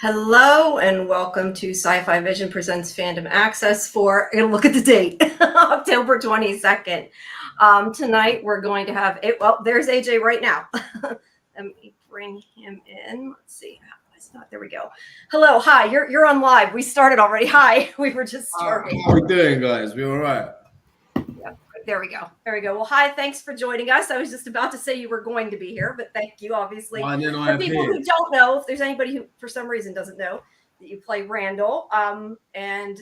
Hello and welcome to Sci-Fi Vision presents Fandom Access for, I'm going to look at the date, October 22nd. Tonight we're going to have, there's AJ right now. Let me bring him in. Let's see. It's not, there we go. Hello, hi, you're on live. We started already. Hi, we were just starting. How are we doing, guys? We all right? Yeah, there we go. There we go. Well, hi, thanks for joining us. I was just about to say you were going to be here, but thank you, obviously. And then For people who don't know, if there's anybody who, for some reason, doesn't know that you play Randall, and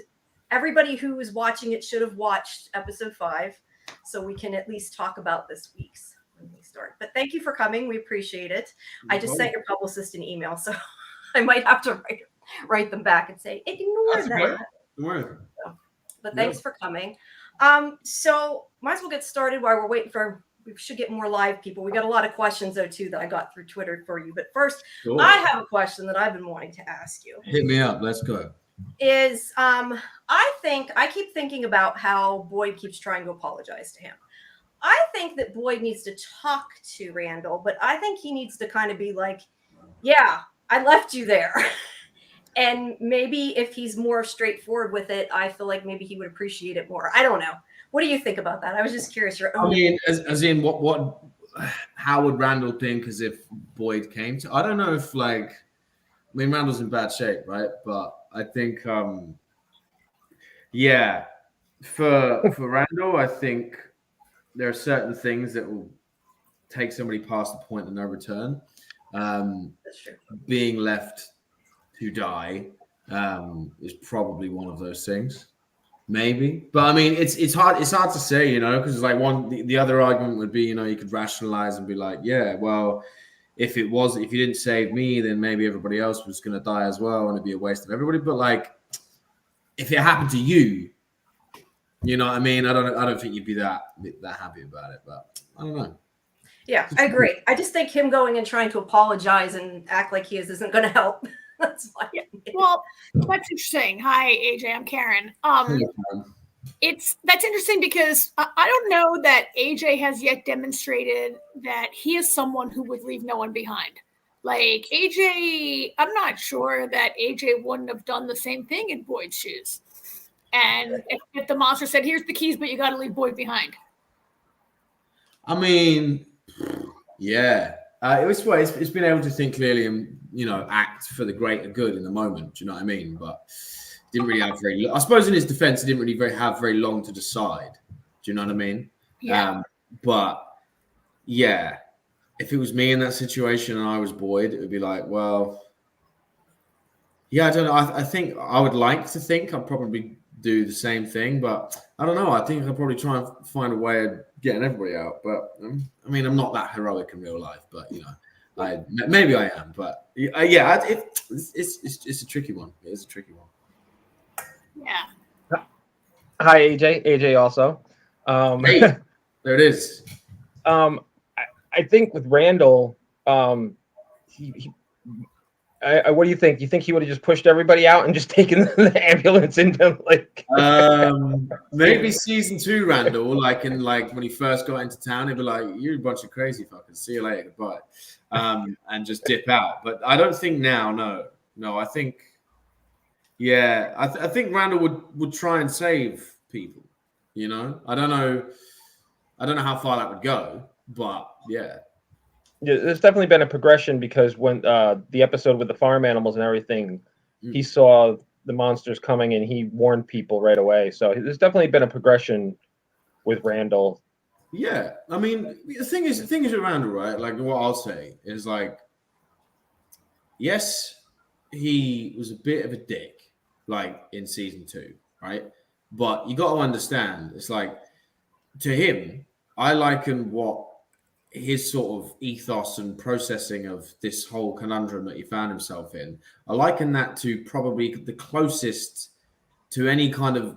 everybody who is watching it should have watched episode 5, so we can at least talk about this week's when we start. But thank you for coming. We appreciate it. I just sent your publicist an email, so I might have to write them back and say, ignore that. But thanks for coming. So might as well get started while we're waiting for, we should get more live people. We got a lot of questions though too that I got through Twitter for you. But first, sure. I have a question that I've been wanting to ask you. Hit me up. Let's go. Is I keep thinking about how Boyd keeps trying to apologize to him. I think that Boyd needs to talk to Randall, but I think he needs to kind of be like, yeah, I left you there. And maybe if he's more straightforward with it, I feel like maybe he would appreciate it more. I don't know. What do you think about that? I was just curious. Your own. I mean, as in what? How would Randall think as if Boyd came to? I don't know if Randall's in bad shape, right? But I think, for Randall, I think there are certain things that will take somebody past the point of no return. That's true. Being left to die is probably one of those things, maybe. But I mean, it's hard to say, because the other argument would be, you could rationalize and be like, yeah, well, if you didn't save me, then maybe everybody else was going to die as well, and it'd be a waste of everybody. But if it happened to you, you know what I mean? I don't think you'd be that happy about it, but I don't know. Yeah, I agree. I just think him going and trying to apologize and act like he isn't going to help. That's fine. Yeah. Well, that's interesting. Hi, AJ. I'm Karen. That's interesting because I don't know that AJ has yet demonstrated that he is someone who would leave no one behind. Like AJ, I'm not sure that AJ wouldn't have done the same thing in Boyd's shoes. And if the monster said, "Here's the keys, but you got to leave Boyd behind." I mean, yeah. It's been able to think clearly and act for the greater good in the moment. Do you know what I mean? But didn't really have I suppose in his defense, he didn't really have very long to decide. Do you know what I mean? Yeah. But yeah, if it was me in that situation and I was Boyd, it would be like, well, yeah, I don't know. I think I would like to think I'd probably do the same thing, but I don't know. I think I'll probably try and find a way of getting everybody out. But I mean, I'm not that heroic in real life, but maybe I am. But yeah, it's a tricky one. It is a tricky one. Yeah. Hi, AJ also. Hey, there it is. I think with Randall, what do you think? You think he would have just pushed everybody out and just taken the ambulance into maybe season 2 Randall, when he first got into town, he'd be like, "You're a bunch of crazy fuckers. See you later, goodbye," and just dip out. But I don't think now. No. I think, yeah, I think Randall would try and save people. I don't know how far that would go, but yeah. Yeah, there's definitely been a progression because when the episode with the farm animals and everything, he saw the monsters coming and he warned people right away. So there's definitely been a progression with Randall. Yeah, I mean, the thing is with Randall, right? What I'll say is yes, he was a bit of a dick, in season 2, right? But you got to understand, it's to him, I liken what his sort of ethos and processing of this whole conundrum that he found himself in, I liken that to probably the closest to any kind of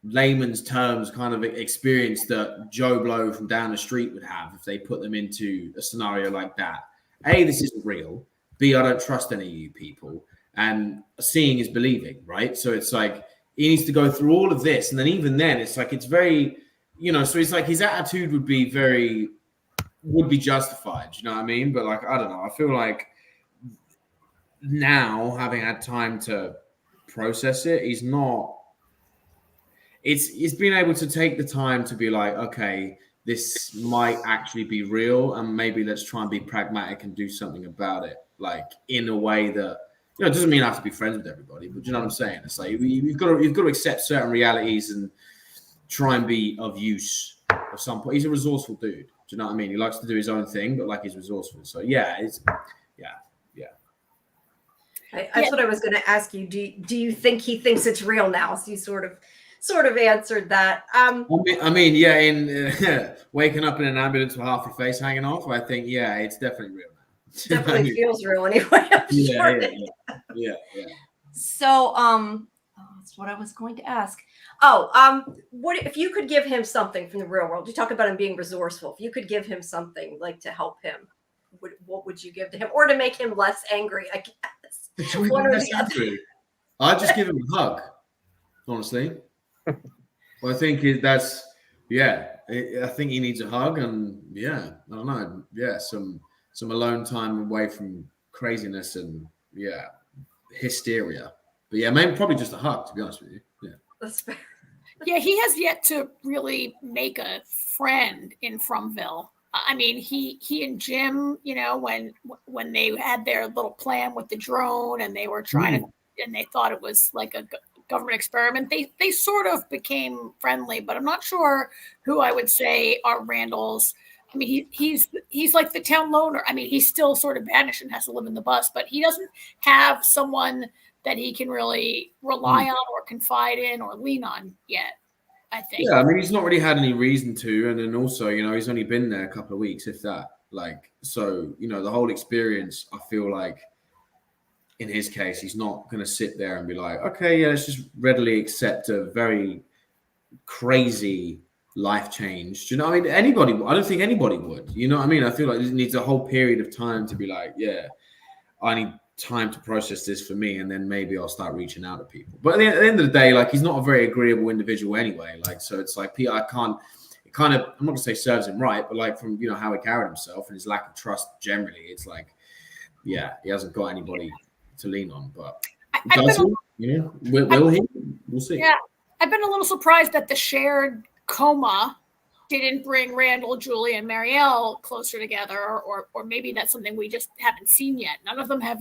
layman's terms kind of experience that Joe Blow from down the street would have if they put them into a scenario like that. A, this isn't real. B, I don't trust any of you people. And seeing is believing, right? So it's he needs to go through all of this. And then even then, it's it's very... so it's his attitude would be justified, you know what I mean? But I don't know. I feel now, having had time to process it, he's not. It's being able to take the time to be like, okay, this might actually be real, and maybe let's try and be pragmatic and do something about it, like in a way that it doesn't mean I have to be friends with everybody, but you know what I'm saying? It's like you've got to accept certain realities and try and be of use at some point. He's a resourceful dude. Do you know what I mean? He likes to do his own thing, but like he's resourceful. So yeah. That's what I was going to ask you. Do you think he thinks it's real now? So you sort of answered that. I mean, yeah. In waking up in an ambulance with half your face hanging off, I think, yeah, it's definitely real now. Definitely feels real anyway. Yeah. So, that's what I was going to ask. What if you could give him something from the real world? You talk about him being resourceful. If you could give him something like to help him, what would you give to him, or to make him less angry? I guess. One or the other. I'd just give him a hug, honestly. I think that's, I think he needs a hug, and I don't know, some alone time away from craziness and hysteria. But maybe probably just a hug, to be honest with you. Yeah, that's fair. Yeah, he has yet to really make a friend in Fromville. I mean, he and Jim, when they had their little plan with the drone and they were trying to, and they thought it was like a government experiment, they sort of became friendly, but I'm not sure who I would say are Randall's. I mean, he's like the town loner. I mean, he's still sort of banished and has to live in the bus, but he doesn't have someone that he can really rely on or confide in or lean on yet, I think. Yeah, I mean, he's not really had any reason to. And then also, he's only been there a couple of weeks, if that. Like, so, the whole experience, I feel like in his case, he's not going to sit there and be like, okay, yeah, let's just readily accept a very crazy life change. Do you know what I mean? I don't think anybody would. You know what I mean? I feel like it needs a whole period of time to be like, yeah, I need time to process this for me, and then maybe I'll start reaching out to people. But at the end of the day, like, he's not a very agreeable individual anyway. Like, so it's like, I'm not going to say serves him right, but like from, how he carried himself and his lack of trust generally, it's like, he hasn't got anybody to lean on. But will he? We'll see. Yeah, I've been a little surprised that the shared coma didn't bring Randall, Julie, and Marielle closer together, or maybe that's something we just haven't seen yet. None of them have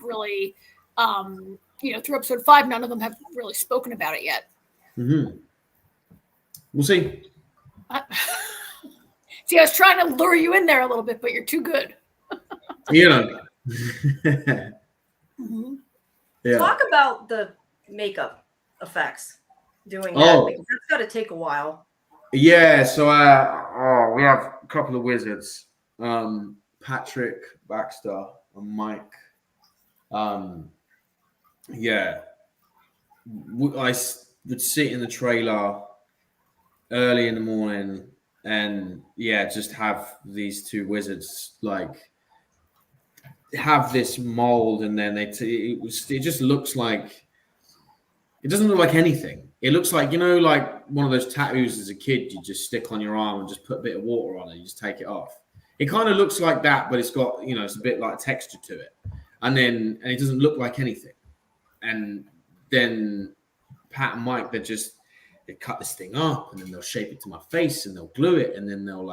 really, through episode 5, none of them have really spoken about it yet. Mm-hmm. We'll see. See, I was trying to lure you in there a little bit, but you're too good. Mm-hmm. Yeah. Talk about the makeup effects doing that, because that's got to take a while. Yeah, so we have a couple of wizards, Patrick, Baxter, and Mike. I would sit in the trailer early in the morning and just have these two wizards like have this mold, and then it just looks like, it doesn't look like anything. It looks like, like one of those tattoos as a kid you just stick on your arm and just put a bit of water on it, you just take it off. It kind of looks like that, but it's got, it's a bit like texture to it. And it doesn't look like anything. And then Pat and Mike, they cut this thing up, and then they'll shape it to my face, and they'll glue it, and then they'll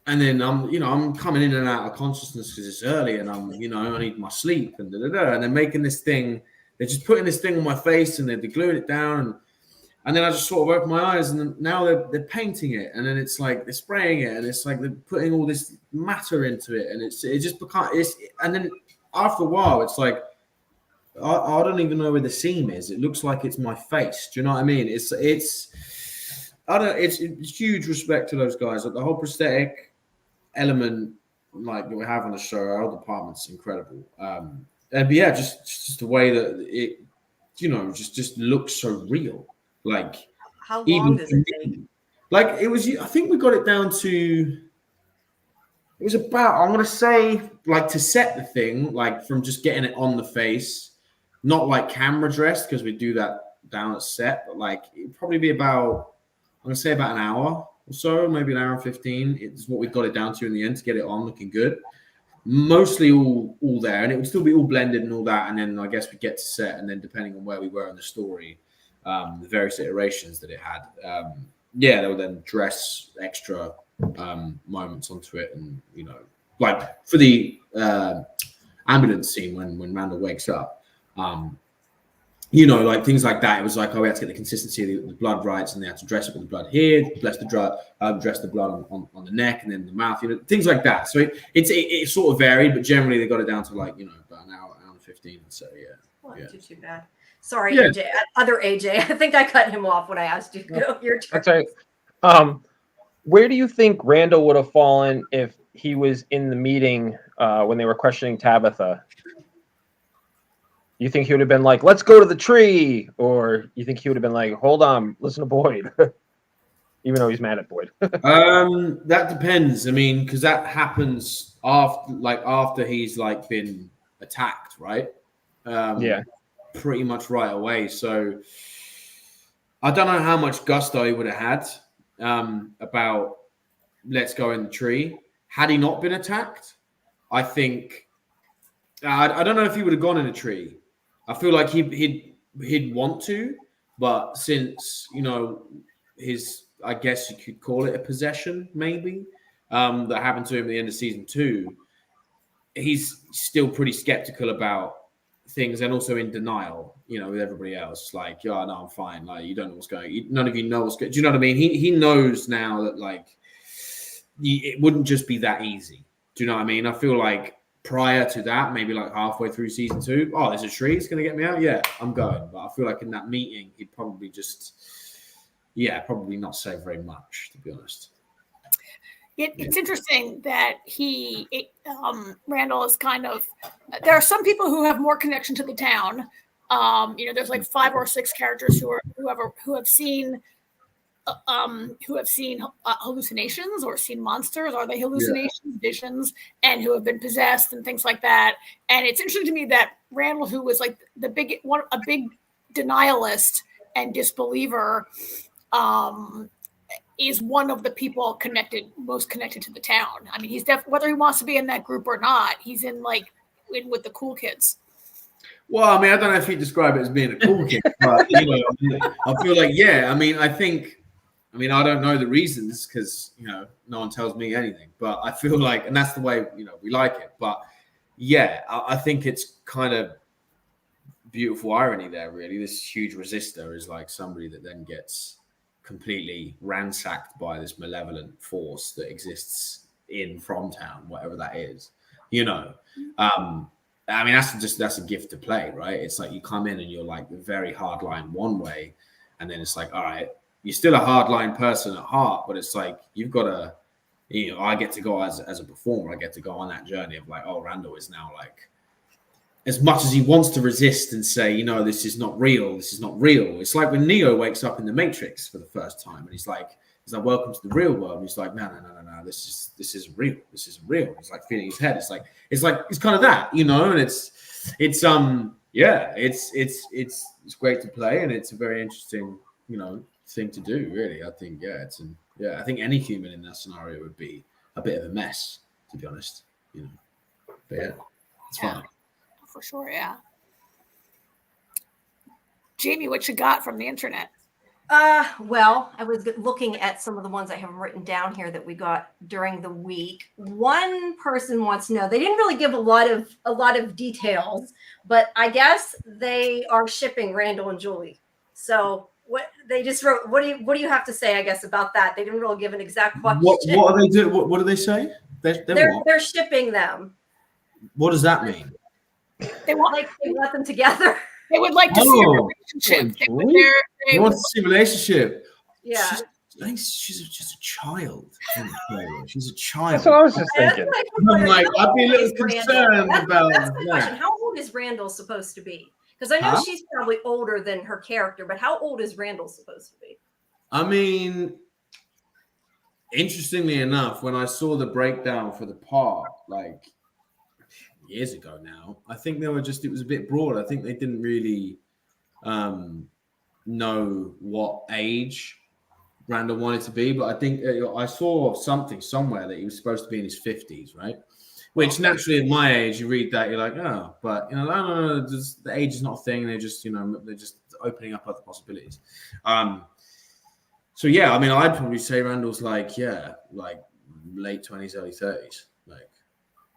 and then I'm coming in and out of consciousness because it's early, and I need my sleep, and and they're making this thing. They're just putting this thing on my face, and they're gluing it down, and then I just sort of open my eyes, and then now they're painting it, and then it's like they're spraying it, and it's like they're putting all this matter into it, and it just becomes and then after a while, it's like I don't even know where the seam is. It looks like it's my face. Do you know what I mean? It's huge respect to those guys. Like the whole prosthetic element, like that we have on the show, our department's incredible. And just the way that it, just looks so real. Like, how long does it take? Like, it was, I think we got it down to, it was about, I'm going to say, like, to set the thing, like, from just getting it on the face, not like camera dressed, because we do that down at set, but like, it'd probably be about, I'm going to say about an hour or so, maybe an hour and 15. It's what we got it down to in the end to get it on looking good. mostly all there, and it would still be all blended and all that. And then I guess we get to set, and then depending on where we were in the story, the various iterations that it had, they would then dress extra moments onto it, and like for the ambulance scene when Randall wakes up. Like things like that. It was like, we had to get the consistency of the blood right, and they had to dress it with the blood here, dress the blood on the neck and then the mouth, things like that. So it sort of varied, but generally they got it down to like, about an hour and 15. So Well, not too bad. Sorry, Yeah. AJ. Other AJ. I think I cut him off when I asked you to go. Your turn. That's right. Where do you think Randall would have fallen if he was in the meeting when they were questioning Tabitha? You think he would have been like, let's go to the tree? Or you think he would have been like, hold on, listen to Boyd? Even though he's mad at Boyd. That depends. I mean, because that happens after he's like been attacked, right? Yeah. Pretty much right away. So I don't know how much gusto he would have had about let's go in the tree. Had he not been attacked, I think I don't know if he would have gone in a tree. I feel like he'd want to, but since his, I guess you could call it a possession, maybe that happened to him at the end of season 2, he's still pretty skeptical about things and also in denial. With everybody else, like, no, I'm fine. Like, you don't know what's going. None of you know what's going. Do you know what I mean? He knows now that like it wouldn't just be that easy. Do you know what I mean? I feel like prior to that, maybe like halfway through season 2, there's a tree, it's going to get me out. Yeah, I'm going. But I feel like in that meeting, he'd probably probably not say very much, to be honest. It's interesting that Randall is kind of, there are some people who have more connection to the town. There's like 5 or 6 characters who have seen hallucinations or seen monsters. Are they hallucinations, visions, and who have been possessed and things like that. And it's interesting to me that Randall, who was like a big denialist and disbeliever, is one of the people most connected to the town. I mean, he's whether he wants to be in that group or not, he's in with the cool kids. Well, I mean, I don't know if you describe it as being a cool kid, but I feel like, I don't know the reasons because no one tells me anything, but I feel like, and that's the way we like it. But I think it's kind of beautiful irony there. Really, this huge resistor is like somebody that then gets completely ransacked by this malevolent force that exists from town, whatever that is. I mean, that's a gift to play, right? It's like you come in and you're like very hardline one way, and then it's like, all right, you're still a hardline person at heart, but it's like you've got to, I get to go as a performer, I get to go on that journey of like, Randall is now like, as much as he wants to resist and say, this is not real, It's like when Neo wakes up in the Matrix for the first time, and he's like, welcome to the real world. And he's like, no, this isn't real. This isn't real. He's like feeling his head. It's kind of that, and it's great to play, and it's a very interesting, thing to do, really. I think, I think any human in that scenario would be a bit of a mess, to be honest, but it's fine. For sure, yeah. Jamie, what you got from the internet? Well, I was looking at some of the ones I have written down here that we got during the week. One person wants to know, they didn't really give a lot of details, but I guess they are shipping Randall and Julie. So what they just wrote, what do you have to say, I guess, about that? They didn't really give an exact question. What are they doing? What do they say? They're shipping them. What does that mean? They want them together. They would like to see a relationship. They want to see a relationship. Yeah. She's just a child. She's a child. That's what I was just thinking. I'm like, I'd be a little concerned about that's the that. question. How old is Randall supposed to be? Because I know she's probably older than her character, but how old is Randall supposed to be? I mean, interestingly enough, when I saw the breakdown for the part, like years ago now, I think it was a bit broad. I think they didn't really know what age Randall wanted to be, but I think I saw something somewhere that he was supposed to be in his 50s, right? Which naturally, at my age, you read that, you're like, oh, but no, just, the age is not a thing. They're just opening up other possibilities. So yeah, I mean, I'd probably say Randall's like late 20s, early 30s,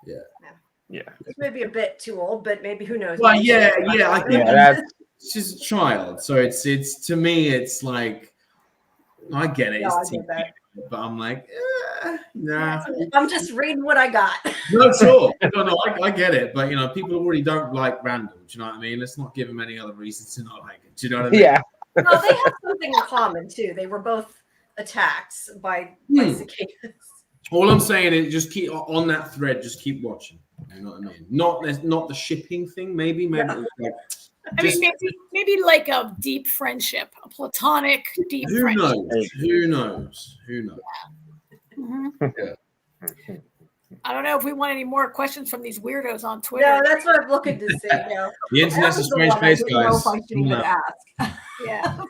Yeah. He's maybe a bit too old, but maybe who knows? Well, Maybe yeah, I think that's she's a child, so it's to me, it's like I get it, No, I it's get TV, that. but I'm like, nah. I'm just reading what I got. No, sure. No, I get it. But, people already don't like Randall. Do you know what I mean? Let's not give him any other reasons to not like it. Do you know what I mean? yeah. No, they have something in common too. They were both attacked by cicadas. All I'm saying is just keep on that thread. Just keep watching. You know what I mean? Not the shipping thing. Maybe No. like, I mean, maybe like a deep friendship, a platonic deep who friendship. knows? Mhm. Yeah. I don't know if we want any more questions from these weirdos on Twitter. No, that's what I'm looking to see. The That internet's a was the strange one I place, didn't know guys. if I should even ask. Yeah.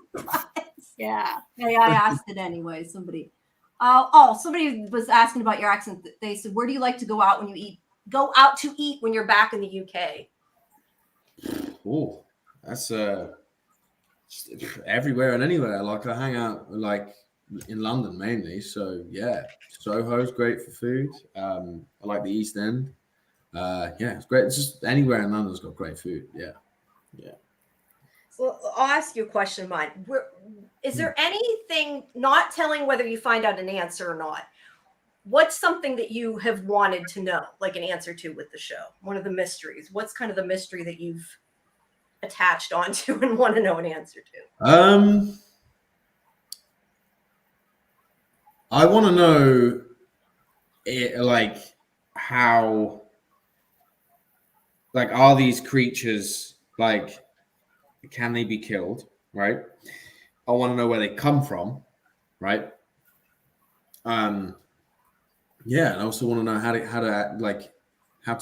Yeah. Hey, I asked it anyway. Somebody was asking about your accent. They said, "Where do you like to go out when you eat? Go out to eat when you're back in the UK. Oh, that's everywhere and anywhere. Like I hang out like in London mainly, so yeah, Soho's great for food. I like the East End. Yeah, it's great. It's just anywhere in London's got great food. Yeah. So I'll ask you a question of mine. Is there anything, not telling whether you find out an answer or not, what's something that you have wanted to know, like an answer to with the show? One of the mysteries. What's kind of the mystery that you've attached onto and want to know an answer to? I want to know how, are these creatures, can they be killed, right? I want to know where they come from, right? Yeah, and I also want to know how to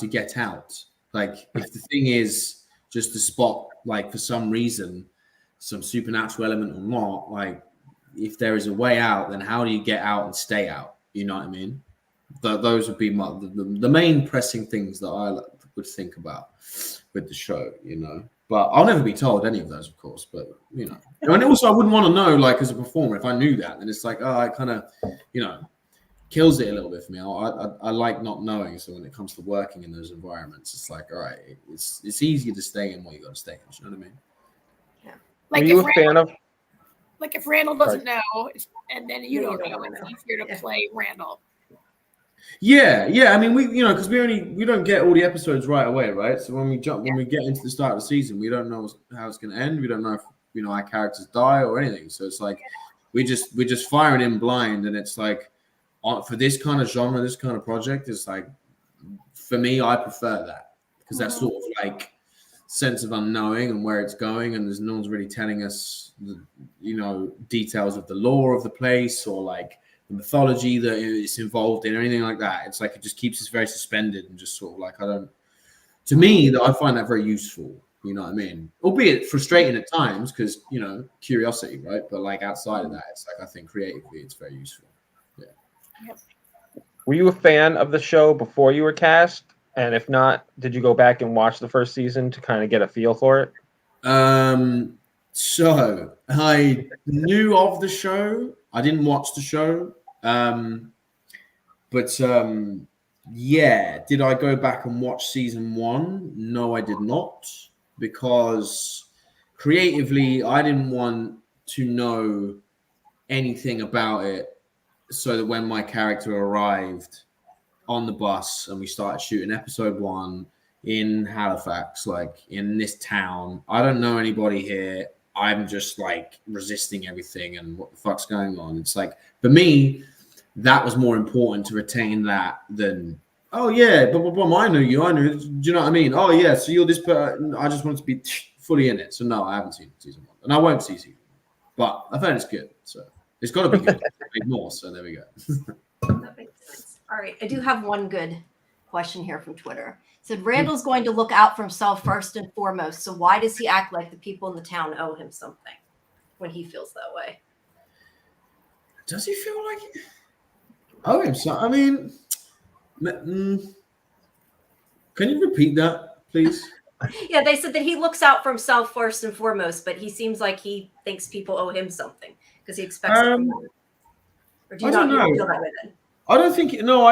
get out. If the thing is just to spot, for some reason, some supernatural element or not, if there is a way out, then how do you get out and stay out? You know what I mean? Those would be the main pressing things that I would think about with the show, But I'll never be told any of those, of course. But and also I wouldn't want to know, as a performer, if I knew that, then it's it kind of, kills it a little bit for me. I like not knowing. So when it comes to working in those environments, it's all right. It's easier to stay in what you got to stay in. You know what I mean? Yeah. Like Are you a fan of? Like if Randall doesn't know, and then you don't know, wanna it's know. easier to play Randall. Yeah. I mean, because we don't get all the episodes right away, right? So when we get into the start of the season, we don't know how it's going to end. We don't know if our characters die or anything. So it's we're just firing in blind, and it's for this kind of genre, this kind of project, it's for me, I prefer that because that's sort of sense of unknowing and where it's going, and there's no one's really telling us the details of the lore of the place or the mythology that it's involved in or anything like that. It's it just keeps us very suspended and just sort of to me, I find that very useful. You know what I mean? Albeit frustrating at times because curiosity, right? But outside of that, it's I think creatively it's very useful. Yeah. Yep. Were you a fan of the show before you were cast? And if not, did you go back and watch the first season to kind of get a feel for it? So I knew of the show. I didn't watch the show. Yeah. Did I go back and watch season 1? No, I did not, because creatively, I didn't want to know anything about it, so that when my character arrived on the bus and we started shooting episode 1 in Halifax, in this town, I don't know anybody here. I'm just resisting everything and what the fuck's going on. It's for me, that was more important to retain that than, oh yeah, but I knew you. Do you know what I mean? Oh yeah, so you're this person. I just wanted to be fully in it. So no, I haven't seen season 1, and I won't see season 1. But I've heard it's good, so it's got to be good. More, so there we go. That makes sense. All right, I do have one good question here from Twitter. It said Randall's going to look out for himself first and foremost. So why does he act like the people in the town owe him something when he feels that way? Does he feel like it? Oh, him so? I mean, Can you repeat that, please? Yeah, they said that he looks out for himself first and foremost, but he seems like he thinks people owe him something because he expects it from them. Or do you I don't not you don't know. feel that way then? I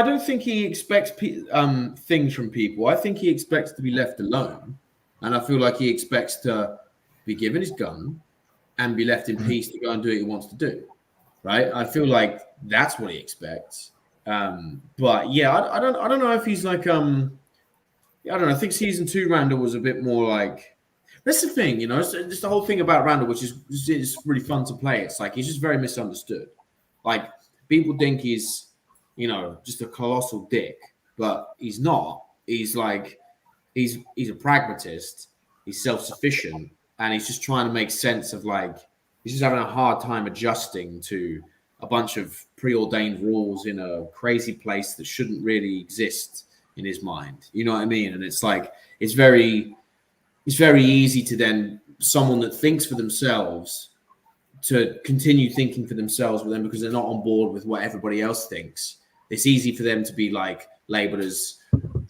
don't think he expects things from people. I think he expects to be left alone, and I feel like he expects to be given his gun and be left in peace to go and do what he wants to do. Right? I feel like that's what he expects. But yeah, I don't know if he's like I don't know. I think season 2 Randall was a bit more like. That's the thing, you know. It's just the whole thing about Randall, which is really fun to play. It's like he's just very misunderstood. Like people think he's, you know, just a colossal dick, but he's not. He's like, he's a pragmatist. He's self-sufficient, and he's just trying to make sense of like, he's just having a hard time adjusting to a bunch of preordained rules in a crazy place that shouldn't really exist in his mind. You know what I mean? And it's like, it's very easy to then someone that thinks for themselves to continue thinking for themselves with them because they're not on board with what everybody else thinks. It's easy for them to be like labeled as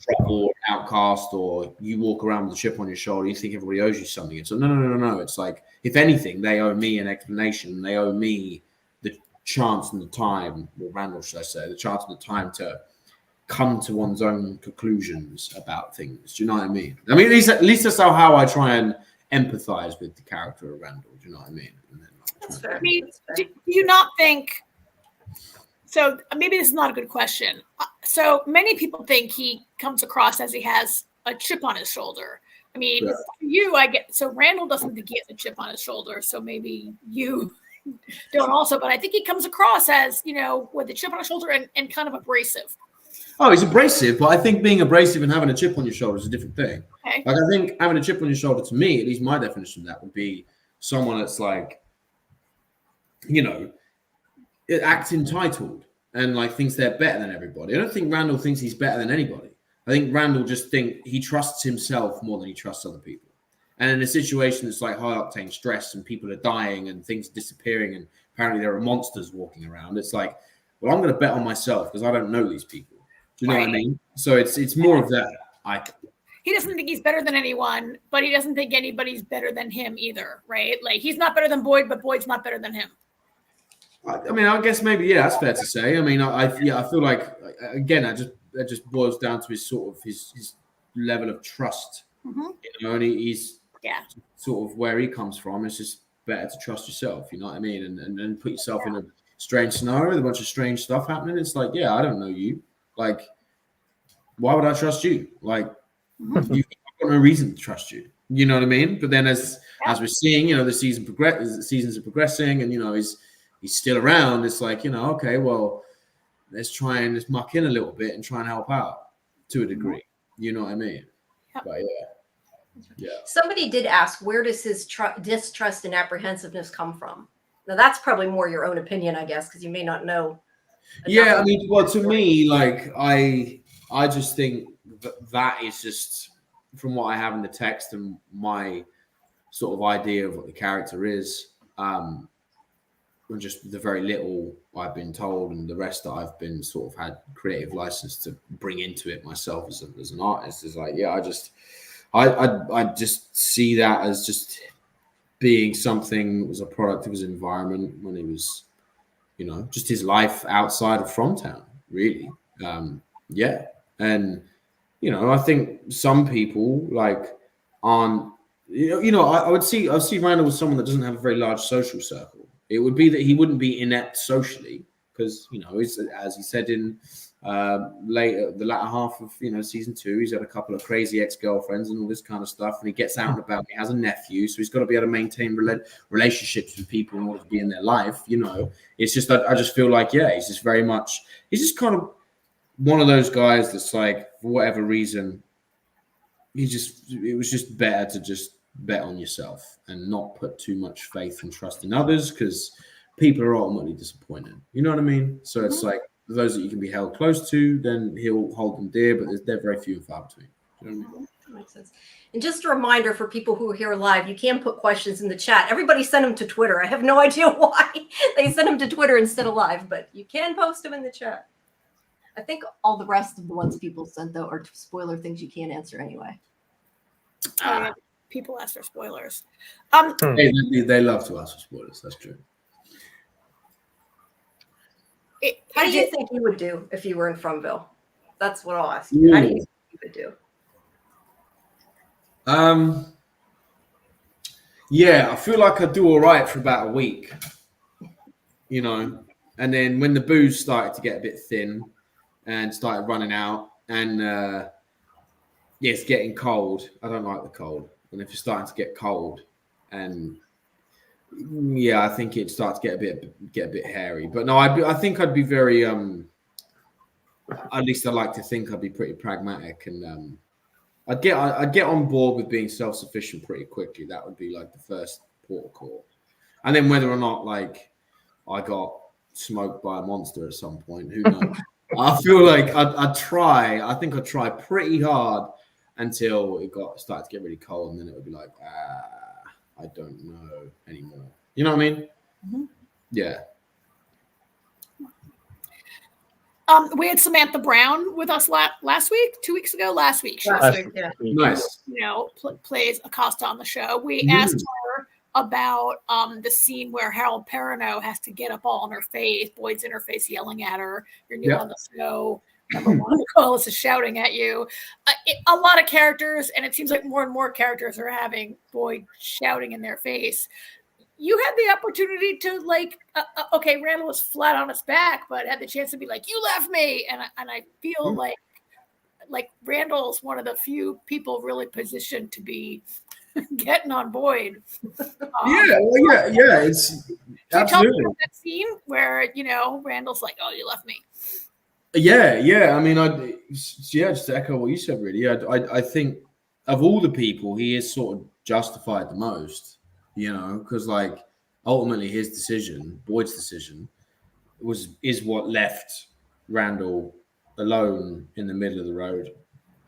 trouble, outcast, or you walk around with a chip on your shoulder. You think everybody owes you something. It's like, no. It's like, if anything, they owe me an explanation. They owe me the chance and the time, or Randall, should I say, the chance and the time to come to one's own conclusions about things. Do you know what I mean? I mean, at least that's how I try and empathize with the character of Randall. Do you know what I mean? And then, That's fair. I mean, do you not think? So maybe this is not a good question. So many people think he comes across as he has a chip on his shoulder. I mean, Yeah. for you, I get so Randall doesn't think he has a chip on his shoulder. So maybe you don't also, but I think he comes across as, you know, with a chip on his shoulder and kind of abrasive. Oh, he's abrasive, but I think being abrasive and having a chip on your shoulder is a different thing. Okay. Like, I think having a chip on your shoulder, to me, at least my definition of that would be someone that's like, you know, it acts entitled and like thinks they're better than everybody. I don't think Randall thinks he's better than anybody. I think Randall just he trusts himself more than he trusts other people. And in a situation that's like high octane stress and people are dying and things are disappearing and apparently there are monsters walking around, it's like, well, I'm going to bet on myself because I don't know these people. Do you know what I mean? So it's more of that. He doesn't think he's better than anyone, but he doesn't think anybody's better than him either, right? Like he's not better than Boyd, but Boyd's not better than him. I mean, I guess maybe, yeah, that's fair to say. I mean, I feel like, again, that just boils down to his sort of his level of trust. Mm-hmm. You know, and he's Yeah. sort of where he comes from. It's just better to trust yourself. You know what I mean? And put yourself in a strange scenario with a bunch of strange stuff happening. It's like, yeah, I don't know you. Like, why would I trust you? Like, you've got no reason to trust you. You know what I mean? But then as we're seeing, you know, the seasons are progressing, and you know, he's still around. It's like, you know, okay, well, let's muck in a little bit and try and help out to a degree. You know what I mean? Yep. But yeah. Somebody did ask, where does his distrust and apprehensiveness come from? Now, that's probably more your own opinion, I guess, because you may not know. Yeah, I mean, well, to me, like, I just think that is just from what I have in the text and my sort of idea of what the character is, and just the very little I've been told and the rest that I've been sort of had creative license to bring into it myself as an artist is like, yeah, I just see that as just being something that was a product of his environment when he was, you know, just his life outside of Fromtown, really. Yeah. And, you know, I think some people like aren't, I would see Randall as someone that doesn't have a very large social circle. It would be that he wouldn't be inept socially because, you know, as he said in the latter half of, you know, season 2, he's had a couple of crazy ex-girlfriends and all this kind of stuff, and he gets out and about. He has a nephew, so he's got to be able to maintain relationships with people in order to be in their life. You know, it's just that I just feel like, yeah, he's just kind of one of those guys that's like, for whatever reason, it was just better to just bet on yourself and not put too much faith and trust in others because people are ultimately disappointed. You know what I mean? So it's like, those that you can be held close to, then he'll hold them dear, but they're very few and far between. Do you know what I mean? That makes sense. And just a reminder for people who are here live, you can put questions in the chat. Everybody send them to Twitter. I have no idea why they send them to Twitter instead of live, but you can post them in the chat. I think all the rest of the ones people sent though are spoiler things you can't answer anyway. Oh, yeah. People ask for spoilers. They love to ask for spoilers. That's true. How do you think you would do if you were in Fromville? That's what I'll ask you. How do you think you would do? Yeah, I feel like I'd do all right for about a week, you know, and then when the booze started to get a bit thin and started running out, and it's getting cold. I don't like the cold, and if it's starting to get cold, and yeah, I think it starts to get a bit hairy. But no, I think I'd be very at least I like to think I'd be pretty pragmatic, and I'd get on board with being self-sufficient pretty quickly. That would be like the first port of call. And then whether or not like I got smoked by a monster at some point, who knows? I feel like I'd try. I think I'd try pretty hard until it started to get really cold, and then it would be like, I don't know anymore. You know what I mean? Mm-hmm. Yeah. We had Samantha Brown with us last week, 2 weeks ago, last week. She Last week, yeah. Nice. Plays Acosta on the show. We asked her about the scene where Harold Perrineau has to get up all in her face. Boyd's in her face yelling at her. You're new on the show. Number one, Nicholas is shouting at you. A lot of characters, and it seems like more and more characters are having Boyd shouting in their face. You had the opportunity to okay, Randall was flat on his back, but had the chance to be like, "You left me," and I feel like Randall's one of the few people really positioned to be getting on Boyd. Yeah. It's absolutely that scene where Randall's like, "Oh, you left me." Yeah. I mean, just to echo what you said, really. I think of all the people, he is sort of justified the most. Because like ultimately his decision, Boyd's decision, is what left Randall alone in the middle of the road.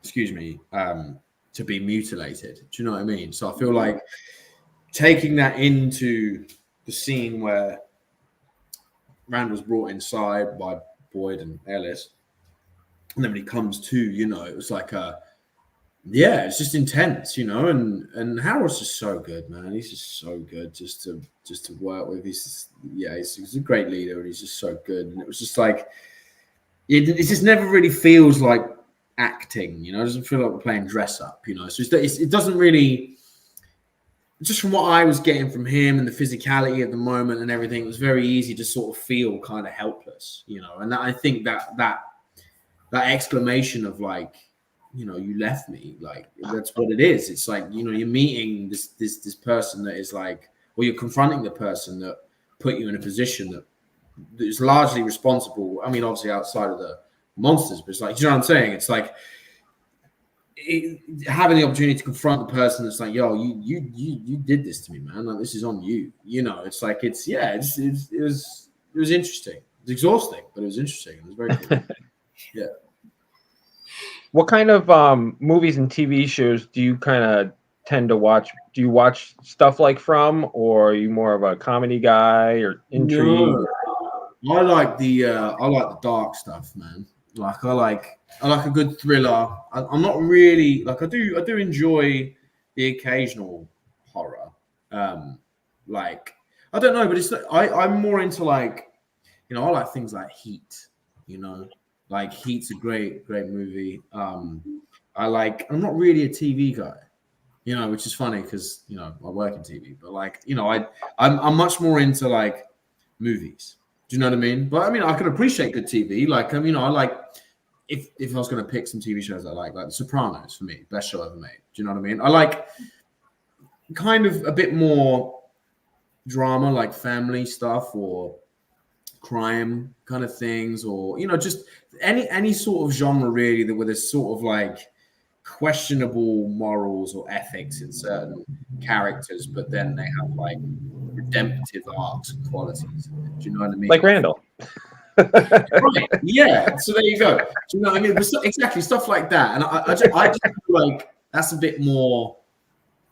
Excuse me, to be mutilated. Do you know what I mean? So I feel like taking that into the scene where Randall's brought inside by Boyd and Ellis, and then when he comes to, it was like it's just intense, and Harold's just so good, man. He's just so good just to work with. He's a great leader, and he's just so good. And it was just like it just never really feels like acting, it doesn't feel like we're playing dress up, so it doesn't really, just from what I was getting from him and the physicality of the moment and everything, it was very easy to sort of feel kind of helpless, and I think that exclamation of like, you left me, like that's what it is. It's like, you're meeting this person that is like, or you're confronting the person that put you in a position that is largely responsible. I mean, obviously outside of the monsters, but it's like, you know what I'm saying? It's like having the opportunity to confront the person that's like, yo, you did this to me, man. Like, this is on you. It's like it was interesting. It's exhausting, but it was interesting. It was very cool. Yeah. What kind of movies and TV shows do you kind of tend to watch? Do you watch stuff like From, or are you more of a comedy guy or intrigue? No. I like the dark stuff, man. Like I like a good thriller. I'm not really like I do enjoy the occasional horror. Like I don't know, but it's I'm more into like, I like things like Heat. Like Heat's a great movie. I'm not really a TV guy, which is funny because I work in TV, but like I'm much more into like movies. Do you know what I mean? But I mean I can appreciate good TV. Like I like if I was going to pick some TV shows I like The Sopranos for me, best show ever made. Do you know what I mean? I like kind of a bit more drama, like family stuff or crime kind of things, or just any sort of genre really where there's sort of like questionable morals or ethics in certain characters, but then they have like redemptive arcs and qualities. Do you know what I mean? Like Randall. Right. Yeah. So there you go. Do you know what I mean? Exactly, stuff like that. And I just feel like that's a bit more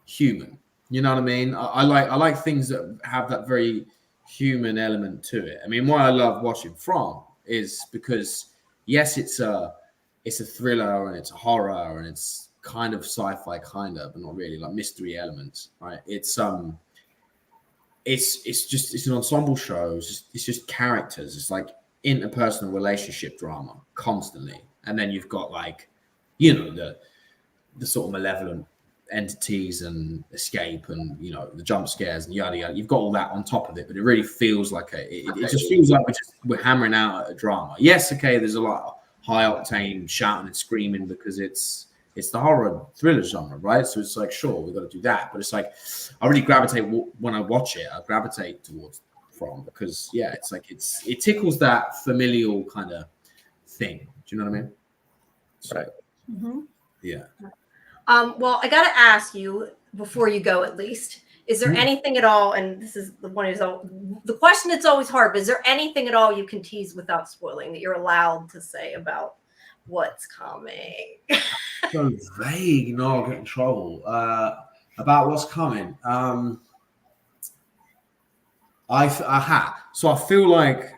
human. You know what I mean? I like things that have that very human element to it. I mean, why I love watching From is because yes, it's a thriller and it's a horror and it's kind of sci-fi, kind of, but not really, like mystery elements, right? It's an ensemble show. It's just characters. It's like interpersonal relationship drama constantly, and then you've got like, the sort of malevolent entities and escape and the jump scares and yada yada. You've got all that on top of it, but it really feels like it just feels like we're hammering out a drama. Yes, okay, there's a lot of high octane shouting and screaming because it's the horror thriller genre, right? So it's like, sure, we've got to do that, but it's like I really gravitate when I watch it. I gravitate towards From because it's like it tickles that familial kind of thing. Do you know what I mean? So, right. Mm-hmm. Yeah. Well, I got to ask you before you go, at least, is there anything at all? And this is the question that's always hard. But is there anything at all you can tease without spoiling that you're allowed to say about what's coming? So vague, no, I'll get in trouble. About what's coming. So I feel like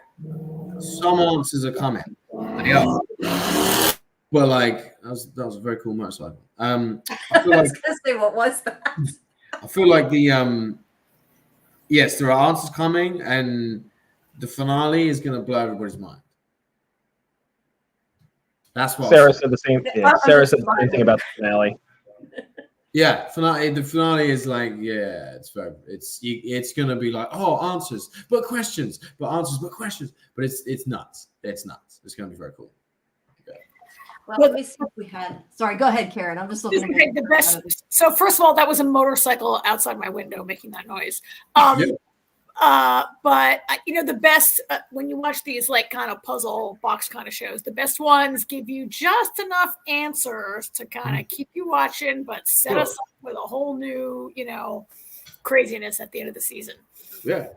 some answers are coming. They are. But like that was a very cool motorcycle. I feel I like was gonna say, what was that? I feel like yes, there are answers coming, and the finale is gonna blow everybody's mind. That's what Sarah said the same. Yeah, I'm Sarah just said the same thing about the finale. Yeah, finale. The finale is like, it's gonna be like, answers, but questions, but answers, but questions, but it's nuts. It's nuts. It's gonna be very cool. Well, let me see if we had. Sorry, go ahead, Karen. I'm just looking at The best. So first of all, that was a motorcycle outside my window making that noise. But the best when you watch these like kind of puzzle box kind of shows, the best ones give you just enough answers to kind of keep you watching, but set us up with a whole new, craziness at the end of the season. Yeah.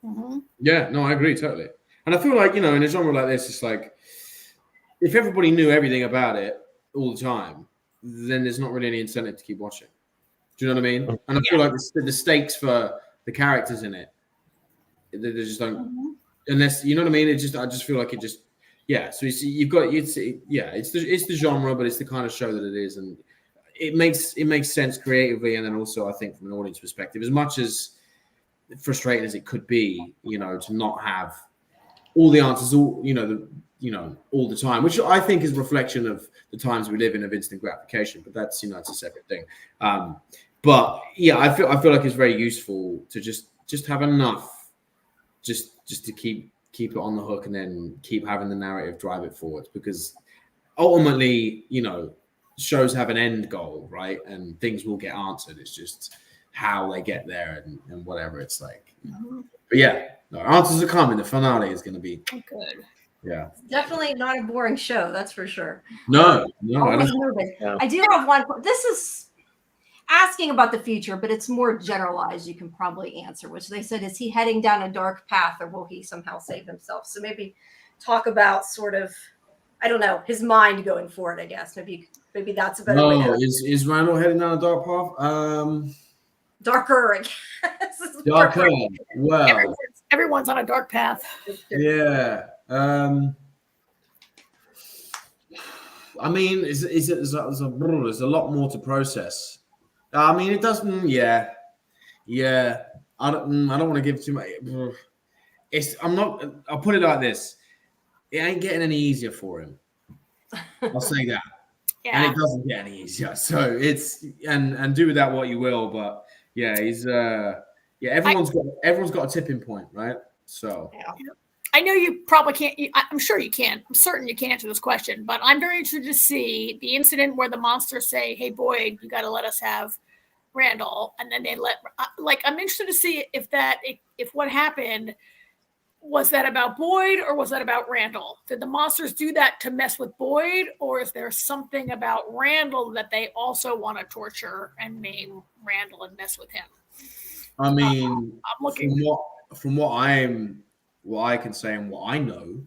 Mm-hmm. Yeah. No, I agree totally. And I feel like in a genre like this, it's like if everybody knew everything about it all the time, then there's not really any incentive to keep watching. Do you know what I mean? And I feel like the stakes for the characters in it, they just don't, unless you know what I mean. I just feel like it just, So you've got it's the genre, but it's the kind of show that it is, and it makes sense creatively, and then also I think from an audience perspective, as much as frustrating as it could be, to not have all the answers, all the time, which I think is a reflection of the times we live in of instant gratification. But that's it's a separate thing. But I feel like it's very useful to just have enough, just to keep it on the hook, and then keep having the narrative drive it forward, because ultimately, shows have an end goal, right? And things will get answered. It's just how they get there and whatever it's like. But answers are coming. The finale is going to be Good. Yeah. Definitely not a boring show, that's for sure. No. Always moving. Yeah. I do have one. This is asking about the future, but it's more generalized. You can probably answer, which they said, is he heading down a dark path, or will he somehow save himself? So maybe talk about sort of, I don't know, his mind going forward, I guess. Maybe that's a better way to. Is Randall heading down a dark path? Darker, I guess. Darker. Well, Everyone's on a dark path. yeah. I mean, there's a lot more to process. I mean, it doesn't. Yeah. I don't want to give too much. I'll put it like this: it ain't getting any easier for him. I'll say that. Yeah. And it doesn't get any easier. So it's and do with that what you will. But he's everyone's got a tipping point, right? So. Yeah. I know you probably can't. I'm sure you can. I'm certain you can answer this question, but I'm very interested to see the incident where the monsters say, "Hey, Boyd, you got to let us have Randall," and then they let. I'm interested to see if what happened was that about Boyd or was that about Randall. Did the monsters do that to mess with Boyd, or is there something about Randall that they also want to torture and maim Randall and mess with him? I mean, I'm looking from what I can say and what I know,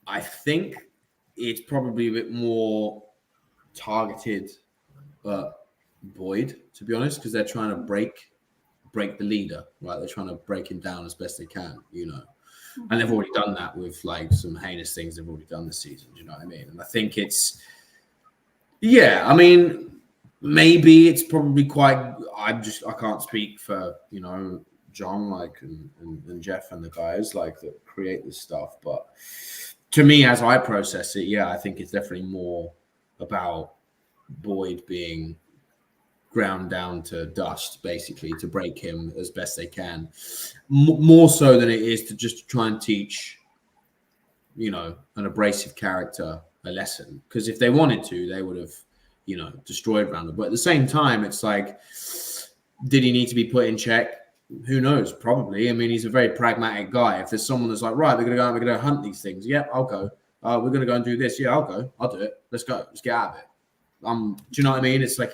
I think it's probably a bit more targeted Boyd, to be honest, because they're trying to break the leader, right? They're trying to break him down as best they can, And they've already done that with like some heinous things they've already done this season. Do you know what I mean? And I think it's, yeah, I mean, maybe it's probably quite, I can't speak for, you know, John, like, and Jeff and the guys like that create this stuff. But to me, as I process it, yeah, I think it's definitely more about Boyd being ground down to dust, basically, to break him as best they can. More so than it is to just try and teach, you know, an abrasive character a lesson. Because if they wanted to, they would have, you know, destroyed Randall. But at the same time, it's like, did he need to be put in check? Who knows? Probably. I mean, he's a very pragmatic guy. If there's someone that's like, right, we're going to go and we're going to hunt these things. Yep, I'll go. We're going to go and do this. Yeah, I'll go. I'll do it. Let's go. Let's get out of it. Do you know what I mean? It's like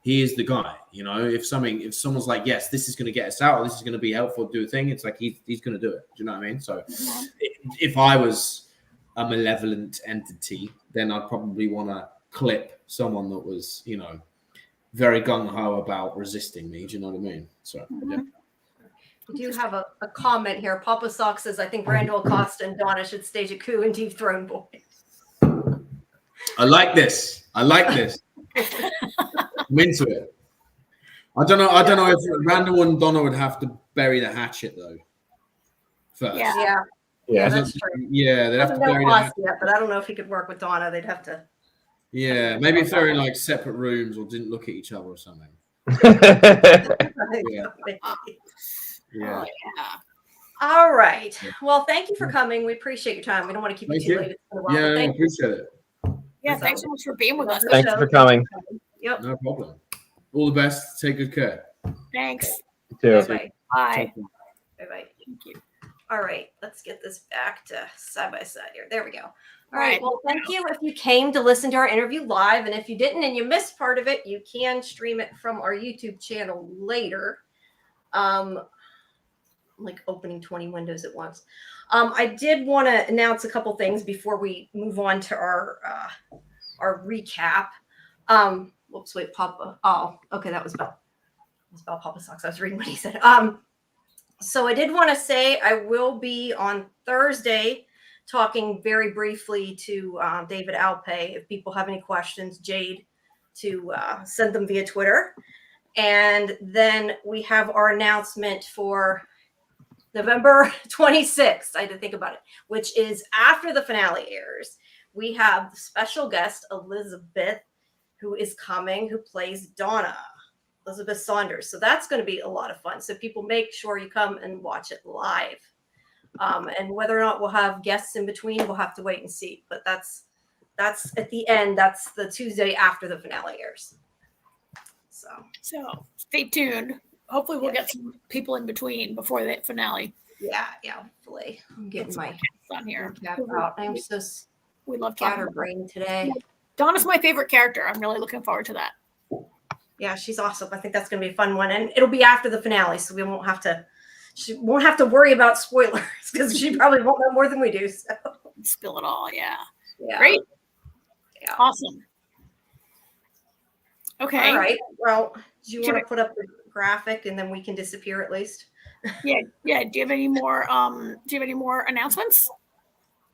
he is the guy, you know. If someone's like, yes, this is going to get us out, or this is going to be helpful to do a thing, it's like he's going to do it. Do you know what I mean? So if I was a malevolent entity, then I'd probably want to clip someone that was, you know, very gung-ho about resisting me. Do you know what I mean? So yeah. We do have a comment here. Papa Sock says, I think Randall, Acosta, and Donna should stage a coup and dethrone Boyd. I like this. I'm into it. I don't know if Randall and Donna would have to bury the hatchet though. First. Yeah. That's true. Yeah, they'd have to bury the hatchet. Yet, but I don't know if he could work with Donna. They'd have to. Yeah, maybe if they're in like separate rooms or didn't look at each other or something. Yeah. Yeah. All right. Well, thank you for coming. We appreciate your time. We don't want to keep you too late. It's been a while, Yeah, I thank you. appreciate it. Yeah, thanks so much for being with us. Thanks for coming. Yep. No problem. All the best. Take good care. Thanks. You too. Bye. Bye. Bye. Thank you. All right. Let's get this back to side by side here. There we go. All Right. right. Well, thank you if you came to listen to our interview live. And if you didn't and you missed part of it, you can stream it from our YouTube channel later. Like opening 20 windows at once. I did want to announce a couple things before we move on to our recap. Whoops, wait, Papa. Oh, okay, that was about Papa Socks. I was reading what he said. So I did want to say I will be on Thursday talking very briefly to David Alpay. If people have any questions, Jade, to send them via Twitter. And then we have our announcement for November 26th. I had to think about it, which is after the finale airs. We have the special guest, Elizabeth, who is coming, who plays Donna, Elizabeth Saunders. So that's going to be a lot of fun. So people make sure you come and watch it live. And whether or not we'll have guests in between, we'll have to wait and see. But that's at the end. That's the Tuesday after the finale airs. So stay tuned. Hopefully we'll get some people in between before the finale. Yeah, hopefully. I'm getting my on here. out. I'm so we love talking scatterbrained today. Donna's my favorite character. I'm really looking forward to that. Yeah, she's awesome. I think that's going to be a fun one, and it'll be after the finale, so we won't have to. She won't have to worry about spoilers because she probably won't know more than we do. So Spill it all, yeah. Great. Yeah. Awesome. Okay. All right. Well, do you want to put up the graphic and then we can disappear at least? Yeah. Do you have any more? Announcements?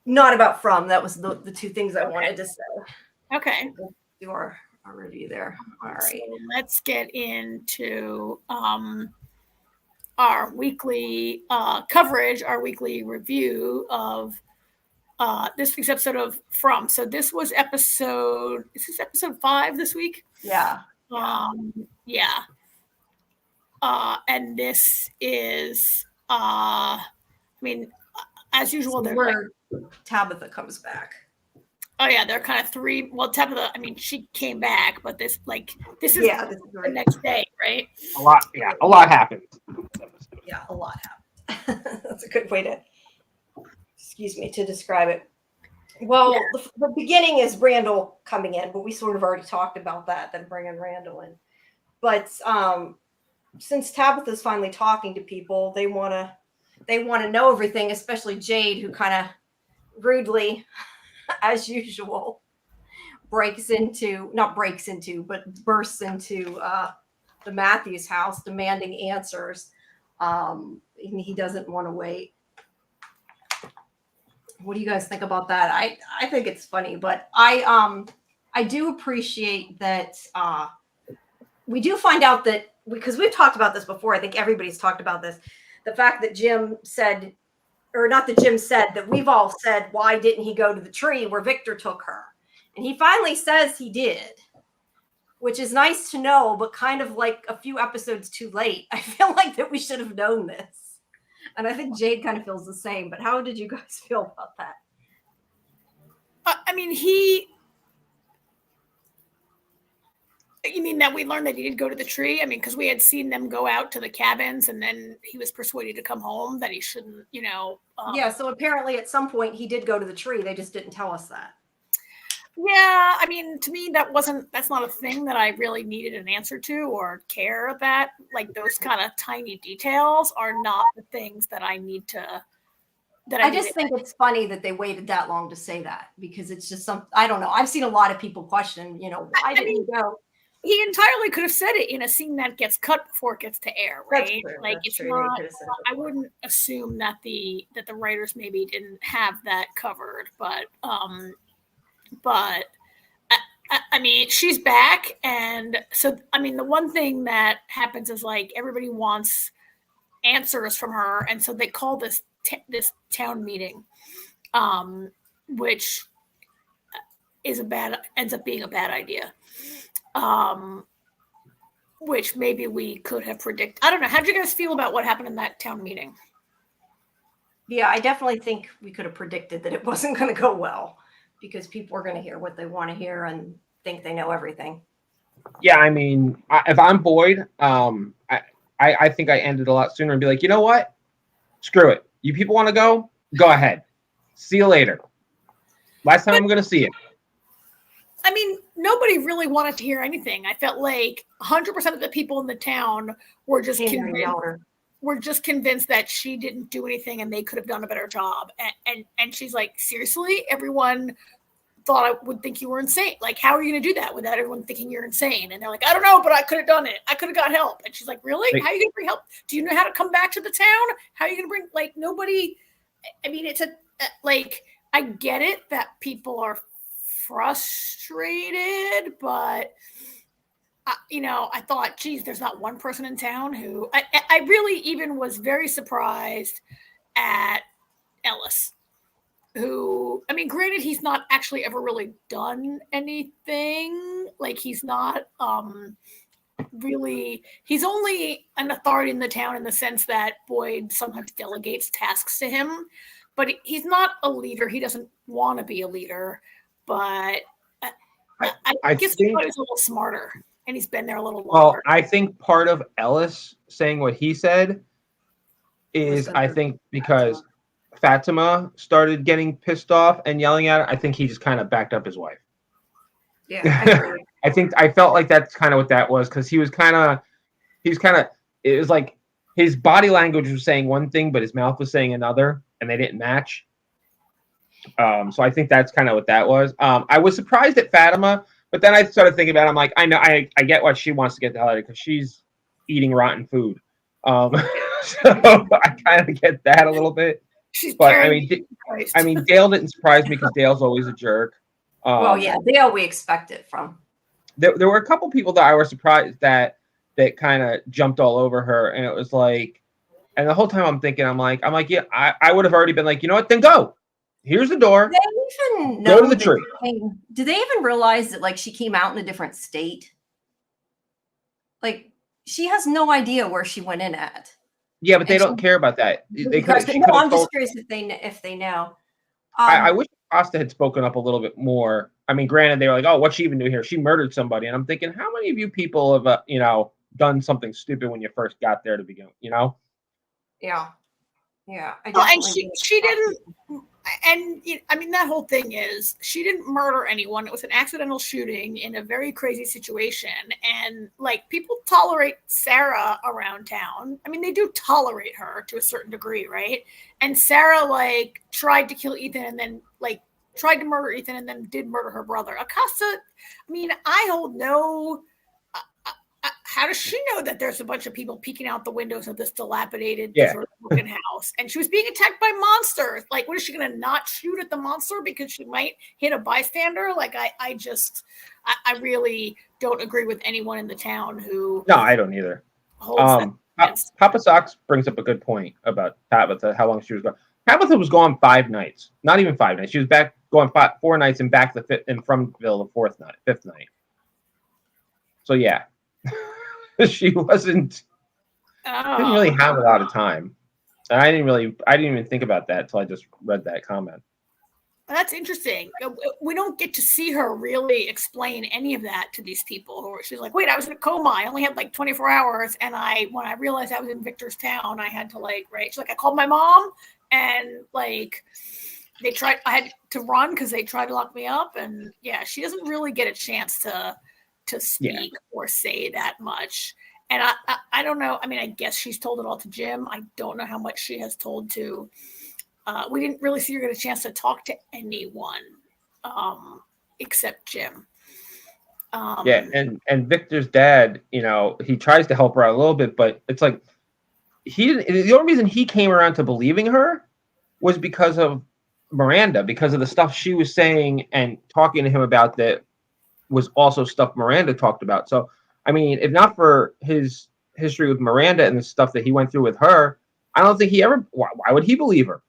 Not about From. That was the two things I wanted to say. Okay. We'll do our review there. All right. So let's get into our weekly coverage, our weekly review of this week's episode of From. So this was episode 5 this week? Yeah. And this is as usual, Tabitha comes back. Oh yeah, they're kind of three. Well, Tabitha, she came back, but this is the next day, right? A lot happened. Yeah, a lot happened. That's a good way to describe it. Well, the beginning is Randall coming in, but we sort of already talked about that, then bringing Randall in. But since Tabitha's finally talking to people, they want to know everything, especially Jade, who kind of rudely, as usual, bursts into the Matthews house demanding answers. And he doesn't want to wait. What do you guys think about that? I think it's funny, but I do appreciate that we do find out that, because we've talked about this before, I think everybody's talked about this, the fact that Jim said, or not that Jim said, that we've all said, why didn't he go to the tree where Victor took her? And he finally says he did, which is nice to know, but kind of like a few episodes too late. I feel like that we should have known this. And I think Jade kind of feels the same, but how did you guys feel about that? I mean, you mean that we learned that he did go to the tree? I mean, because we had seen them go out to the cabins and then he was persuaded to come home, that he shouldn't, Yeah, so apparently at some point he did go to the tree. They just didn't tell us that. Yeah, I mean, to me, that's not a thing that I really needed an answer to or care about. Like, those kind of tiny details are not the things that I need to. I just think it's funny that they waited that long to say that, because it's just I don't know. I've seen a lot of people question, why didn't he go? He entirely could have said it in a scene that gets cut before it gets to air, right? That's true. Like, That's it's true. not. I wouldn't assume that the writers maybe didn't have that covered, but I mean, she's back, and so I mean, the one thing that happens is, like, everybody wants answers from her, and so they call this town meeting, which ends up being a bad idea. Which maybe we could have predicted. I don't know. How did you guys feel about what happened in that town meeting? Yeah, I definitely think we could have predicted that it wasn't going to go well, because people are going to hear what they want to hear and think they know everything. Yeah, I mean, if I'm Boyd, I think I ended a lot sooner and be like, you know what? Screw it. You people want to go? Go ahead. See you later. Last time I'm going to see you. I mean, nobody really wanted to hear anything. I felt like 100% of the people in the town were just convinced that she didn't do anything and they could have done a better job. And she's like, seriously? Everyone thought I would think you were insane. Like, how are you going to do that without everyone thinking you're insane? And they're like, I don't know, but I could have done it. I could have got help. And she's like, really? How are you going to bring help? Do you know how to come back to the town? How are you going to bring, like, nobody? I mean, it's I get it that people are frustrated, but I thought, geez, there's not one person in town who I really even was very surprised at Ellis, who, I mean, granted, he's not actually ever really done anything. Like, he's not really, he's only an authority in the town in the sense that Boyd sometimes delegates tasks to him, but he's not a leader. He doesn't want to be a leader, but I guess he's a little smarter, and he's been there a little longer. Well, I think part of Ellis saying what he said is, I think, because Fatima started getting pissed off and yelling at her. I think he just kind of backed up his wife. Yeah, I felt like that's kind of what that was, because it was like his body language was saying one thing, but his mouth was saying another, and they didn't match. So I think that's kind of what that was. I was surprised at Fatima, but then I started thinking about it. I'm like, I know, I get why she wants to get the hell out of it, because she's eating rotten food. So I kind of get that a little bit. But I mean, Dale didn't surprise me, because Dale's always a jerk. Well, yeah, Dale we expect it from. There were a couple people that I was surprised that kind of jumped all over her, and it was like, and the whole time I'm thinking, I'm like, yeah, I would have already been like, you know what, then go. Here's the door. Do they even go to the tree. Do they even realize that, like, she came out in a different state? Like, she has no idea where she went in at. Yeah, but they don't care about that. I'm just curious if they know. I wish Costa had spoken up a little bit more. I mean, granted, they were like, "Oh, what's she even do here? She murdered somebody," and I'm thinking, how many of you people have, done something stupid when you first got there to begin? Yeah. And she didn't. And I mean, that whole thing is, she didn't murder anyone. It was an accidental shooting in a very crazy situation. And, like, people tolerate Sarah around town. I mean, they do tolerate her to a certain degree, right? And Sarah, like, tried to kill Ethan and then, like, tried to murder Ethan and then did murder her brother. Acosta, I mean, I hold no. how does she know that there's a bunch of people peeking out the windows of this dilapidated, Yeah. deserted looking house? And she was being attacked by monsters. Like, what is she going to not shoot at the monster because she might hit a bystander? Like, I really don't agree with anyone in the town who. No, I don't either. Holds Papa Socks brings up a good point about Tabitha, how long she was gone. Tabitha was gone 5 nights, not even 5 nights. She was back going 4 nights and back from Ville the 5th night. So yeah, she didn't really have a lot of time, and I didn't even think about that until I just read that comment. That's interesting. We don't get to see her really explain any of that to these people. She's like, wait, I was in a coma. I only had like 24 hours. And when I realized I was in Victor's town, I had to she's like, I called my mom and I had to run because they tried to lock me up. And yeah, she doesn't really get a chance to speak or say that much. And I don't know. I mean, I guess she's told it all to Jim. I don't know how much she has told to. We didn't really see her get a chance to talk to anyone except Jim. And Victor's dad, he tries to help her out a little bit, but it's like the only reason he came around to believing her was because of Miranda, because of the stuff she was saying and talking to him about that was also stuff Miranda talked about. So, I mean, if not for his history with Miranda and the stuff that he went through with her, I don't think why would he believe her?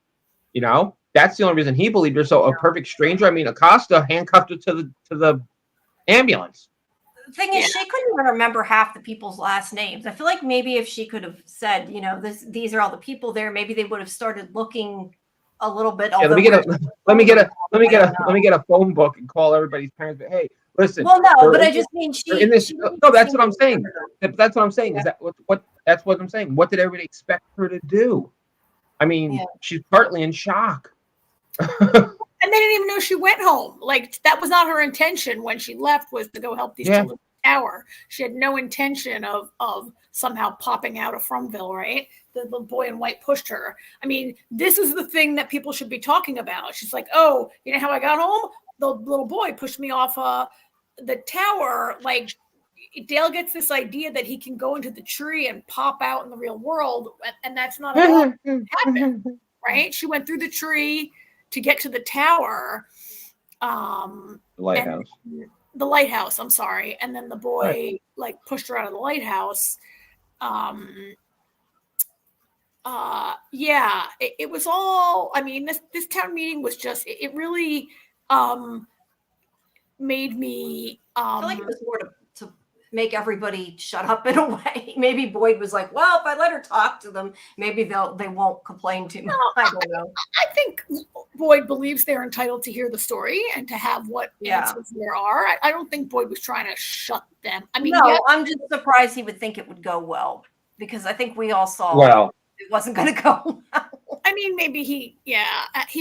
That's the only reason he believed her. So a perfect stranger. I mean, Acosta handcuffed her to the ambulance. The thing is, she couldn't even remember half the people's last names. I feel like maybe if she could have said, these are all the people there, maybe they would have started looking a little bit. Yeah, let me get a phone book and call everybody's parents. But hey, listen. Well, no, but I just mean in this. No, that's what I'm saying. That's what I'm saying. Is that what? That's what I'm saying. What did everybody expect her to do? I mean, she's partly in shock. And they didn't even know she went home. Like, that was not her intention when she left, was to go help these children in the tower. She had no intention of somehow popping out of Fromville, right? The boy in white pushed her. I mean, this is the thing that people should be talking about. She's like, oh, you know how I got home? The little boy pushed me off the tower. Like, Dale gets this idea that he can go into the tree and pop out in the real world, and that's not at all what happened, right? She went through the tree to get to the tower. The lighthouse. The lighthouse, I'm sorry. And then the boy pushed her out of the lighthouse. It was all, I mean, this town meeting was just, it really made me I feel like it was more to make everybody shut up in a way. Maybe Boyd was like, well, if I let her talk to them, maybe they won't complain too much. I don't know. I think Boyd believes they're entitled to hear the story and to have what answers there are. I don't think Boyd was trying to shut them. I mean, I'm just surprised he would think it would go well, because I think we all saw it wasn't going to go well. I mean, maybe he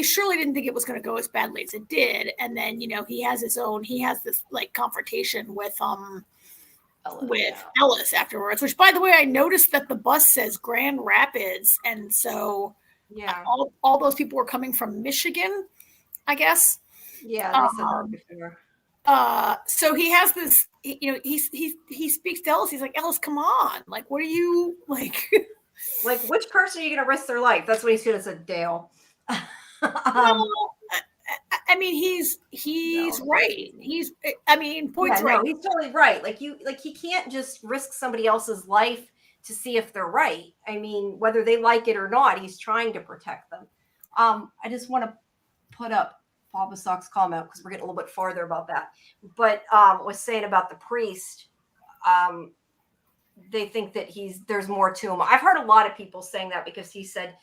surely didn't think it was going to go as badly as it did. And then, he has this confrontation with Ellis afterwards, which, by the way, I noticed that the bus says Grand Rapids. And so all those people were coming from Michigan, I guess. Yeah, they said that before. So he has this, he speaks to Ellis. He's like, Ellis, come on. Like, what are you like? Like, which person are you going to risk their life? That's what he's going to say, Dale. I mean, he's right. Boyd's right. No, he's totally right. He can't just risk somebody else's life to see if they're right. I mean, whether they like it or not, he's trying to protect them. I just want to put up Papa Sock's comment because we're getting a little bit farther about that. But was saying about the priest, they think that there's more to him. I've heard a lot of people saying that because he said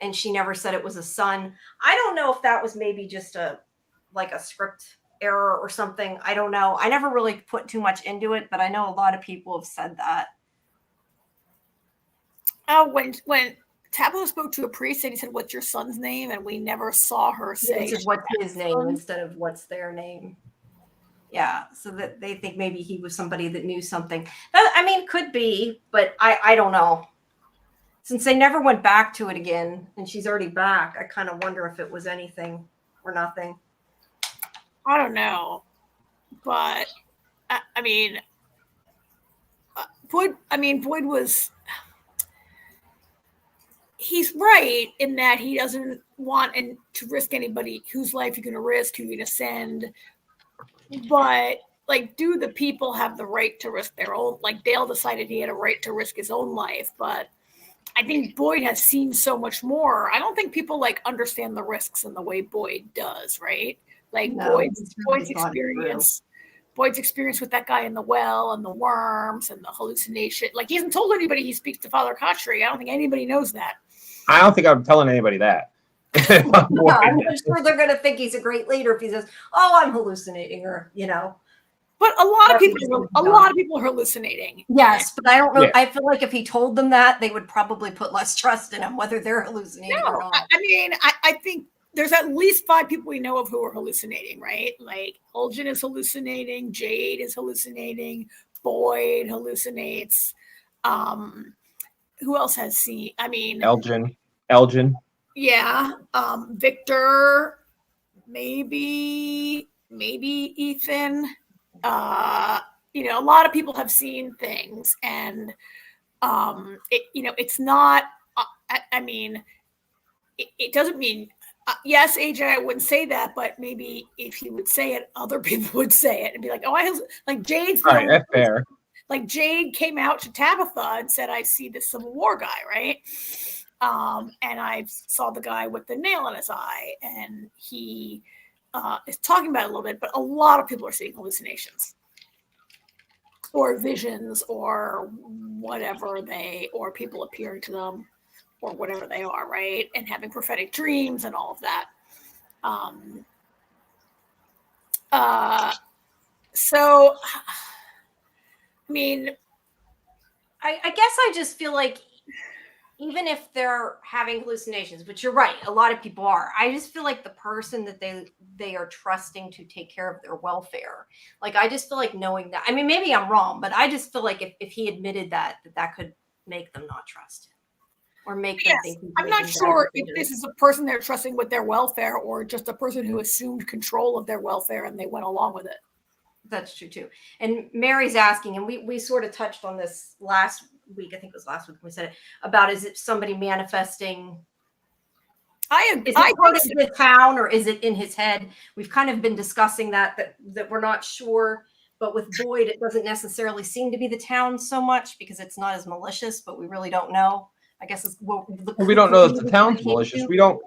and she never said it was a son. I don't know if that was maybe just a script error or something. I don't know. I never really put too much into it, but I know a lot of people have said that. When Tabitha spoke to a priest and he said, "What's your son's name?" and we never saw her say, "What's his name?" instead of "What's their name?" Yeah, so that they think maybe he was somebody that knew something. Could be, but I don't know. Since they never went back to it again, and she's already back, I kind of wonder if it was anything or nothing. I don't know, but I mean, Boyd was. He's right in that he doesn't want to risk anybody whose life you're going to risk, who you're going to send. But like, do the people have the right to risk their own? Like Dale decided he had a right to risk his own life, but I think Boyd has seen so much more. I don't think people like understand the risks in the way Boyd does, right? Like Boyd's experience with that guy in the well and the worms and the hallucination. Like he hasn't told anybody he speaks to Father Kotchery. I don't think anybody knows that. I don't think I'm telling anybody that. No, I'm sure they're going to think he's a great leader if he says, "Oh, I'm hallucinating," or But a lot of people are hallucinating. Yes, but I don't know. Yeah. I feel like if he told them that, they would probably put less trust in him, whether they're hallucinating or not. I mean, I think there's at least 5 people we know of who are hallucinating, right? Like Elgin is hallucinating, Jade is hallucinating, Boyd hallucinates. Who else has seen? I mean, Elgin. Yeah. Victor, maybe Ethan. A lot of people have seen things, and it's not. It doesn't mean. Yes, AJ, I wouldn't say that, but maybe if he would say it, other people would say it and be like, "Oh, like Jade's." All right, that's fair. Like Jade came out to Tabitha and said, "I see the Civil War guy, right?" And I saw the guy with the nail in his eye, and he is talking about it a little bit. But a lot of people are seeing hallucinations, or visions, or whatever or people appearing to them, or whatever they are, right? And having prophetic dreams and all of that. So. I mean, I guess I just feel like even if they're having hallucinations, which you're right, a lot of people are, I just feel like the person that they are trusting to take care of their welfare. Like, I just feel like knowing that. I mean, maybe I'm wrong, but I just feel like if he admitted that could make them not trust him or make them think. I'm not sure if this is a person they're trusting with their welfare or just a person who assumed control of their welfare and they went along with it. That's true too. And Mary's asking, and we sort of touched on this last week. I think it was last week we said it about, is it somebody manifesting? Is it part of the town or is it in his head? We've kind of been discussing that we're not sure. But with Boyd, it doesn't necessarily seem to be the town so much because it's not as malicious. But we really don't know. I guess we don't know if the town's malicious. We don't,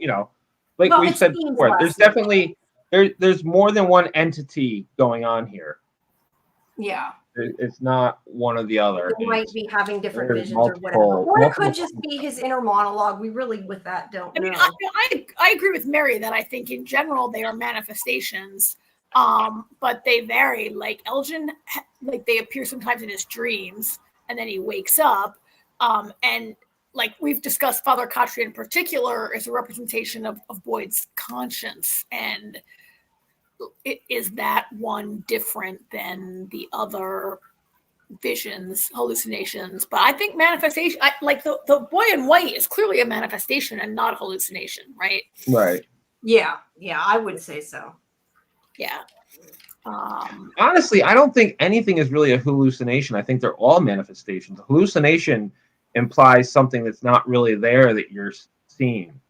like we said before. There's definitely. There's more than one entity going on here. Yeah. It's not one or the other. They might be having different visions or whatever. Or it could just be his inner monologue. We really, with that, don't know. I agree with Mary that I think in general they are manifestations, but they vary. Like Elgin, like they appear sometimes in his dreams, and then he wakes up, and like we've discussed, Father Kotchery in particular is a representation of Boyd's conscience. And is that one different than the other visions, hallucinations? But I think manifestation, like the boy in white is clearly a manifestation and not a hallucination, right? Right. Yeah, I would say so. Yeah. Honestly, I don't think anything is really a hallucination. I think they're all manifestations. A hallucination implies something that's not really there that you're seeing.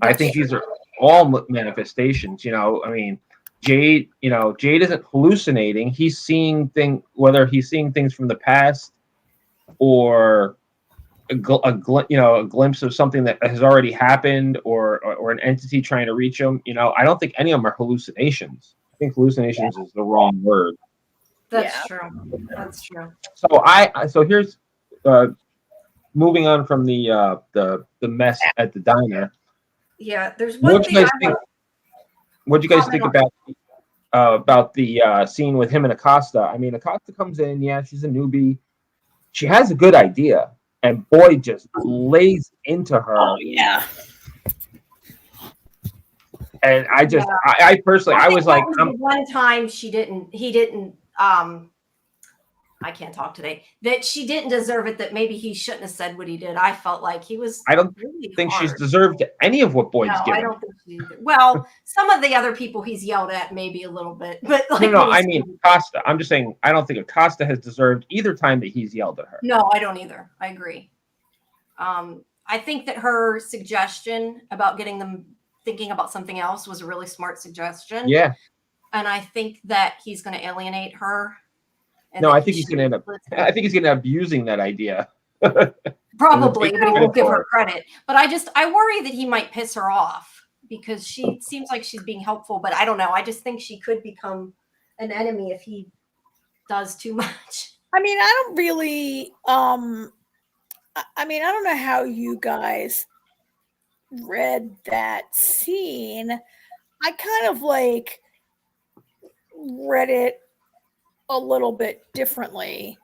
I think these are all manifestations. I mean, Jade isn't hallucinating. He's seeing whether he's seeing things from the past or a glimpse of something that has already happened or an entity trying to reach him. I don't think any of them are hallucinations. I think hallucinations is the wrong word. That's true. That's true. So here's moving on from the mess at the diner. Yeah, there's one thing. What do you guys think about the scene with him and Acosta? I mean, Acosta comes in. Yeah, she's a newbie. She has a good idea, and Boyd just lays into her. Oh yeah. And I personally, I was like, one time he didn't I can't talk today, that she didn't deserve it, that maybe he shouldn't have said what he did. I felt like he was I don't really think she's hard. deserved any of what Boyd's No, given. I don't think she either. Well, some of the other people he's yelled at maybe a little bit, but like No, when I he's- mean Costa. I'm just saying I don't think Acosta has deserved either time that he's yelled at her. No, I don't either. I agree. I think that her suggestion about getting them thinking about something else was a really smart suggestion. Yeah. And I think that he's going to alienate her. And No, that I he think he's going to end up. shouldn't I think he's going to end up using that idea. probably, but he won't give for her it. credit. But I worry that he might piss her off because she seems like she's being helpful, but I don't know. I just think she could become an enemy if he does too much. I mean, I don't really I mean, I don't know how you guys read that scene. I kind of like read it a little bit differently,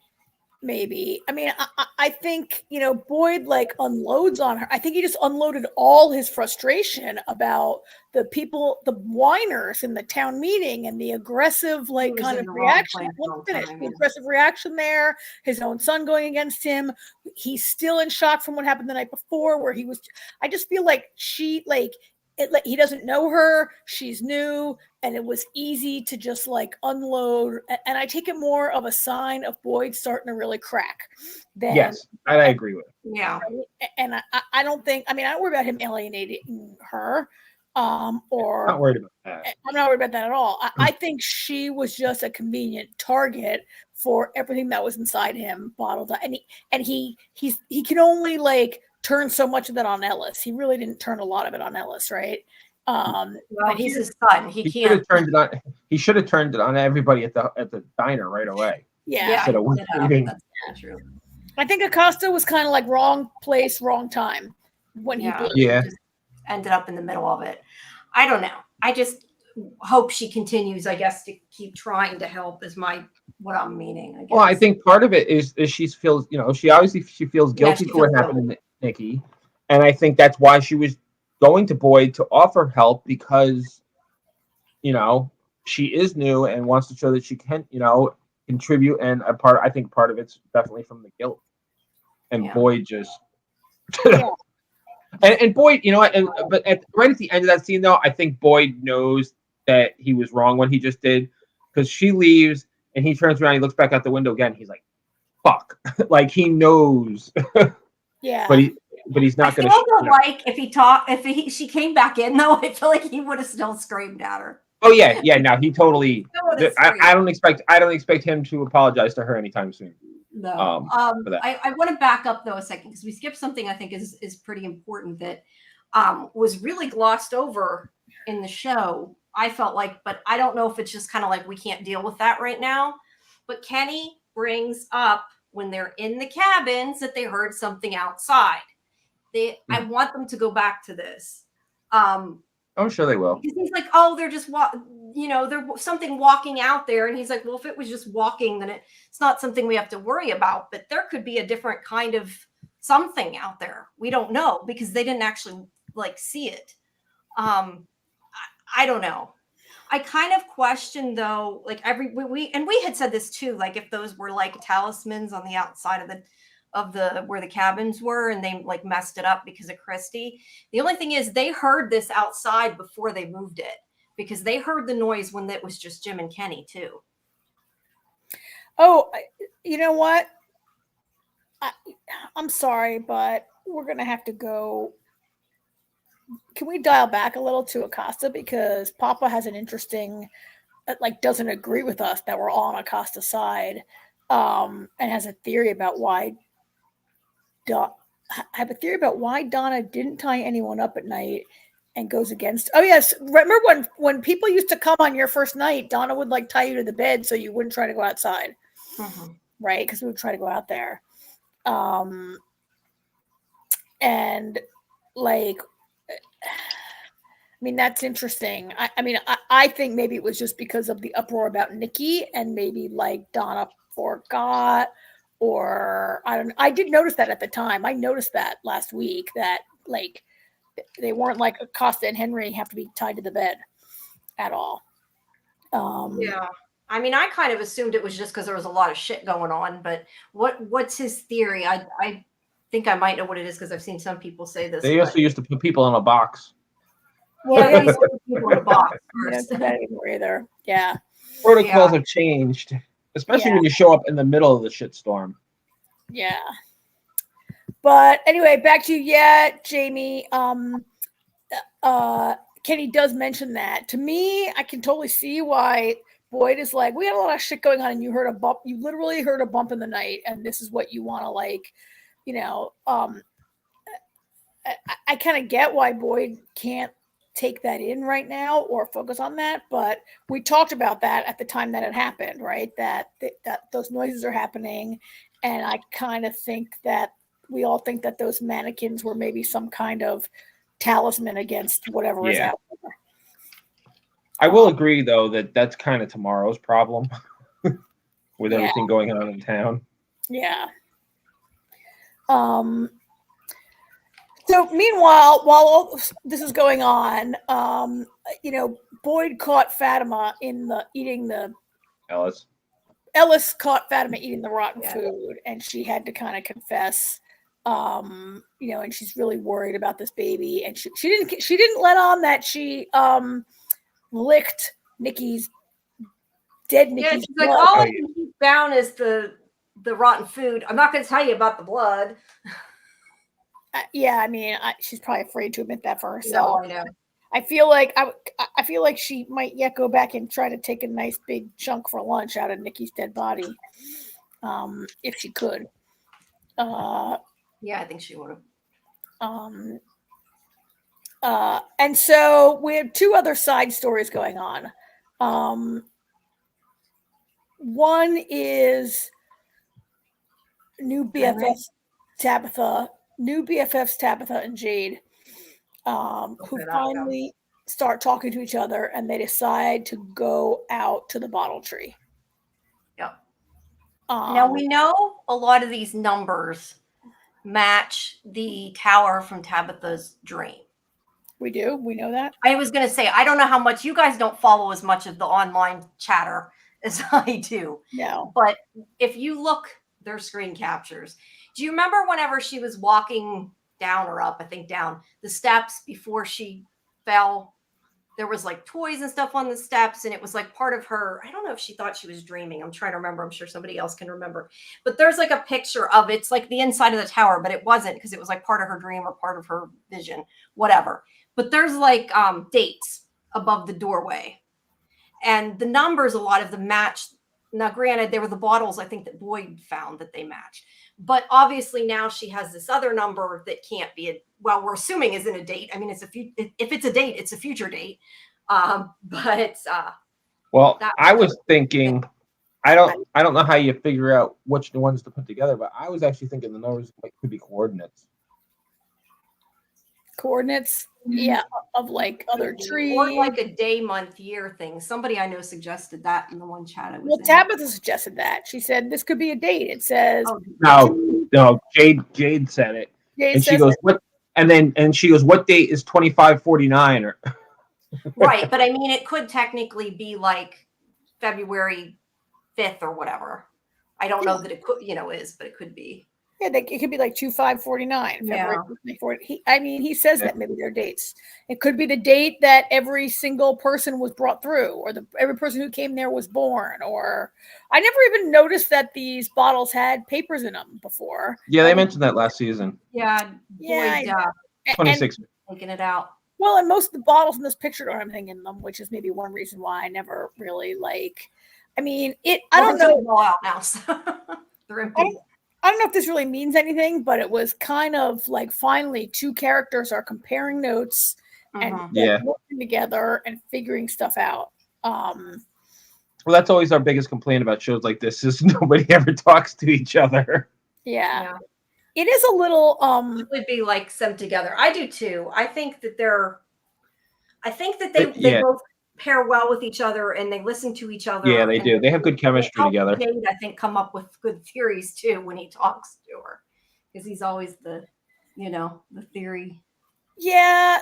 maybe. I mean, I think, you know, Boyd like unloads on her. I think he just unloaded all his frustration about the people, the whiners in the town meeting and the aggressive like was kind in of the wrong reaction. place Let me wrong finish. time, The yeah. aggressive reaction there, his own son going against him. He's still in shock from what happened the night before where he was, I just feel like she like, he doesn't know her, she's new, and it was easy to just like unload. And I take it more of a sign of Boyd starting to really crack than, Yes, I agree with. Yeah. and I don't think, I mean, I don't worry about him alienating her, or Not worried about that. I'm not worried about that at all. I think she was just a convenient target for everything that was inside him bottled up, and he can only like turn so much of that on Ellis. He really didn't turn a lot of it on Ellis, right? Well, but he's his son. He He should can't. have turned it on. He should have turned it on everybody at the diner right away. yeah. Instead of waiting. That's not true. I think Acosta was kind of like wrong place, wrong time when he blew. Yeah. Just ended up in the middle of it. I don't know. I just hope she continues, I guess, to keep trying to help is what I'm meaning. I guess. Well, I think part of it is she feels, you know, she feels guilty she for what feels happened to Nikki, and I think that's why she was going to Boyd to offer help because, you know, she is new and wants to show that she can, you know, contribute. And I think part of it's definitely from the guilt, and Yeah. Boyd just. Yeah. And Boyd, you know what? But right at the end of that scene, though, I think Boyd knows that he was wrong what he just did, because she leaves and he turns around, he looks back out the window again. He's like, "Fuck!" Like he knows, Yeah. but he's not going I feel to. like if she came back in though, I feel like he would have still screamed at her. Oh yeah. Now he totally. Still would've I screamed. don't expect him to apologize to her anytime soon. No. For that. I want to back up though a second because we skipped something I think is pretty important that was really glossed over in the show. I felt like, but I don't know if it's just kind of like we can't deal with that right now. But Kenny brings up when they're in the cabins that they heard something outside. I want them to go back to this. I'm sure they will. Because he's like, oh, they're just there's something walking out there, and he's like, well, if it was just walking, then it's not something we have to worry about. But there could be a different kind of something out there. We don't know because they didn't actually like see it. I don't know. I kind of question though, like we had said this too, like if those were like talismans on the outside of the where the cabins were and they like messed it up because of Christy. The only thing is they heard this outside before they moved it because they heard the noise when it was just Jim and Kenny too. Oh, you know what? I'm sorry, but we're going to have to go. Can we dial back a little to Acosta? Because Papa has an interesting, like, doesn't agree with us that we're all on Acosta's side, and has a theory about why. I have a theory about why Donna didn't tie anyone up at night and goes against. Oh yes, remember when people used to come on your first night, Donna would like tie you to the bed so you wouldn't try to go outside, right? Because we would try to go out there, and like. I mean, that's interesting. I think maybe it was just because of the uproar about Nikki and maybe like Donna forgot, or I don't know. I did notice that at the time. I noticed that last week that like they weren't like Acosta and Henry have to be tied to the bed at all. Yeah. I mean, I kind of assumed it was just because there was a lot of shit going on, but what's his theory? I think I might know what it is because I've seen some people say this. They also used to put people in a box. Well, yeah, he's putting people in a box We don't first. do that anymore either. Yeah. Protocols have changed, especially when you show up in the middle of the shitstorm. Yeah. But anyway, back to Jamie. Kenny does mention that. To me, I can totally see why Boyd is like, we had a lot of shit going on and you heard a bump. You literally heard a bump in the night and this is what you want to like, you know. I kind of get why Boyd can't take that in right now or focus on that, but we talked about that at the time that it happened, right? That those noises are happening, and I kind of think that we all think that those mannequins were maybe some kind of talisman against whatever is out there. I will agree, though, that that's kind of tomorrow's problem with everything going on in town. Yeah. So meanwhile, while all this is going on, you know, Boyd caught Fatima eating the Ellis caught Fatima eating the rotten food, and she had to kind of confess, you know, and she's really worried about this baby, and she didn't let on that she licked Nikki's blood. She's like, all I can keep down is the rotten food. I'm not going to tell you about the blood. Yeah, I mean, she's probably afraid to admit that for herself. No, I know. I feel like she might yet go back and try to take a nice big chunk for lunch out of Nikki's dead body, if she could. Yeah, I think she would have. And so we have two other side stories going on. One is new BFFs Tabitha and Jade, who finally start talking to each other, and they decide to go out to the bottle tree. Yep. Now we know a lot of these numbers match the tower from Tabitha's dream. We do. We know that. I was going to say, I don't know how much you guys don't follow as much of the online chatter as I do. No. But if you look their screen captures, do you remember whenever she was walking down or up, I think down the steps before she fell, there was like toys and stuff on the steps, and it was like part of her. I don't know if she thought she was dreaming. I'm trying to remember. I'm sure somebody else can remember. But there's like a picture of it's like the inside of the tower, but it wasn't, because it was like part of her dream or part of her vision, whatever. But there's like dates above the doorway, and the numbers, a lot of them match. Now, granted, they were the bottles I think that Boyd found that they matched. But obviously now she has this other number that can't be we're assuming isn't a date. I mean, if it's a date, it's a future date. Well, I was thinking, I don't know how you figure out which ones to put together, but I was actually thinking the numbers could be coordinates. Coordinates, yeah, of like other trees, or like a day, month, year thing. Somebody I know suggested that in the one chat I was in. Tabitha suggested that. She said this could be a date. It says no. Jade said it, and she goes, "What?" And she goes, "What date is 2549?" Or right, but I mean, it could technically be like February 5th or whatever. I don't know that it could, is, but it could be. Yeah, it could be like 2549. Yeah. He says that maybe they're dates. It could be the date that every single person was brought through, or every person who came there was born. Or I never even noticed that these bottles had papers in them before. Yeah, they mentioned that last season. Yeah, Boyd, 26 taking it out. Well, and most of the bottles in this picture don't have anything in them, which is maybe one reason why I never really like. I mean, I don't know. All out now, so they're empty. I don't know if this really means anything, but it was kind of like finally two characters are comparing notes and working together and figuring stuff out. Well, that's always our biggest complaint about shows like this is nobody ever talks to each other. Yeah. It is a little it would be like them together. I do too. I think that they both pair well with each other and they listen to each other. Yeah, they do. They have good chemistry together. Jade, I think, come up with good theories too when he talks to her, because he's always the theory. Yeah,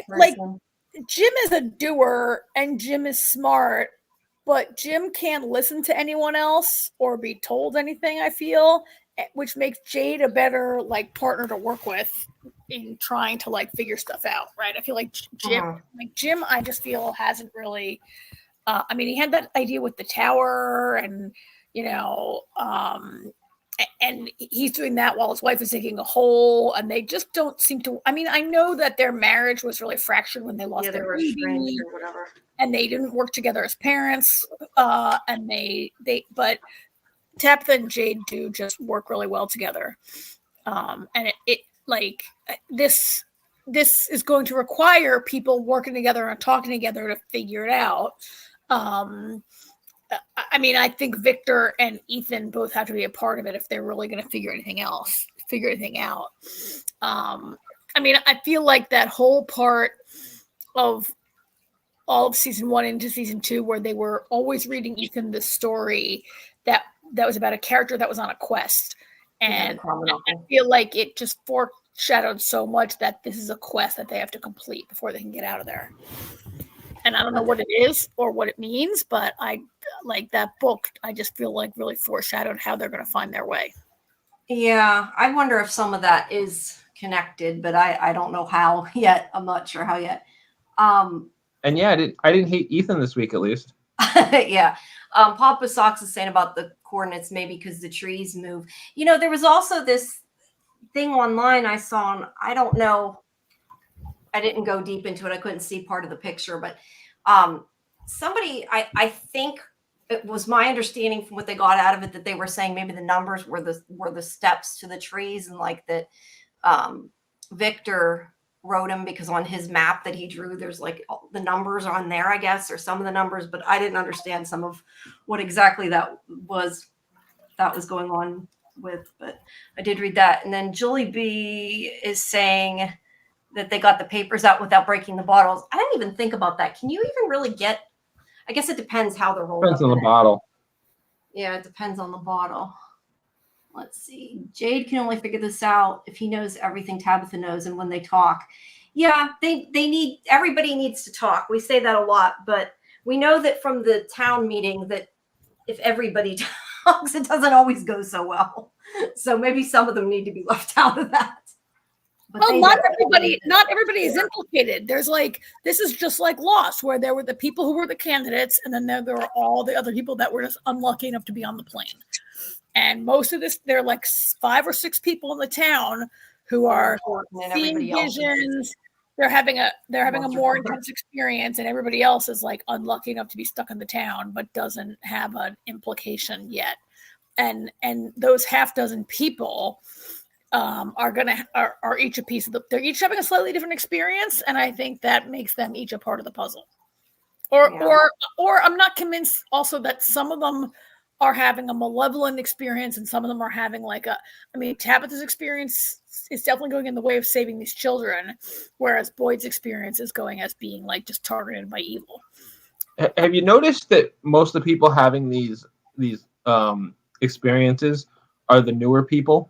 like Jim is a doer and Jim is smart, but Jim can't listen to anyone else or be told anything, I feel, which makes Jade a better like partner to work with in trying to like figure stuff out, right? I feel like Jim, I just feel hasn't really I mean, he had that idea with the tower and, you know, and he's doing that while his wife is digging a hole, and they just don't seem to. I mean, I know that their marriage was really fractured when they lost their baby, or whatever, and they didn't work together as parents. And but Tabitha and Jade do just work really well together. And it like this is going to require people working together and talking together to figure it out. I mean, I think Victor and Ethan both have to be a part of it if they're really going to figure anything out. I mean, I feel like that whole part of all of season 1 into season 2, where they were always reading Ethan the story that was about a character that was on a quest, and I feel like it just foreshadowed so much that this is a quest that they have to complete before they can get out of there. And I don't know what it is or what it means, but I like that book. I just feel like really foreshadowed how they're going to find their way. Yeah, I wonder if some of that is connected, but I don't know how yet. I'm not sure how yet. And yeah, I didn't hate Ethan this week, at least. Yeah. Papa Socks is saying about the coordinates, maybe because the trees move. You know, there was also this thing online I saw, and I don't know. I didn't go deep into it. I couldn't see part of the picture, but somebody, I think it was my understanding from what they got out of it that they were saying maybe the numbers were the steps to the trees, and like that Victor wrote them because on his map that he drew, there's like the numbers on there, I guess, or some of the numbers, but I didn't understand some of what exactly that was going on with, but I did read that. And then Julie B is saying that they got the papers out without breaking the bottles. I didn't even think about that. Can you even really get, I guess it depends how they're rolled. Depends on the bottle. Yeah, it depends on the bottle. Let's see. Jade can only figure this out if he knows everything Tabitha knows, and when they talk. Yeah, everybody needs to talk. We say that a lot, but we know that from the town meeting that if everybody talks, it doesn't always go so well. So maybe some of them need to be left out of that. But well, not everybody is implicated. There's like, this is just like Lost, where there were the people who were the candidates, and then there were all the other people that were just unlucky enough to be on the plane. And most of this, there are like 5 or 6 people in the town who are seeing visions. They're having a more intense experience, and everybody else is like unlucky enough to be stuck in the town, but doesn't have an implication yet. And those half dozen people are each a piece of they're each having a slightly different experience, and I think that makes them each a part of the puzzle. Or I'm not convinced also that some of them are having a malevolent experience and some of them are having Tabitha's experience is definitely going in the way of saving these children, whereas Boyd's experience is going as being like just targeted by evil. Have you noticed that most of the people having these experiences are the newer people?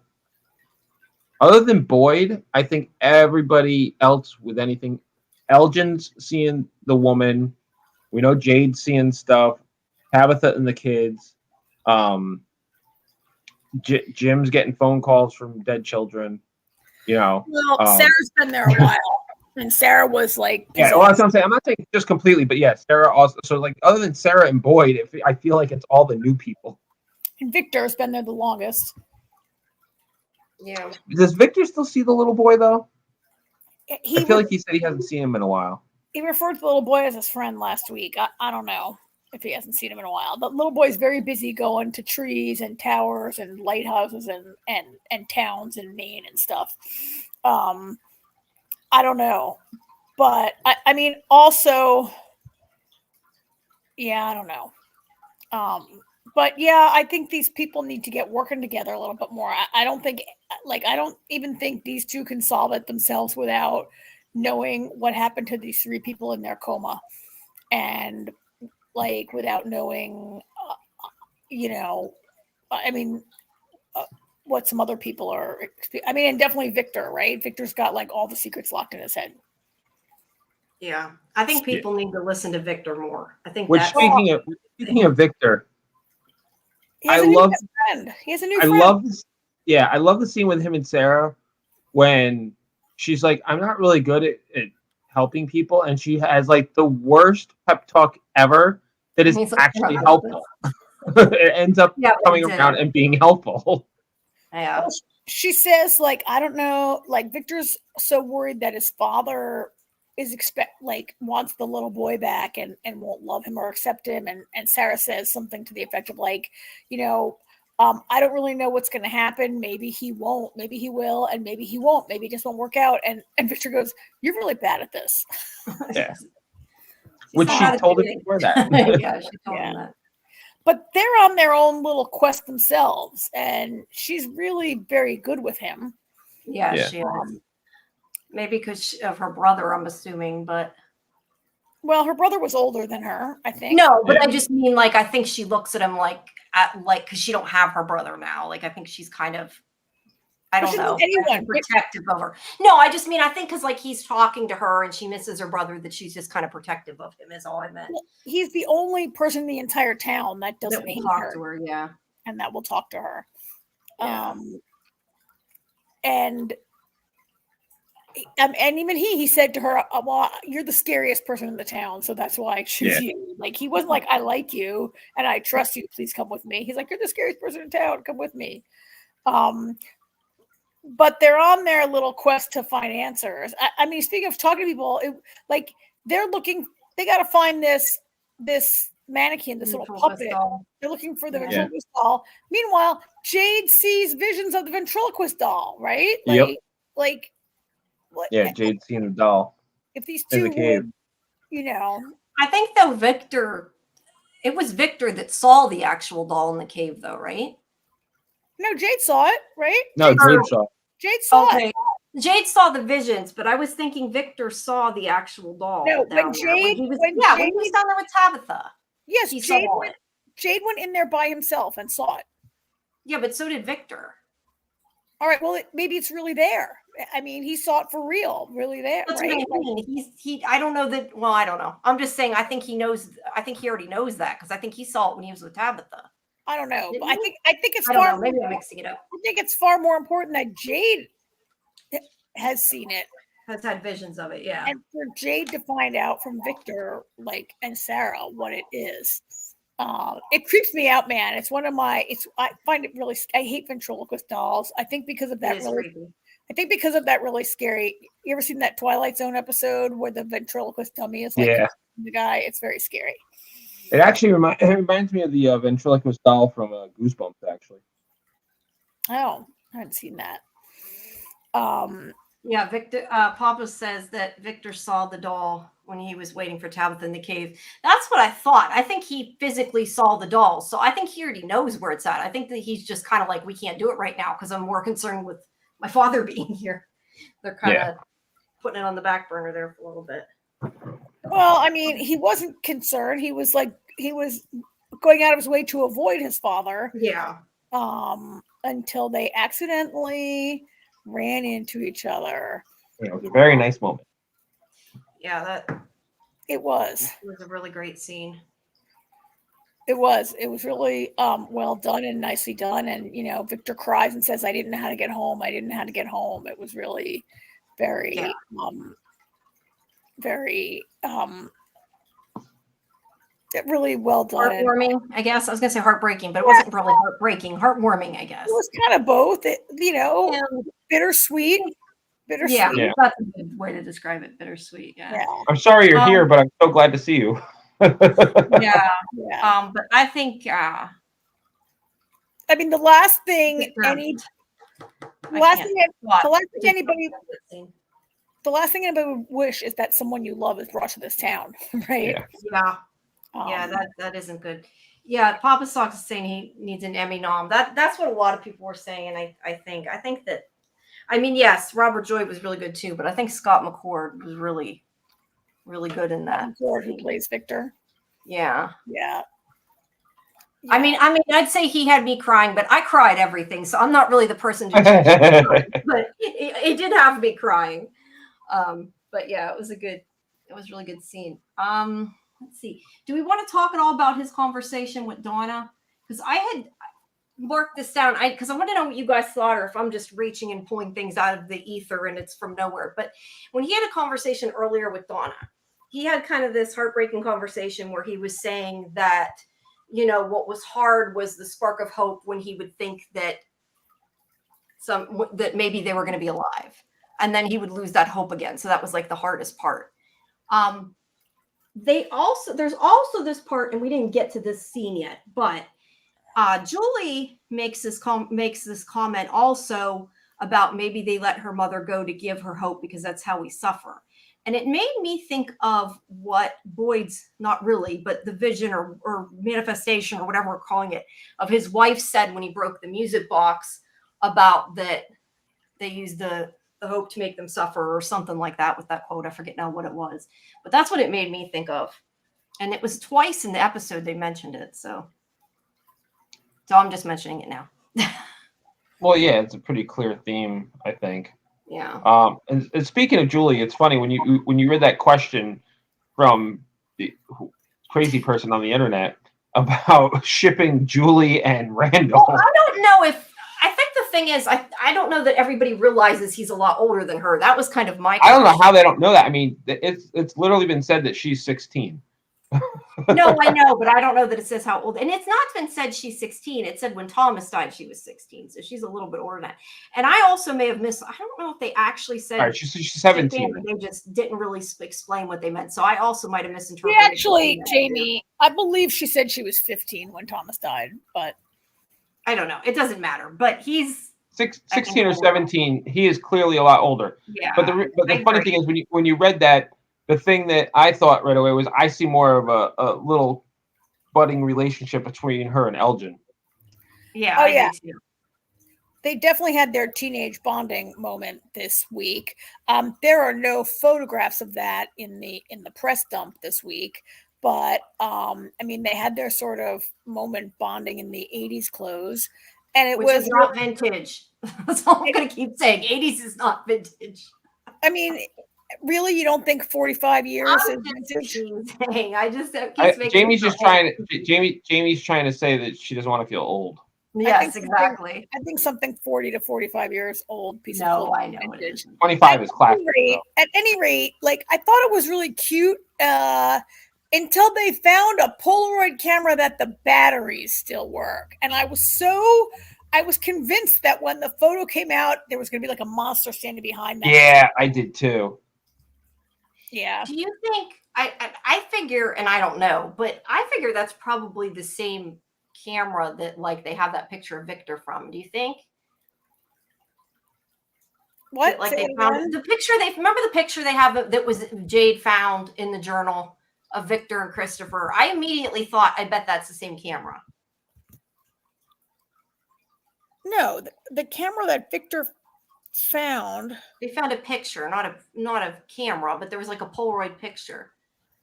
Other than Boyd, I think everybody else with anything, Elgin's seeing the woman. We know Jade's seeing stuff. Tabitha and the kids. Jim's getting phone calls from dead children. Well, Sarah's been there a while, and Sarah was like, yeah. Well, that's what I'm saying. I'm not saying just completely, but yeah, Sarah also. So like, other than Sarah and Boyd, I feel like it's all the new people. And Victor's been there the longest. Yeah. Does Victor still see the little boy though? I feel like he said he hasn't seen him in a while. He referred to the little boy as his friend last week. I don't know if he hasn't seen him in a while. The little boy's very busy going to trees and towers and lighthouses and towns in Maine and stuff. I don't know. But I mean also, yeah, I don't know. But yeah, I think these people need to get working together a little bit more. I don't even think these two can solve it themselves without knowing what happened to these 3 people in their coma, and like without knowing, what some other people are. And definitely Victor, right? Victor's got like all the secrets locked in his head. Yeah, I think people need to listen to Victor more. I think Which that's speaking of Victor, He has I a new love best friend. He has a new I friend. love this. Yeah, I love the scene with him and Sarah when she's like, "I'm not really good at helping people," and she has like the worst pep talk ever that is He's like, actually "You're not helpful. It ends up Yeah, coming it did. around and being helpful. Yeah. Well, she says, like, I don't know, like Victor's so worried that his father is wants the little boy back and won't love him or accept him. And Sarah says something to the effect of like, I don't really know what's gonna happen. Maybe he won't, maybe he will, and maybe he won't, maybe it just won't work out. And Victor goes, "You're really bad at this." Yeah. She's Which not she how to told do him it. before that. Yeah, she told Yeah. him that. But they're on their own little quest themselves, and she's really very good with him. Yeah, Yeah. she is. Maybe because of her brother, I'm assuming, but Well, her brother was older than her, I think. no, but Yeah. I just mean like I think she looks at him like because she don't have her brother now. Like I think she's kind of I But don't she know, doesn't anyone. protective of her. No, I just mean I think because like he's talking to her and she misses her brother that she's just kind of protective of him. Is all I meant. He's the only person in the entire town that doesn't That will hate talk her, to her. Yeah. and that will talk to her. Yeah. And even he said to her, "Well, you're the scariest person in the town, so that's why I choose you." Like he wasn't like, "I like you and I trust you. Please come with me." He's like, "You're the scariest person in town. Come with me." But they're on their little quest to find answers. I mean, speaking of talking to people, like they're looking. They got to find this mannequin, this little puppet. Doll. They're looking for the Yeah. ventriloquist doll. Meanwhile, Jade sees visions of the ventriloquist doll, right? Yep. Like what? Yeah, Jade's seen a doll If these in two the cave. would, I think though it was Victor that saw the actual doll in the cave though, right? no, Jade saw it, right? No, Jade saw. Jade saw it. Okay. Jade saw the visions, but I was thinking Victor saw the actual doll. No, down when there. When Jade- he was when when he Jade- was down there with Tabitha. Yes, He Jade saw went, it. Jade went in there by himself and saw it. Yeah, but so did Victor. All right, well, maybe it's really there. I mean, he saw it for real, really there, That's right? what I mean. He I don't know that I don't know. I'm just saying I think he already knows that because I think he saw it when he was with Tabitha. I don't know. Didn't But I he? think it's I don't far know. Maybe more, I'm mixing it up. I think it's far more important that Jade has seen it. Has had visions of it, yeah. And for Jade to find out from Victor, and Sarah, what it is, it creeps me out, man. It's one of my. I find it really. I hate ventriloquist dolls. I think because of It that is really. creepy. I think because of that really scary. You ever seen that Twilight Zone episode where the ventriloquist dummy is like the guy? It's very scary. It actually reminds me of the ventriloquist doll from Goosebumps, actually. Oh, I haven't seen that. Yeah, Victor. Papa says that Victor saw the doll when he was waiting for Tabitha in the cave. That's what I thought. I think he physically saw the doll, so I think he already knows where it's at. I think that he's just kind of like, we can't do it right now because I'm more concerned with my father being here. They're kind of putting it on the back burner there for a little bit. Well, I mean, he wasn't concerned. He was going out of his way to avoid his father. Yeah. Until they accidentally ran into each other. Yeah, it was a very nice moment. Yeah, that It was was a really great scene. It was really well done and nicely done. And Victor cries and says, "I didn't know how to get home. I didn't know how to get home." It was really very really well done. Heartwarming, I guess. I was gonna say heartbreaking, but it wasn't really heartbreaking. Heartwarming, I guess. It was kind of both. Bittersweet. Yeah, that's a good way to describe it. Bittersweet. Yeah. I'm sorry you're here, but I'm so glad to see you. Yeah. But I think I mean, the last thing anybody would wish is that someone you love is brought to this town, right? Yeah. That isn't good. Yeah, Papa Sox is saying he needs an Emmy nom. That's what a lot of people were saying, and I think that, I mean, yes, Robert Joy was really good too, but I think Scott McCord was really, really good in that. McCord, who plays Victor. Yeah. Yeah. I mean, I'd say he had me crying, but I cried everything, so I'm not really the person to judge. But it did have me crying. But yeah, it was a good It was a really good scene. Let's see. Do we want to talk at all about his conversation with Donna? Because I had marked this down. Because I want to know what you guys thought, or if I'm just reaching and pulling things out of the ether and it's from nowhere. But when he had a conversation earlier with Donna, he had kind of this heartbreaking conversation where he was saying that, what was hard was the spark of hope when he would think that maybe they were going to be alive, and then he would lose that hope again. So that was like the hardest part. There's also this part, and we didn't get to this scene yet, but Julie makes this comment also about maybe they let her mother go to give her hope because that's how we suffer. And it made me think of what Boyd's, not really, but the vision or manifestation or whatever we're calling it, of his wife said when he broke the music box about that they used the hope to make them suffer or something like that with that quote. I forget now what it was, but that's what it made me think of. And it was twice in the episode they mentioned it. So I'm just mentioning it now. Well, yeah, it's a pretty clear theme, I think. Yeah. And speaking of Julie, it's funny when you read that question from the crazy person on the internet about shipping Julie and Randall. Well, I don't know if I think the thing is I don't know that everybody realizes he's a lot older than her. That was kind of my question. I don't know how they don't know that. I mean, it's literally been said that she's 16. No, I know, but I don't know that it says how old. And it's not been said she's 16. It said when Thomas died, she was 16. So she's a little bit older than that. And I also may have missed, I don't know if they actually said. All right, she's 17. They just didn't really explain what they meant. So I also might have misinterpreted. Actually, Jamie, I believe she said she was 15 when Thomas died, but. I don't know. It doesn't matter. But he's 16 or 17. He is clearly a lot older. Yeah. But the funny thing is when you read that, the thing that I thought right away was I see more of a little budding relationship between her and Elgin. Yeah. Oh, yeah. They definitely had their teenage bonding moment this week. There are no photographs of that in the press dump this week, but they had their sort of moment bonding in the 80s clothes, and it was not vintage. That's all I'm going to keep saying. 80s is not vintage. I mean, really, you don't think 45 years is vintage? I just Jamie's just trying to Jamie's trying to say that she doesn't want to feel old. Yes, exactly. I think something 40 to 45 years old piece of clothes. I know. Vintage. 25 is classic. At any rate, like I thought it was really cute until they found a Polaroid camera that the batteries still work. And I was convinced that when the photo came out, there was going to be like a monster standing behind that. Yeah, I did too. Yeah. Do you think I figure, and I don't know, but I figure that's probably the same camera that like they have that picture of Victor from. Do you think? What? Like they found the picture. Remember the picture they have that was Jade found in the journal of Victor and Christopher. I immediately thought, I bet that's the same camera. No, the camera that Victor found. They found a picture, not a camera, but there was like a Polaroid picture.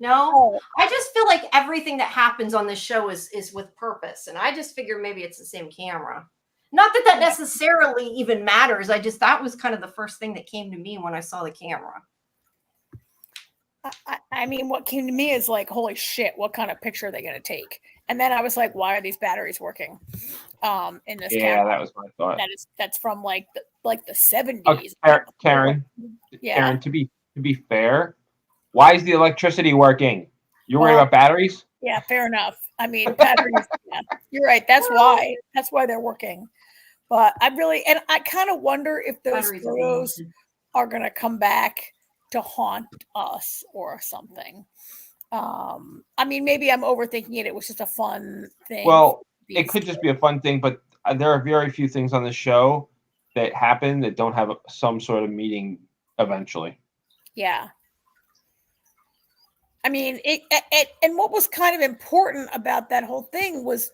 No, I just feel like everything that happens on this show is with purpose, and I just figure maybe it's the same camera. Not that necessarily even matters. That was kind of the first thing that came to me when I saw the camera. I mean, what came to me is like, holy shit, what kind of picture are they going to take? And then I was like, why are these batteries working in this camera? Yeah, that was my thought. That's from like the 70s. Okay, Karen. Yeah. Karen, to be fair, why is the electricity working? You're worried about batteries? Yeah, fair enough. I mean, batteries. Yeah, you're right. That's why they're working. But I kind of wonder if those photos are going to come back to haunt us or something. I mean, maybe I'm overthinking it. It was just a fun thing. Well, it could just be a fun thing, but there are very few things on the show that happen that don't have some sort of meaning eventually. Yeah. I mean, and what was kind of important about that whole thing was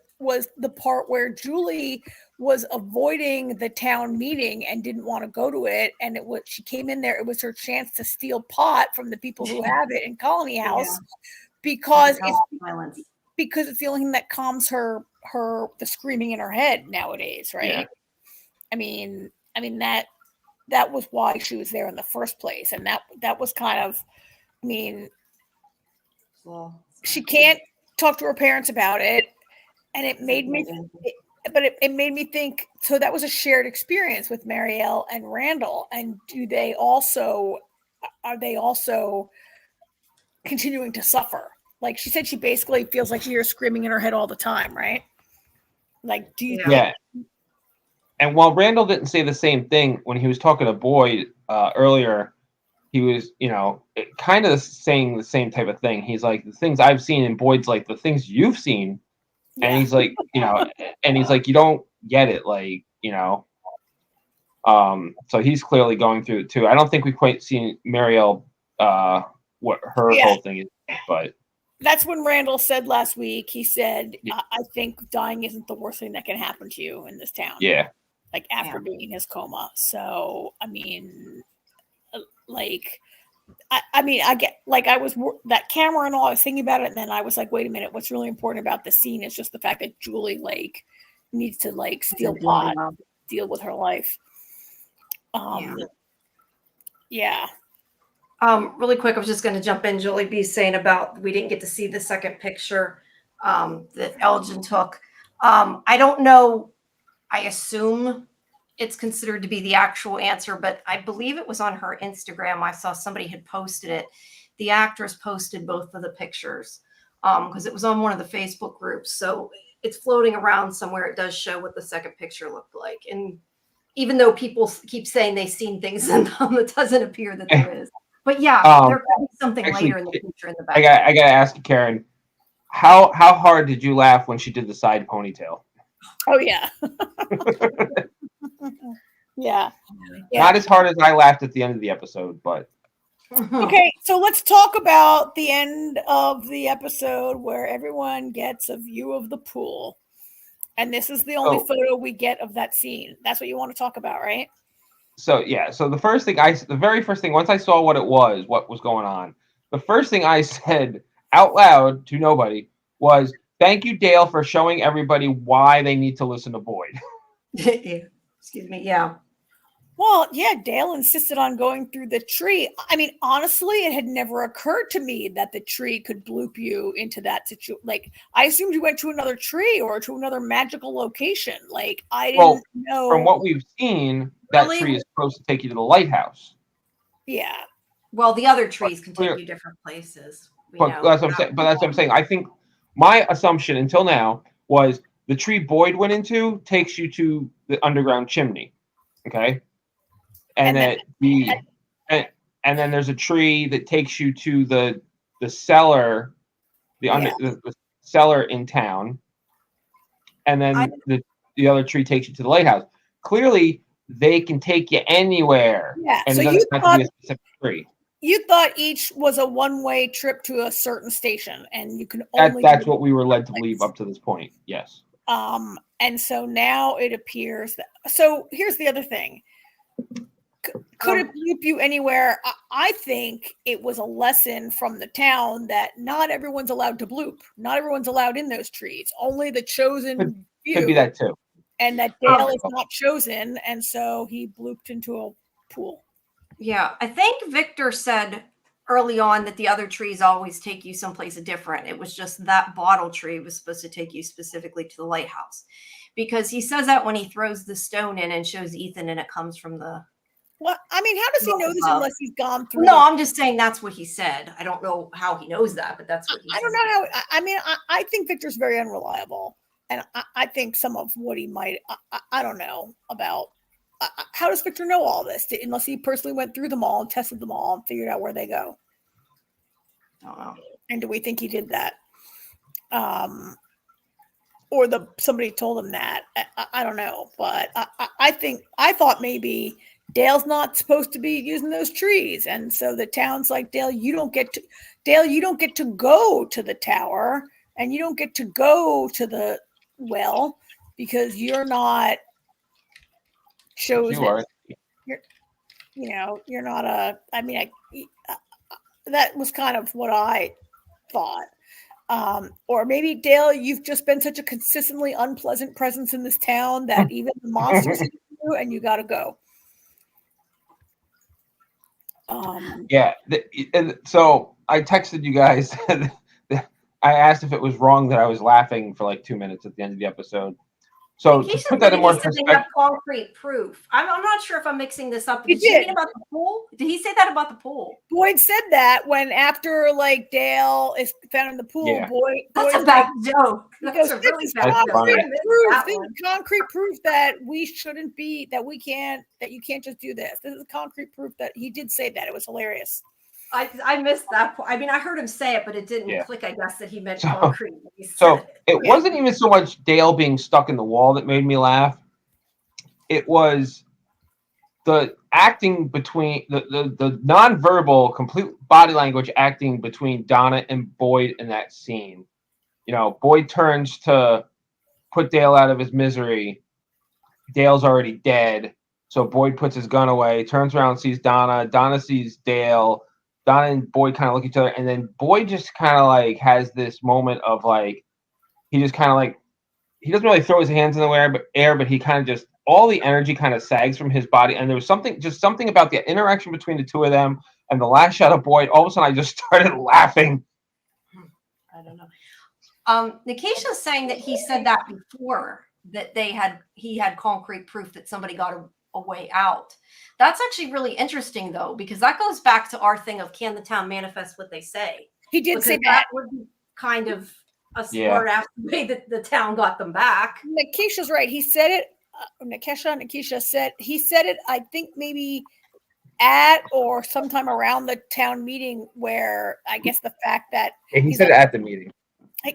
the part where Julie was avoiding the town meeting and didn't want to go to it. And she came in there. It was her chance to steal pot from the people who have it in Colony House because it's the only thing that calms the screaming in her head nowadays. Right. Yeah. I mean, that was why she was there in the first place. And that was kind of, I mean, awful. She can't talk to her parents about it, and it made me. It made me think. So that was a shared experience with Marielle and Randall, and are they also continuing to suffer? Like she said, she basically feels like she hears screaming in her head all the time, right? Like, do you? Yeah. And while Randall didn't say the same thing when he was talking to Boyd earlier, he was, kind of saying the same type of thing. He's like, the things I've seen, and Boyd's like, the things you've seen. Yeah. And he's like, and he's like, you don't get it. Like, so he's clearly going through it too. I don't think we quite seen Marielle, what her whole thing is, but. That's when Randall said last week, he said, I think dying isn't the worst thing that can happen to you in this town. Yeah. Like after being in his coma. So, I mean, like, I get, like, that camera and all, I was thinking about it. And then I was like, wait a minute, what's really important about the scene is just the fact that Julie, like, needs to, like, steal pot, deal with her life. Yeah. Really quick, I was just going to jump in. Julie B saying about we didn't get to see the second picture that Elgin took. I don't know. I assume it's considered to be the actual answer, but I believe it was on her Instagram. I saw somebody had posted it. The actress posted both of the pictures because it was on one of the Facebook groups. So it's floating around somewhere. It does show what the second picture looked like. And even though people keep saying they've seen things in them, it doesn't appear that there is. But yeah, there could be something later in the future in the back. I gotta ask you, Karen, how hard did you laugh when she did the side ponytail? Oh yeah. Yeah. Not as hard as I laughed at the end of the episode, but okay, so let's talk about the end of the episode where everyone gets a view of the pool. And this is the only photo we get of that scene. That's what you want to talk about, right? So yeah, so the very first thing, once I saw what was going on, the first thing I said out loud to nobody was, "Thank you, Dale, for showing everybody why they need to listen to Boyd." Excuse me. Yeah. Well, yeah, Dale insisted on going through the tree. I mean, honestly, it had never occurred to me that the tree could bloop you into that situation. Like, I assumed you went to another tree or to another magical location. Like, I didn't know. From what we've seen, that tree is supposed to take you to the lighthouse. Yeah. Well, the other trees can take you different places. That's what I'm saying. But that's what I'm saying. I think my assumption until now was the tree Boyd went into takes you to the underground chimney. Okay. And then there's a tree that takes you to the cellar, the cellar in town, and then the other tree takes you to the lighthouse. Clearly, they can take you anywhere. Yeah. And so it doesn't have to be a specific tree. You thought each was a one-way trip to a certain station, and you can only. That's what we were led to believe up to this point. Yes. And so now it appears that. So here's the other thing. Could it bloop you anywhere? I think it was a lesson from the town that not everyone's allowed to bloop. Not everyone's allowed in those trees. Only the chosen few. Could be that too. And that Dale is not chosen, and so he blooped into a pool. Yeah, I think Victor said early on that the other trees always take you someplace different. It was just that bottle tree was supposed to take you specifically to the lighthouse. Because he says that when he throws the stone in and shows Ethan and it comes from the... Well, I mean, how does he know this unless he's gone through? No, I'm just saying that's what he said. I don't know how he knows that, but that's what he said. I don't know how. I mean, I think Victor's very unreliable. And I think some of what he might... I don't know about... how does Victor know all this? Unless he personally went through them all and tested them all and figured out where they go. I don't know. And do we think he did that? Or somebody told him that? I don't know. But I thought maybe Dale's not supposed to be using those trees. And so the town's like, Dale, you don't get to go to the tower, and you don't get to go to the well because you're not chosen. You're not a. I mean, that was kind of what I thought. Or maybe Dale, you've just been such a consistently unpleasant presence in this town that even the monsters hate you, and you got to go. Yeah. So I texted you guys I asked if it was wrong that I was laughing for like 2 minutes at the end of the episode. So to put that in more He said they perspective, have concrete proof. I'm not sure if I'm mixing this up. He Did you did. mean about the pool? Did he say that about the pool? Boyd said that when after like Dale is found in the pool, Yeah. That's Boyd's a bad like, joke. he That's goes, a this really is bad joke. concrete I missed proof. that This one. is concrete proof that we shouldn't be, that we can't, that you can't just do this. This is concrete proof that he did say that. It was hilarious. I missed that point. I mean, I heard him say it, but it didn't Yeah. click. I guess that he meant So- concrete when he so said it. it wasn't even so much Dale being stuck in the wall that made me laugh. It was the acting between the nonverbal, complete body language acting between Donna and Boyd in that scene. You know, Boyd turns to put Dale out of his misery. Dale's already dead. So Boyd puts his gun away, turns around, sees Donna. Donna sees Dale. Donna and Boyd kind of look at each other. And then Boyd just kind of like has this moment of like, he just kind of like, he doesn't really throw his hands in the air, but he kind of just, all the energy kind of sags from his body. And there was something about the interaction between the two of them. And the last shot of Boyd, all of a sudden I just started laughing. I don't know. Nikisha's saying that he said that before, that he had concrete proof that somebody got a way out. That's actually really interesting though, because that goes back to our thing of, can the town manifest what they say? He did Because say that. that would be kind of a smart ass way that the town got them back. Nikisha's right. He said it. Nikisha said, he said it, I think maybe at or sometime around the town meeting, where I guess the fact that He said like, it at the meeting.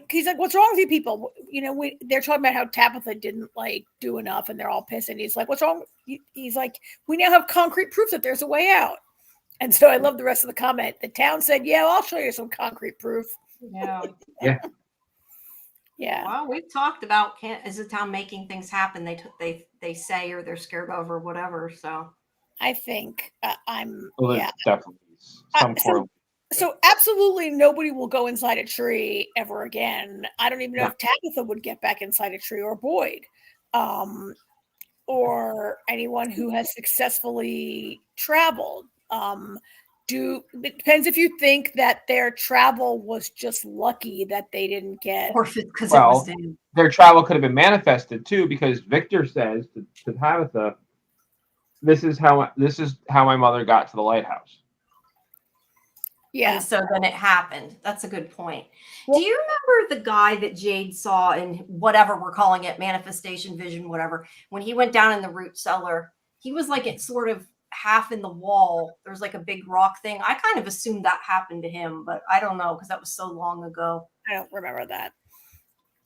he's like, what's wrong with you people? You know, they're talking about how Tabitha didn't like do enough and they're all pissed. And he's like, what's wrong? He's like, we now have concrete proof that there's a way out. And so I love the rest of the comment. The town said, yeah, I'll show you some concrete proof. Yeah. Yeah. Yeah. Well, we've talked about, is the town making things happen? They say, or they're scared of, or whatever. So I think Definitely some form. So absolutely nobody will go inside a tree ever again. I don't even know if Tabitha would get back inside a tree, or Boyd, or anyone who has successfully traveled. It depends if you think that their travel was just lucky that they didn't get. or because Well, it was damn. Their travel could have been manifested too, because Victor says to Tabitha, this is how my mother got to the lighthouse. Yeah. And so then it happened. That's a good point. Do you remember the guy that Jade saw in whatever we're calling it, manifestation, vision, whatever, when he went down in the root cellar? He was like it sort of half in the wall. There's like a big rock thing. I kind of assumed that happened to him, but I don't know because that was so long ago. I don't remember that.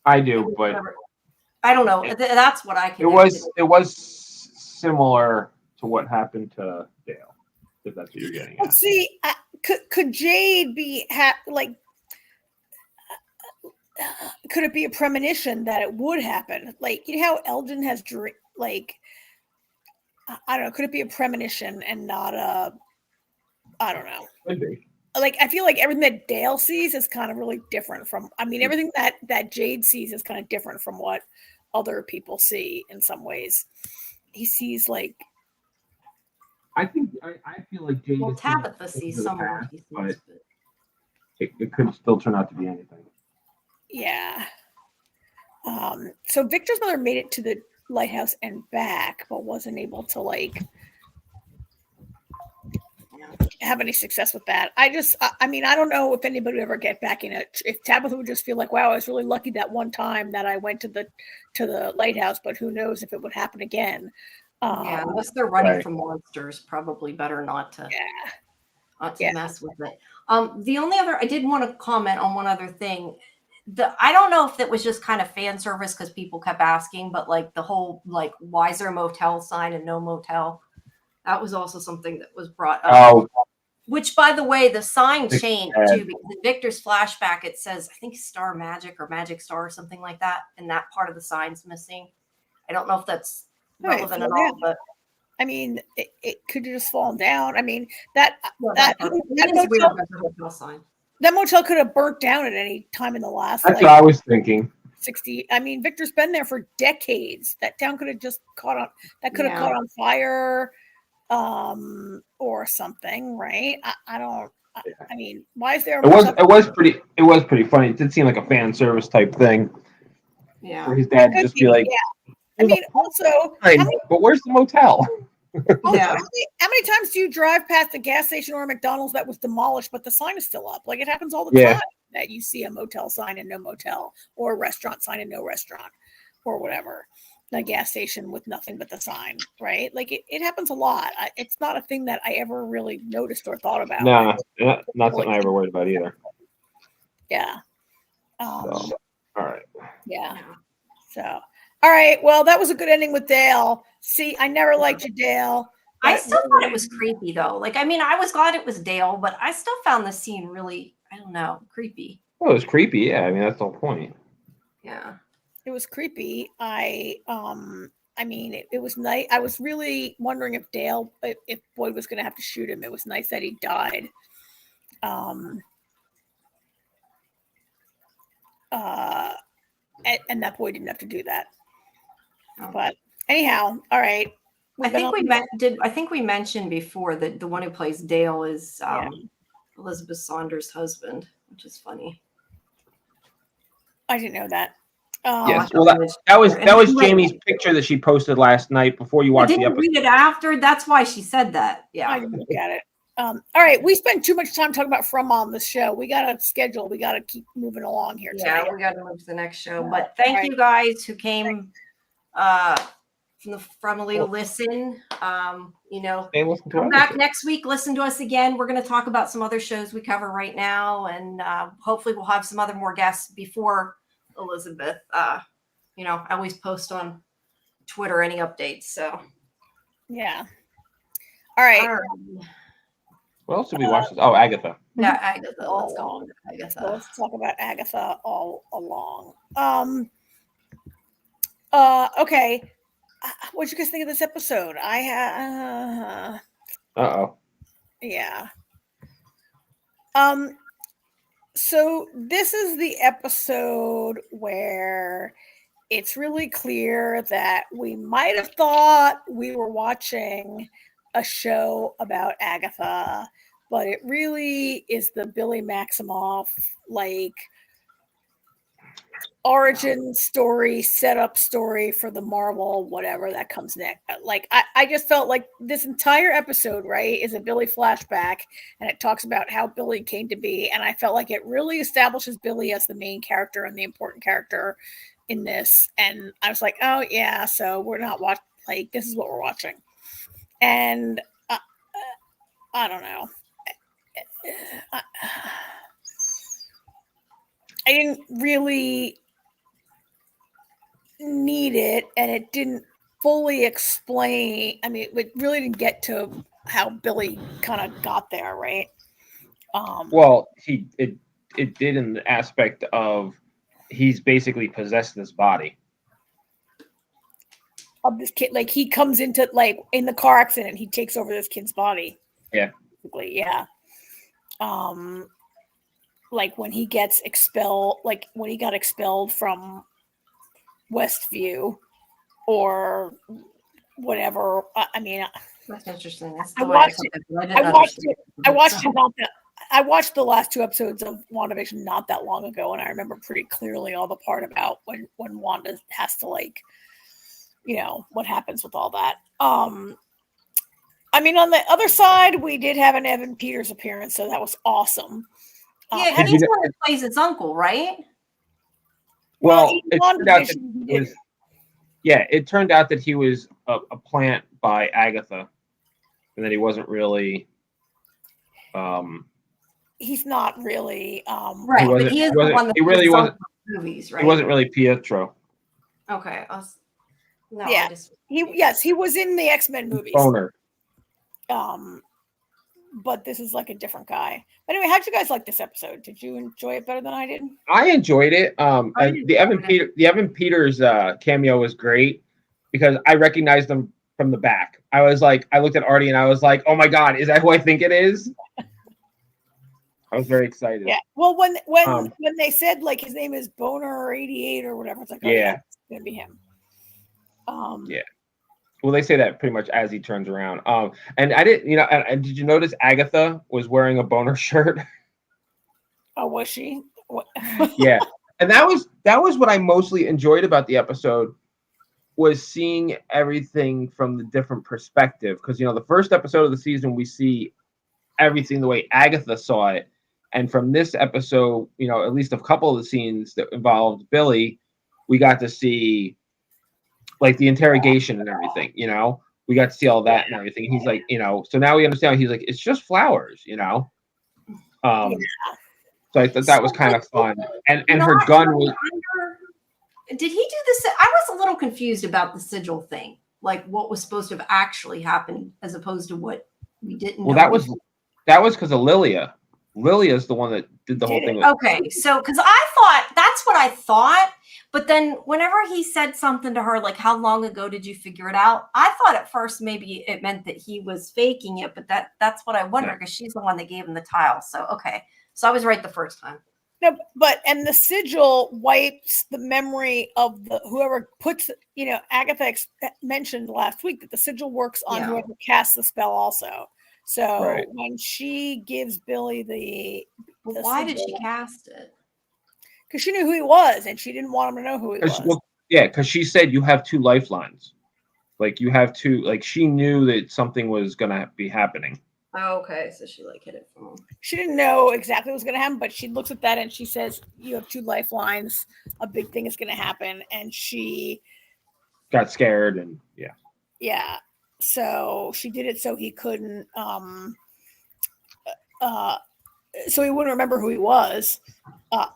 I do, but I don't know. That's what I can. It was similar to what happened to Dale, if that's what you're getting at. Let's see. Could Jade be could it be a premonition that it would happen? Like, you know how Elgin has I don't know. Could it be a premonition and not I don't know. Could be. Like, I feel like everything that Dale sees is kind of really different from. I mean, everything that Jade sees is kind of different from what other people see in some ways. He sees like. I feel like Jade. Well, Tabitha sees some of what he sees, but it could still turn out to be anything. Yeah. So Victor's mother made it to the lighthouse and back, but wasn't able to have any success with that. I mean, I don't know if anybody would ever get back in it. If Tabitha would just feel like, wow, I was really lucky that one time that I went to the lighthouse, but who knows if it would happen again. Yeah, unless they're running from monsters, probably better not to mess with it. The only other, I did want to comment on one other thing. I don't know if it was just kind of fan service because people kept asking, but like the whole why is there a motel sign and no motel? That was also something that was brought up. Oh. Which, by the way, the sign changed too, because in Victor's flashback it says, I think Star Magic or Magic Star or something like that, and that part of the sign's missing. I don't know if that's relevant at all, but I mean, it could have just fallen down. I mean, that motel could have burnt down at any time in the last. That's what I was thinking. 60. I mean, Victor's been there for decades. That town could have just caught on. That could have caught on fire, or something, right? I don't. I mean, why is there? It was pretty funny. It did seem like a fan service type thing. Yeah. Where his dad would just be like, yeah. I mean, also, but where's the motel? Yeah. how many times do you drive past a gas station or a McDonald's that was demolished, but the sign is still up? Like, it happens all the time that you see a motel sign and no motel, or a restaurant sign and no restaurant, or whatever. A gas station with nothing but the sign, right? Like, it happens a lot. It's not a thing that I ever really noticed or thought about. Nah, not something I ever worried about either. Yeah. So, all right. Yeah. So, all right. Well, that was a good ending with Dale. See, I never liked you, Dale. I still thought it was creepy though. Like, I mean, I was glad it was Dale, but I still found the scene really, I don't know, creepy. Well, it was creepy. Yeah, I mean that's the whole point. Yeah. It was creepy. I mean, it was nice. I was really wondering if Boyd was going to have to shoot him. It was nice that he died. And that Boyd didn't have to do that. Oh. But anyhow, all right. I think we mentioned before that the one who plays Dale is Elizabeth Saunders' husband, which is funny. I didn't know that. Yes, well, that was Jamie's picture that she posted last night before you watched the episode. Read it after. That's why she said that. Yeah, I didn't look at it. All right, we spent too much time talking about From on the show. We got to schedule. We got to keep moving along here. Yeah, we got to move to the next show. But thank you guys who came from a little listen. Come back next week. Listen to us again. We're going to talk about some other shows we cover right now, and hopefully we'll have some more guests before Elizabeth. I always post on Twitter any updates. So yeah. All right. What else did we watch? Oh, Agatha. Yeah, Agatha. Let's go on to Agatha. So let's talk about Agatha all along. Okay. What'd you guys think of this episode? Yeah. So this is the episode where it's really clear that we might have thought we were watching a show about Agatha, but it really is the Billy Maximoff origin story, setup story for the Marvel, whatever that comes next. I just felt like this entire episode, right, is a Billy flashback, and it talks about how Billy came to be. And I felt like it really establishes Billy as the main character and the important character in this. And I was like, oh yeah, so we're not watching, this is what we're watching. And I don't know. I didn't really need it, and it didn't fully explain. I mean, it really didn't get to how Billy kind of got there, right? Well, it did in the aspect of he's basically possessed this body of this kid. Like, he comes into, in the car accident, he takes over this kid's body. Yeah. Basically, yeah. When he gets expelled, when he got expelled from Westview or whatever. I mean, that's interesting. I watched the last two episodes of WandaVision not that long ago, and I remember pretty clearly all the part about when Wanda has to what happens with all that. I mean, on the other side, we did have an Evan Peters appearance, so that was awesome. Yeah, he's the one that plays his uncle, right? Well, it turned out that he was a plant by Agatha, and that he wasn't really. He's not really right, but he is the one that really wasn't movies, right? He wasn't really Pietro. Okay. He was in the X-Men movies. Boner. But this is a different guy. But anyway, how'd you guys like this episode? Did you enjoy it better than I did? I enjoyed it. The Evan Peters cameo was great because I recognized him from the back. I looked at Artie and I was like, "Oh my god, is that who I think it is?" I was very excited. Yeah. Well, when they said his name is Boner 88 or whatever, it's yeah, it's gonna be him. Yeah. Well, they say that pretty much as he turns around. And I didn't, and did you notice Agatha was wearing a boner shirt? Oh, was she? Yeah, and that was what I mostly enjoyed about the episode, was seeing everything from the different perspective. Because the first episode of the season, we see everything the way Agatha saw it, and from this episode, at least a couple of the scenes that involved Billy, we got to see like the interrogation and everything. We got to see all that and everything. And he's like, so now we understand. He's like, it's just flowers. Yeah. So I thought that was kind of fun. And her Not gun to was. wonder, did he do this? I was a little confused about the sigil thing, like what was supposed to have actually happened as opposed to what we didn't know. That was because of Lilia. Lilia's the one that did the whole thing. Okay, so because I thought that's what I thought, but then whenever he said something to her, like, how long ago did you figure it out? I thought at first maybe it meant that he was faking it, but that's what I wonder, because she's the one that gave him the tile. So, okay. So I was right the first time. No, and the sigil wipes the memory of whoever puts, Agatha mentioned last week that the sigil works on whoever casts the spell also. So when she gives Billy the why sigil, did she cast it? Because she knew who he was, and she didn't want him to know who he was. Well, yeah, because she said you have 2 lifelines. Like you have 2. Like she knew that something was gonna be happening. Oh, okay, so she hit it from him. She didn't know exactly what was going to happen, but she looks at that and she says, "You have 2 lifelines. A big thing is going to happen." And she got scared, and yeah. So she did it so he couldn't, so he wouldn't remember who he was. I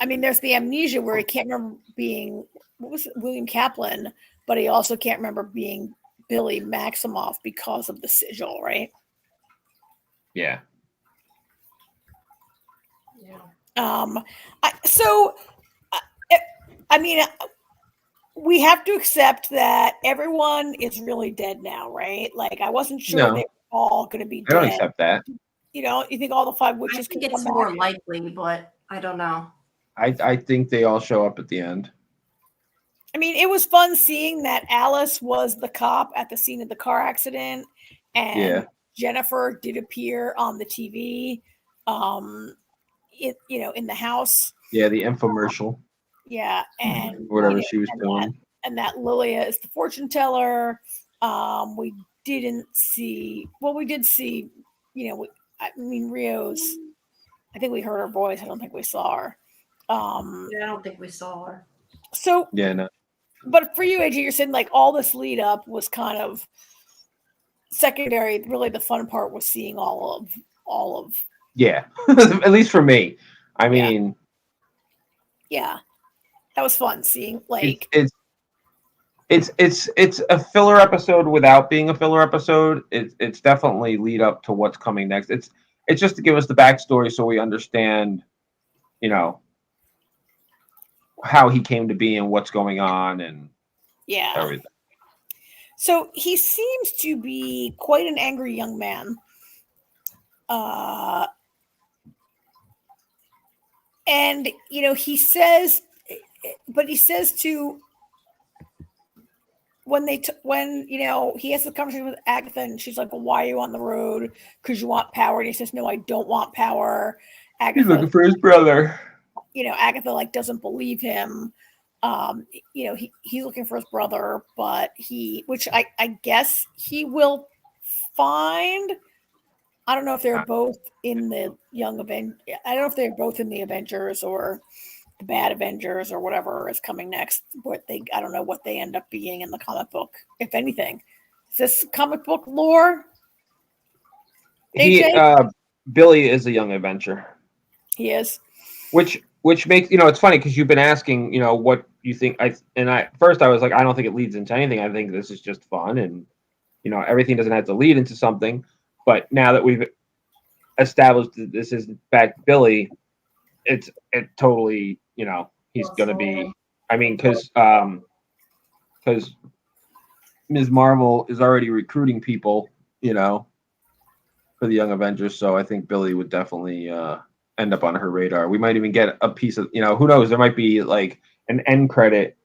mean, there's the amnesia where he can't remember being William Kaplan, but he also can't remember being Billy Maximoff because of the sigil, right? Yeah. I mean, we have to accept that everyone is really dead now, right? Like, I wasn't sure they were all going to be dead. I don't accept that. You think all the 5 witches? I think it's more likely, but I don't know. I think they all show up at the end. I mean, it was fun seeing that Alice was the cop at the scene of the car accident, and Jennifer did appear on the TV, in the house. Yeah, the infomercial. Yeah, and whatever she was doing. And that Lilia is the fortune teller. We didn't see. Well, we did see. Rio's. I think we heard her voice. I don't think we saw her. I don't think we saw her. So no. But for you, AJ, you're saying like all this lead up was kind of secondary. Really, the fun part was seeing all of. Yeah, at least for me. I mean, yeah, that was fun seeing like it's a filler episode without being a filler episode. It's definitely lead up to what's coming next. It's just to give us the backstory so we understand, how he came to be and what's going on and everything. So he seems to be quite an angry young man. And, he says to when he has the conversation with Agatha and she's like, well, why are you on the road? Because you want power. And he says, no, I don't want power. Agatha, he's looking for his brother. Agatha doesn't believe him. He's looking for his brother, but which I guess he will find. I don't know if they're both in the Young Avengers. I don't know if they're both in the Avengers or the Bad Avengers or whatever is coming next. I don't know what they end up being in the comic book, if anything. Is this comic book lore? Billy is a Young Avenger. He is. Which makes it's funny because you've been asking what you think. First I was like, I don't think it leads into anything. I think this is just fun, and everything doesn't have to lead into something. But now that we've established that this is in fact Billy, it totally he's gonna be. I mean, because Ms. Marvel is already recruiting people, for the Young Avengers. So I think Billy would definitely end up on her radar. We might even get a piece of, who knows? There might be like an end credit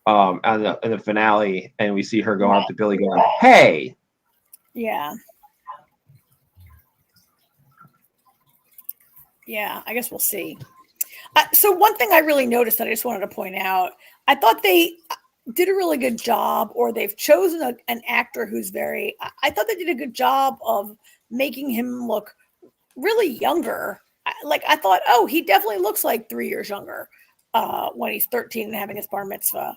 in the finale, and we see her going up to Billy going, "Hey." Yeah. Yeah, I guess we'll see. So one thing I really noticed that I just wanted to point out, I thought they did a really good job, or they've chosen an actor who's I thought they did a good job of making him look really younger. I thought, oh, he definitely looks like 3 years younger when he's 13 and having his bar mitzvah.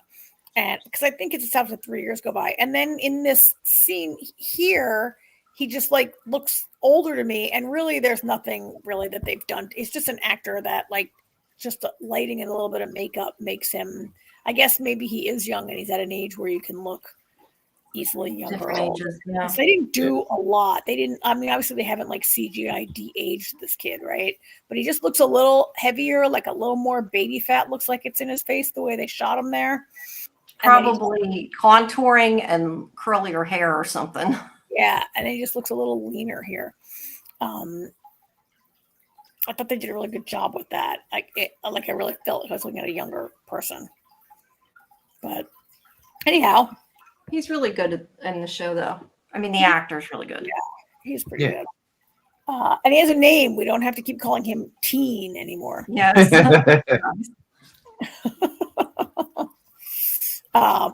And because I think it's after 3 years go by. And then in this scene here, he just like looks older to me. And really, there's nothing really that they've done. He's just an actor that like just lighting and a little bit of makeup makes him, I guess maybe he is young and he's at an age where you can look easily younger. Different ages, yeah. So they didn't do a lot. They didn't, I mean, obviously they haven't like CGI de-aged this kid, right? But he just looks a little heavier, like a little more baby fat looks like it's in his face the way they shot him there. Probably contouring and curlier hair or something. Yeah, and he just looks a little leaner here. I thought they did a really good job with that. I really felt like I was looking at a younger person. But anyhow, he's really good in the show, though. I mean, the actor's really good. Yeah, he's pretty good. And he has a name. We don't have to keep calling him Teen anymore. Yes.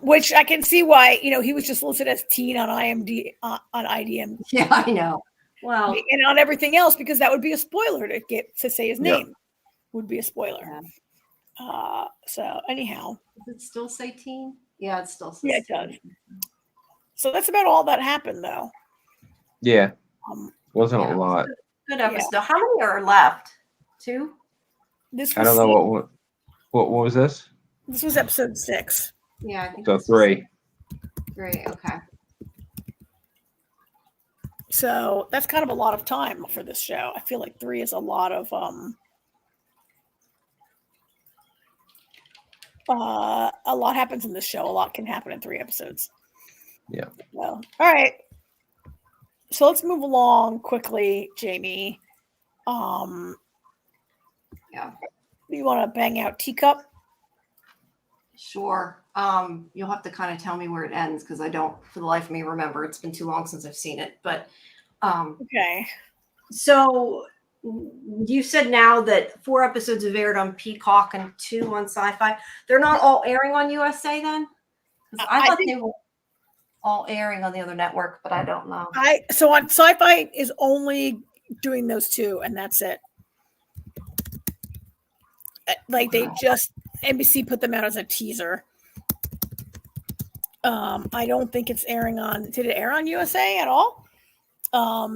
Which I can see why, he was just listed as Teen on IMDb, on IDM. Yeah, I know. Well, and on everything else, because that would be a spoiler to say his name. Would be a spoiler. Yeah. So anyhow, does it still say Teen? Yeah, it still says. Yeah, it does. So that's about all that happened, though. Yeah, wasn't a lot. Good episode. Yeah. How many are left? 2. I don't know what was this. This was episode 6. Yeah, I think so 3. 3. Okay. So that's kind of a lot of time for this show. I feel like 3 is a lot of a lot happens in this show. A lot can happen in 3 episodes. Yeah. Well, all right. So let's move along quickly, Jamie. Yeah. You want to bang out Teacup? Sure. You'll have to kind of tell me where it ends because I don't, for the life of me, remember. It's been too long since I've seen it. But okay. So you said now that 4 episodes have aired on Peacock and 2 on SciFi. They're not all airing on USA then? I thought they were all airing on the other network, but I don't know. So on SciFi is only doing those 2, and that's it. Like they just NBC put them out as a teaser. I don't think it's airing on. Did it air on USA at all? I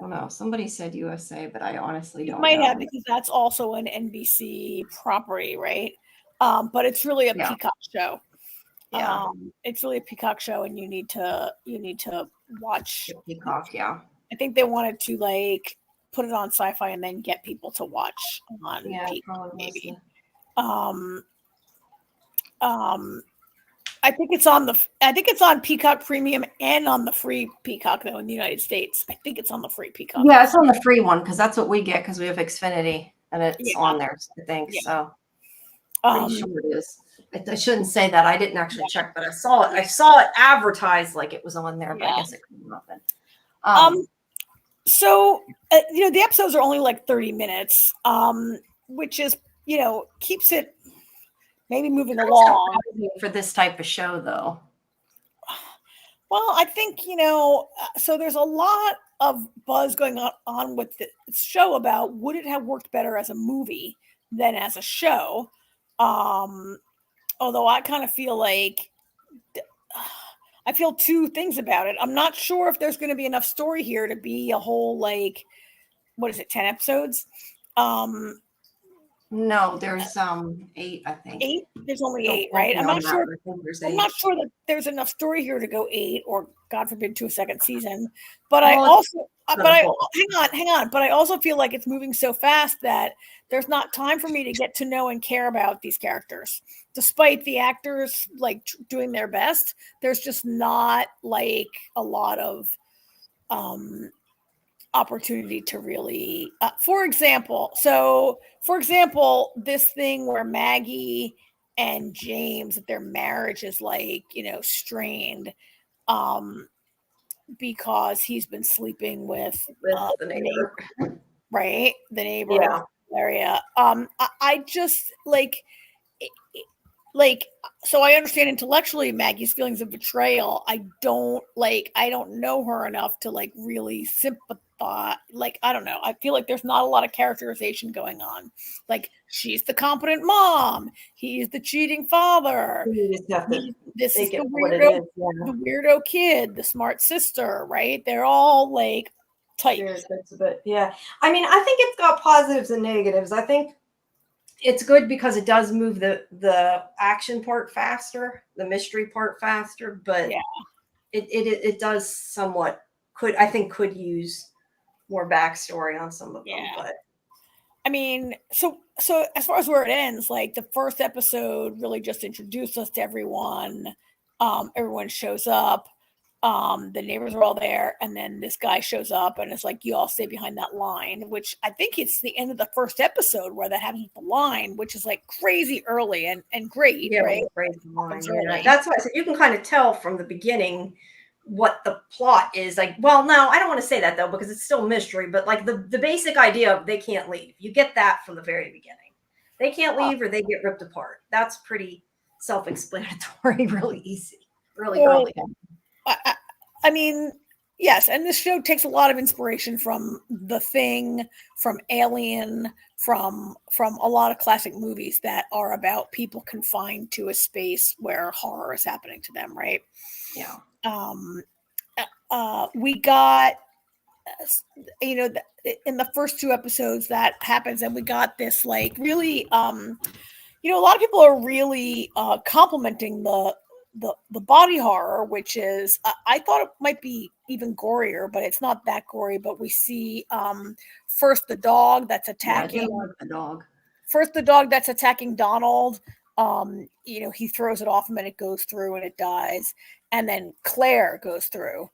don't know. Somebody said USA, but I honestly don't. Might have, because that's also an NBC property, right? But it's really a Peacock show. Yeah. It's really a Peacock show, and you need to watch Peacock. Yeah. I think they wanted to like put it on SciFi and then get people to watch on Peacock, maybe. I think it's on Peacock Premium and on the free Peacock though in the United States. I think it's on the free Peacock. Yeah, it's on the free one because that's what we get because we have Xfinity and it's on there. I think so. Pretty sure it is. I shouldn't say that. I didn't actually check, but I saw it. I saw it advertised like it was on there, but I guess it couldn't happen. So the episodes are only like 30 minutes, which is keeps it maybe moving along for this type of show, though. Well, I think so. There's a lot of buzz going on with the show about would it have worked better as a movie than as a show. Although I kind of feel like I feel 2 things about it. I'm not sure if there's going to be enough story here to be a whole 10 episodes. No, there's 8, I think. 8? There's only 8, right? I'm not sure that there's enough story here to go 8 or God forbid to a second season. But hang on. But I also feel like it's moving so fast that there's not time for me to get to know and care about these characters. Despite the actors doing their best, there's just not a lot of opportunity to really for example, this thing where Maggie and James, that their marriage is like, strained, because he's been sleeping with the neighbor. right? The neighbor Yeah. in the area. I just like, so I understand intellectually Maggie's feelings of betrayal. I don't know her enough to like really sympathize. Like, I don't know. I feel like there's not a lot of characterization going on. Like, she's the competent mom. He's the cheating father. This is the weirdo kid, the smart sister, right? They're all like tight. Yeah. I mean, I think it's got positives and negatives. I think it's good because it does move the action part faster, the mystery part faster, but yeah, it does somewhat could use more backstory on some of them. But I mean, so as far as where it ends, like the first episode really just introduced us to everyone. Everyone shows up. The neighbors are all there, and then this guy shows up, and it's like, you all stay behind that line, which I think it's the end of the first episode where that happens with the line, which is like crazy early and great, right? Crazy line. Yeah. That's why I said you can kind of tell from the beginning what the plot is. Like, well, no, I don't want to say that though, because it's still mystery, but like the basic idea of they can't leave. You get that from the very beginning. They can't leave or they get ripped apart. That's pretty self-explanatory, really easy, really early. I mean, yes, and this show takes a lot of inspiration from The Thing, from Alien, from a lot of classic movies that are about people confined to a space where horror is happening to them, right? Yeah. We got, in the first two episodes that happens, and we got this like really, a lot of people are really complimenting the body horror, which is I thought it might be even gorier, but it's not that gory. But we see first the dog that's attacking Donald. He throws it off him and it goes through and it dies, and then Claire goes through,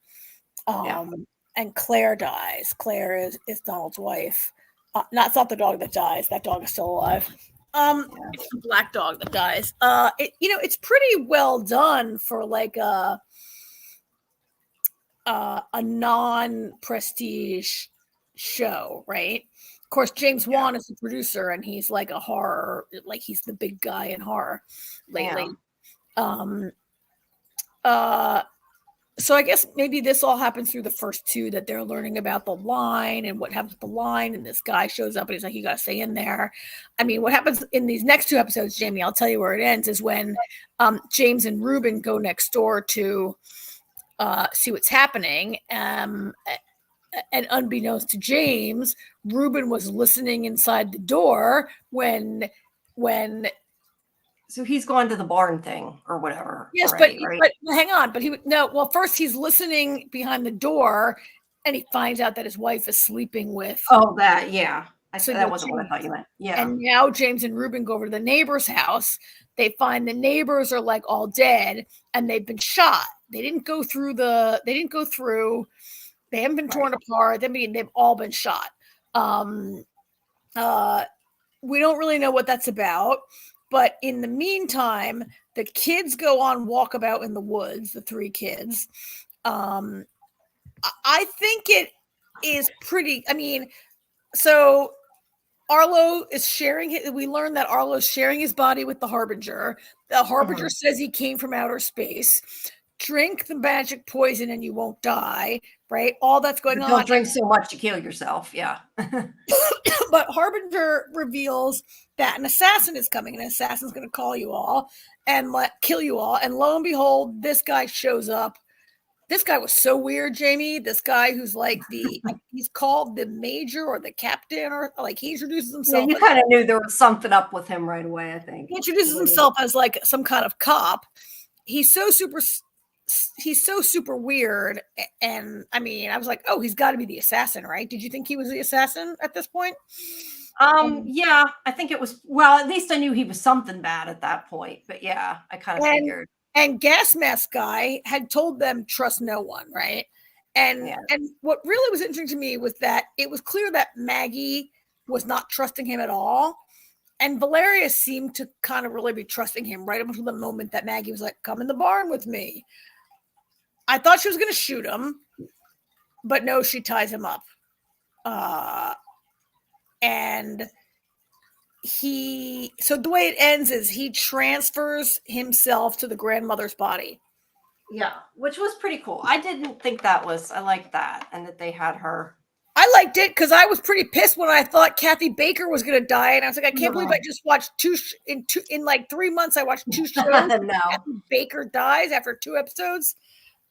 and Claire dies. Claire is Donald's wife. It's not the dog that dies. That dog is still alive. It's the black dog that dies. It's pretty well done for like a non-prestige show, right? Of course, James Wan is the producer, and he's like a horror, like he's the big guy in horror lately. So I guess maybe this all happens through the first two, that they're learning about the line and what happens with the line. And this guy shows up and he's like, you got to stay in there. I mean, what happens in these next two episodes, Jamie, I'll tell you where it ends, is when James and Ruben go next door to see what's happening. And unbeknownst to James, Ruben was listening inside the door when so he's gone to the barn thing or whatever. Yes, already, but hang on. But first he's listening behind the door, and he finds out that his wife is sleeping with. Oh, that, yeah. So that wasn't what I thought you meant. Yeah. And now James and Ruben go over to the neighbor's house. They find the neighbors are like all dead, and they've been shot. They didn't go through. They haven't been torn apart. They've all been shot. We don't really know what that's about. But in the meantime, the kids go on walkabout in the woods, the three kids. I think it is pretty, so Arlo is we learned that Arlo's sharing his body with the Harbinger. The Harbinger says he came from outer space. Drink the magic poison and you won't die, right? All that's going on. Don't drink so much to kill yourself, yeah. But Harbinger reveals that an assassin is coming. An assassin's going to call you all and kill you all. And lo and behold, this guy shows up. This guy was so weird, Jamie. This guy who's like he's called the major or the captain, or like he introduces himself. Yeah, you kind of knew there was something up with him right away, I think. He introduces himself as like some kind of cop. He's so super weird. And I was like, oh, he's got to be the assassin, right? Did you think he was the assassin at this point? Yeah, I think it was. Well, at least I knew he was something bad at that point. But yeah, I kind of figured. And Gas Mask Guy had told them trust no one, right? And what really was interesting to me was that it was clear that Maggie was not trusting him at all. And Valeria seemed to kind of really be trusting him right up until the moment that Maggie was like, come in the barn with me. I thought she was going to shoot him, but no, she ties him up. And so the way it ends is he transfers himself to the grandmother's body. Yeah, which was pretty cool. I didn't think I liked that, and that they had her. I liked it because I was pretty pissed when I thought Kathy Baker was going to die, and I was like, I can't believe I just watched in like 3 months. I watched 2 shows. No. Kathy Baker dies after 2 episodes.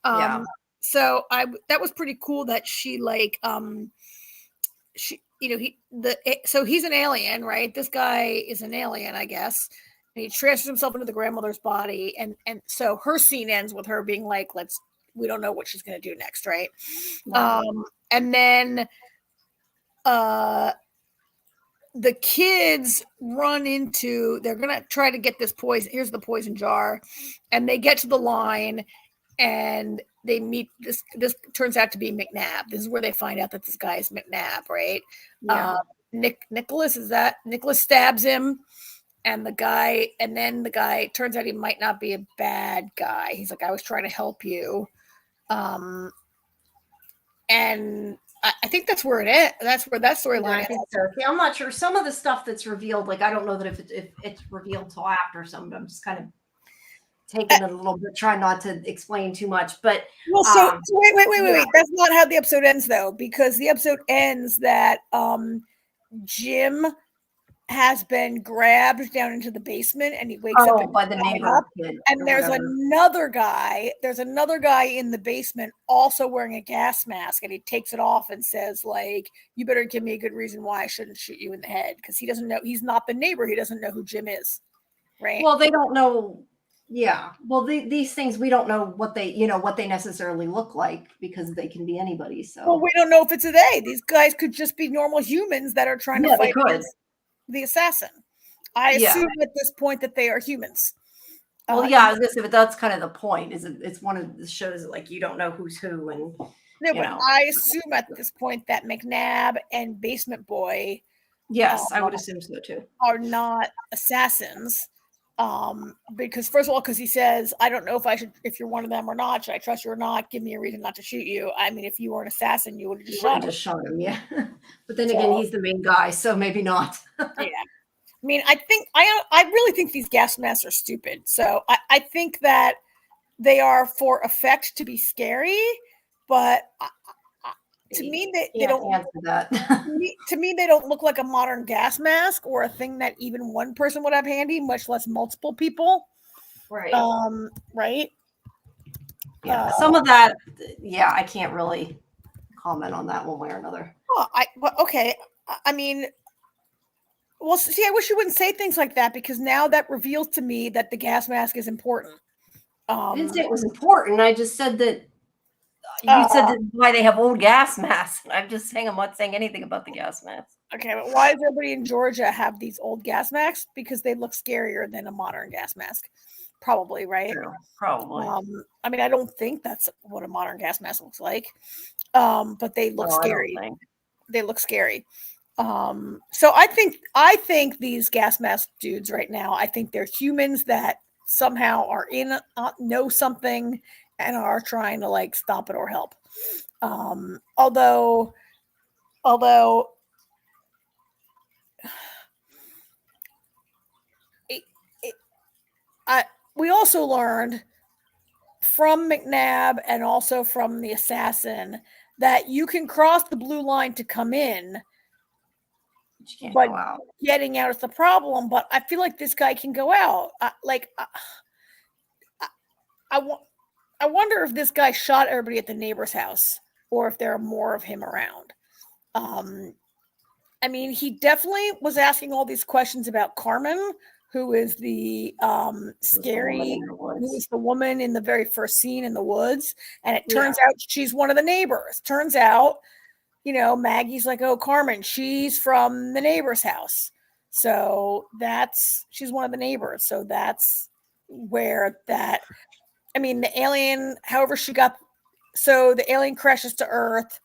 Yeah. So that was pretty cool that she so he's an alien, right? This guy is an alien, I guess. And he transfers himself into the grandmother's body, and so her scene ends with her being like, we don't know what she's going to do next, right? And then the kids they're going to try to get this poison. Here's the poison jar. And they get to the line and they meet this turns out to be McNabb. This is where they find out that this guy is McNabb, right? Yeah. Nicholas stabs him. And the guy turns out he might not be a bad guy. He's like, I was trying to help you. And I think that's where it is. That's where that storyline is. So. Yeah, I'm not sure. Some of the stuff that's revealed, like I don't know that if it's revealed till after some. I'm just kind of taking it a little bit, trying not to explain too much. But so wait. That's not how the episode ends, though, because the episode ends that Jim has been grabbed down into the basement, and he wakes up by the neighbor kid, and there's another guy in the basement also wearing a gas mask, and he takes it off and says, like, you better give me a good reason why I shouldn't shoot you in the head, because he doesn't know, he's not the neighbor, he doesn't know who Jim is, right? Well, they don't know. Yeah, well, these things we don't know what they necessarily look like, because they can be anybody. So well, we don't know if it's a they. These guys could just be normal humans that are trying to fight the assassin. I assume at this point that they are humans. Well, I was gonna say, but that's kind of the point. It's one of the shows that, like, you don't know who's who, and I assume at this point that McNabb and Basement Boy, I would assume so too, are not assassins. Because first of all, because he says, I don't know if you're one of them or not. Should I trust you or not? Give me a reason not to shoot you. I mean, if you were an assassin, you would have just shot him. Yeah. But then again, he's the main guy, so maybe not. Yeah. I mean, I really think these gas masks are stupid. So I think that they are for effect to be scary, but to me, they don't answer that. to me, they don't look like a modern gas mask or a thing that even one person would have handy, much less multiple people. Right. Right. Yeah. Some of that. Yeah, I can't really comment on that one way or another. Okay. I mean, well, see, I wish you wouldn't say things like that, because now that reveals to me that the gas mask is important. I didn't say it was important. I just said that. You said that why they have old gas masks. I'm just saying, I'm not saying anything about the gas masks. Okay, but why does everybody in Georgia have these old gas masks? Because they look scarier than a modern gas mask. Probably, right? True, probably. I mean, I don't think that's what a modern gas mask looks like. But they look scary. They look scary. So I think these gas mask dudes right now, I think they're humans that somehow are know something and are trying to, like, stop it or help. Although we also learned from McNabb and also from the assassin that you can cross the blue line to come in, but go out. Getting out is the problem. But I feel like this guy can go out. I wonder if this guy shot everybody at the neighbor's house, or if there are more of him around. I mean, he definitely was asking all these questions about Carmen, who is the who is the woman in the very first scene in the woods. And it turns out she's one of the neighbors. Turns out, Maggie's like, oh, Carmen, she's from the neighbor's house. So she's one of the neighbors. So that's where that... I mean, the alien, however she got, so the alien crashes to Earth.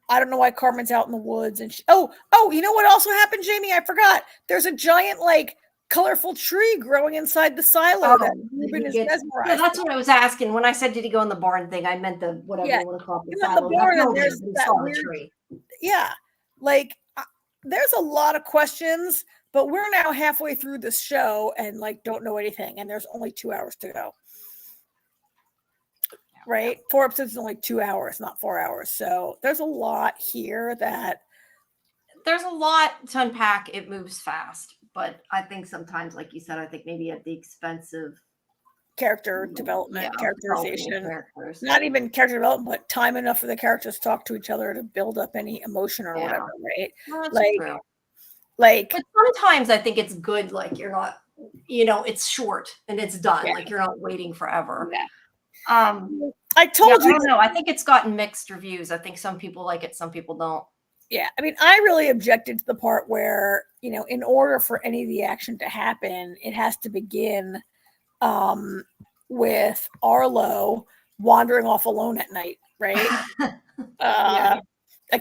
I don't know why Carmen's out in the woods. And you know what also happened, Jamie? I forgot. There's a giant, like, colorful tree growing inside the silo that Ruben is mesmerized. Yeah, that's what I was asking. When I said, did he go in the barn thing, I meant the whatever you want to call it. The silo. The barn, and there's that weird tree. Yeah. Like, there's a lot of questions, but we're now halfway through this show and, like, don't know anything. And there's only 2 hours to go. Right? 4 episodes is only 2 hours, not 4 hours. So there's a lot here that. There's a lot to unpack. It moves fast. But I think sometimes, like you said, I think maybe at the expense of character development, characterization, characters. Not even character development, but time enough for the characters to talk to each other to build up any emotion or whatever, right? Well, true. But sometimes I think it's good, like you're not, it's short and it's done. Like you're not waiting forever. Yeah. I told you. I don't know. I think it's gotten mixed reviews. I think some people like it, some people don't. Yeah, I mean, I really objected to the part where, in order for any of the action to happen, it has to begin with Arlo wandering off alone at night, right? A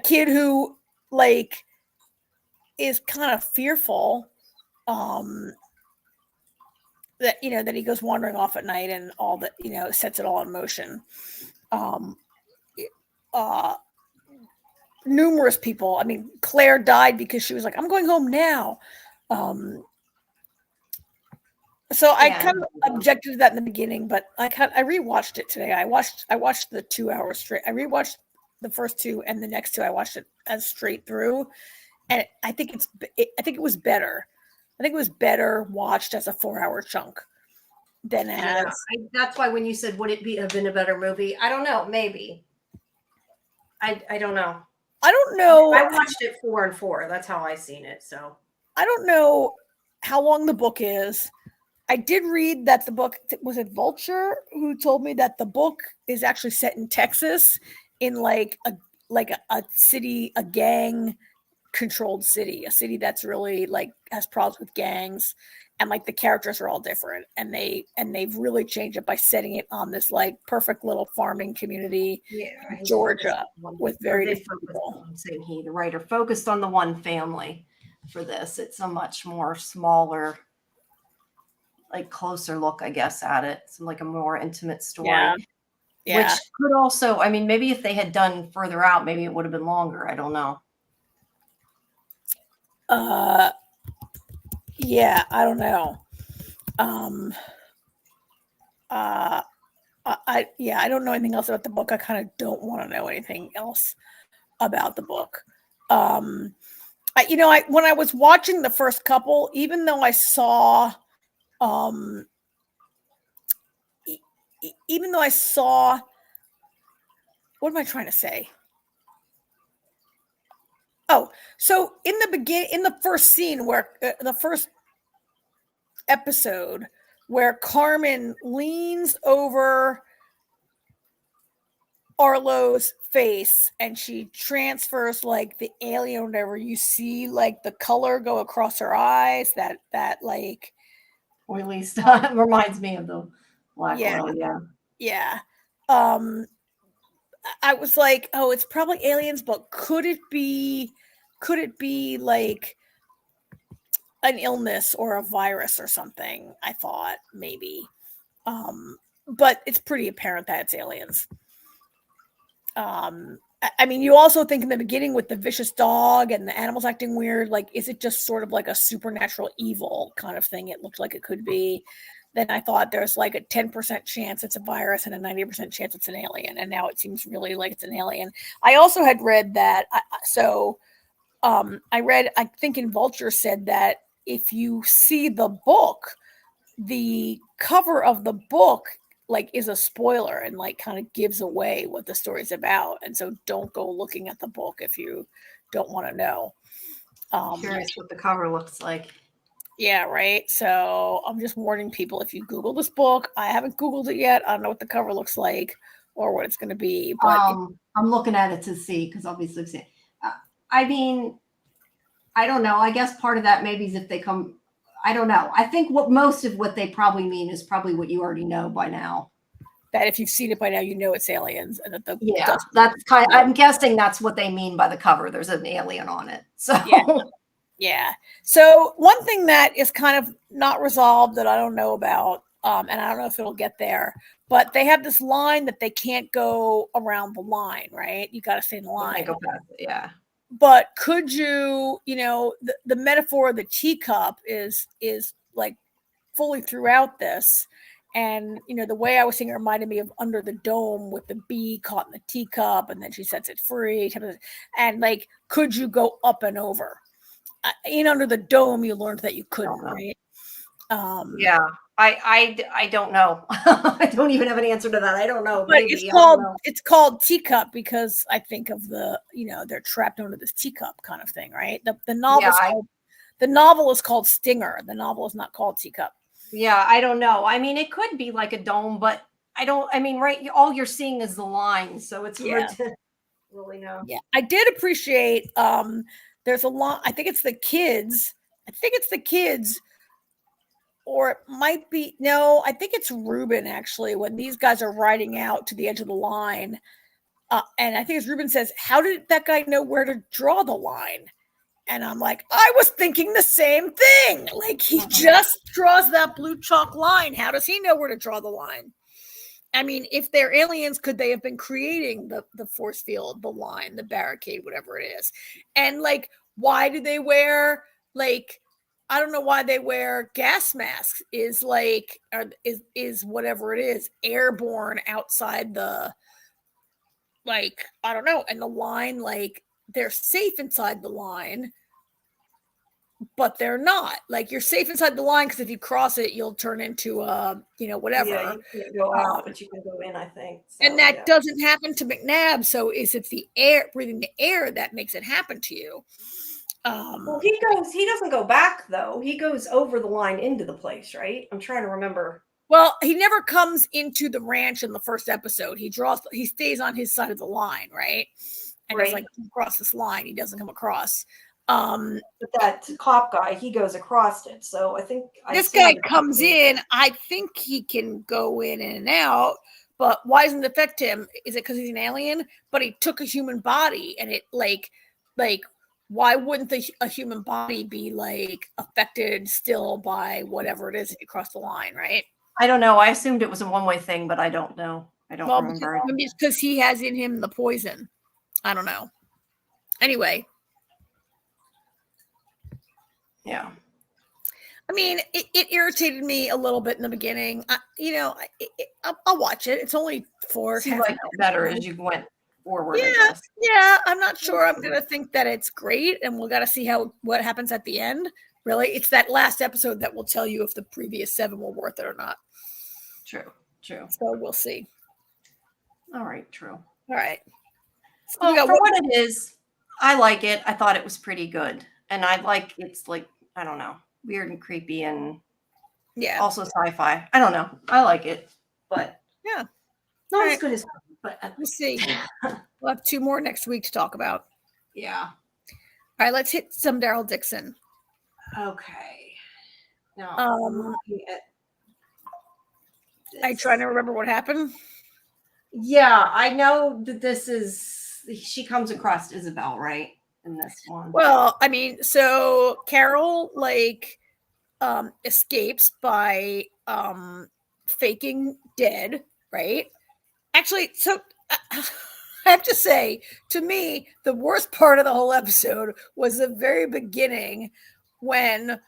kid who, like, is kind of fearful that, that he goes wandering off at night and all that, sets it all in motion. Numerous people. I mean, Claire died because she was like, I'm going home now. So I kind of objected to that in the beginning, but I rewatched it today. I watched the 2 hours straight. I rewatched the first two, and the next two I watched it as straight through. And I think it was better. I think it was better watched as a 4-hour chunk than as. That's why when you said, would it have been a better movie? I don't know. Maybe. I don't know. I don't know. I watched it 4 and 4. That's how I seen it. So I don't know how long the book is. I did read that the book, was it Vulture who told me that the book is actually set in Texas, in like a city, a gang controlled city, a city that's really like has problems with gangs, and like the characters are all different, and they've really changed it by setting it on this like perfect little farming community, Georgia, with very different people. I'm saying the writer focused on the one family for this. It's a much more smaller, like closer look, I guess, at it. It's like a more intimate story. Yeah. Which could also, I mean, maybe if they had done further out, maybe it would have been longer. I don't know. Yeah, I don't know. I don't know anything else about the book. I kind of don't want to know anything else about the book. When I was watching the first couple, even though I saw, what am I trying to say? Oh, so in the first scene where the first episode where Carmen leans over Arlo's face and she transfers like the alien or whatever, you see like the color go across her eyes, that like, or at least reminds me of the Black Widow. Yeah. I was like, oh, it's probably aliens, but could it be like an illness or a virus or something? I thought maybe. But it's pretty apparent that it's aliens. I mean, you also think in the beginning with the vicious dog and the animals acting weird, like, is it just sort of like a supernatural evil kind of thing? It looked like it could be. Then I thought there's like a 10% chance it's a virus and a 90% chance it's an alien. And now it seems really like it's an alien. I also had read that. I think in Vulture said that if you see the book, the cover of the book like is a spoiler and like kind of gives away what the story's about. And so don't go looking at the book if you don't want to know. Curious what the cover looks like. Yeah, right. So I'm just warning people, if you Google this book, I haven't Googled it yet. I don't know what the cover looks like or what it's going to be. But I'm looking at it to see, because obviously, I mean, I don't know. I guess part of that maybe is if they come, I don't know. I think most of what they probably mean is probably what you already know by now. that if you've seen it by now, you know it's aliens, and that the Yeah, dust- that's kind. I'm guessing that's what they mean by the cover. There's an alien on it. So Yeah. So one thing that is kind of not resolved that I don't know about, and I don't know if it'll get there, but they have this line that they can't go around the line, right? You got to stay in the line. go past it, yeah. But could you, the metaphor of the teacup is like fully throughout this. And, the way I was saying it reminded me of Under the Dome with the bee caught in the teacup and then she sets it free. And like, could you go up and over? In Under the Dome, you learned that you couldn't, right? Yeah, I don't know. I don't even have an answer to that. I don't know. But Maybe. it's called Teacup because I think of they're trapped under this teacup kind of thing, right? The novel is called Stinger. The novel is not called Teacup. Yeah, I don't know. I mean, it could be like a dome, but right, all you're seeing is the line, so it's hard to really know. Yeah, I did appreciate there's a lot. I think it's the kids, or it might be I think it's Ruben actually, when these guys are riding out to the edge of the line. And I think it's Ruben says, how did that guy know where to draw the line? And I'm like, I was thinking the same thing. Like, he just draws that blue chalk line. How does he know where to draw the line? I mean, if they're aliens, could they have been creating the force field, the line, the barricade, whatever it is? And like, why do they wear, like, I don't know why they wear gas masks, is whatever it is, airborne outside the, like, I don't know. And the line, like, they're safe inside the line, but they're not. Like, you're safe inside the line because if you cross it, you'll turn into whatever. Yeah, you can't go out, but you can go in, I think. So, and that doesn't happen to McNabb. So is it the air, breathing the air, that makes it happen to you? Well, he doesn't go back though. He goes over the line into the place, right? I'm trying to remember. Well, he never comes into the ranch in the first episode. He stays on his side of the line, right? And it's like, across this line, he doesn't come across. But that cop guy, he goes across it. So I think this guy comes in. I think he can go in and out, but why doesn't it affect him? Is it because he's an alien? But he took a human body, and it like why wouldn't a human body be like affected still by whatever it is if you cross the line, right? I don't know. I assumed it was a one-way thing, but I don't know. I don't remember. Maybe it's because he has in him the poison. I don't know. Anyway. Yeah. I mean, it irritated me a little bit in the beginning. I'll watch it. It's only 4. You like it better as you went forward. Yeah. I'm not sure I'm gonna think that it's great, and we'll gotta see what happens at the end. Really, it's that last episode that will tell you if the previous 7 were worth it or not. True. So we'll see. All right. True. All right. So well, for what it is, I like it. I thought it was pretty good. And it's like, I don't know, weird and creepy and also sci-fi. I don't know. I like it, but not as good as, but we'll see. We'll have 2 more next week to talk about. Yeah. All right, let's hit some Daryl Dixon. Okay. Now, are you trying to remember what happened? Yeah, I know that she comes across Isabel, right? In this one. Well, I mean, so Carol escapes by faking dead, right? Actually, so I have to say, to me, the worst part of the whole episode was the very beginning when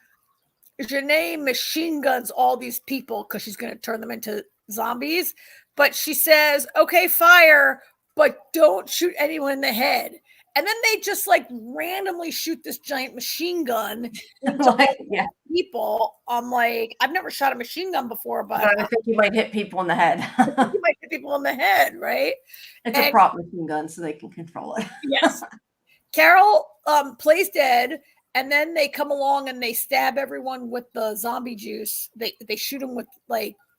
Janae machine guns all these people because she's going to turn them into zombies. But she says, okay, fire, but don't shoot anyone in the head. And then they just randomly shoot this giant machine gun into people. I'm like, I've never shot a machine gun before, but I think you might hit people in the head. You might hit people in the head, right? It's a prop machine gun, so they can control it. Yes. Carol plays dead, and then they come along and they stab everyone with the zombie juice. They shoot them with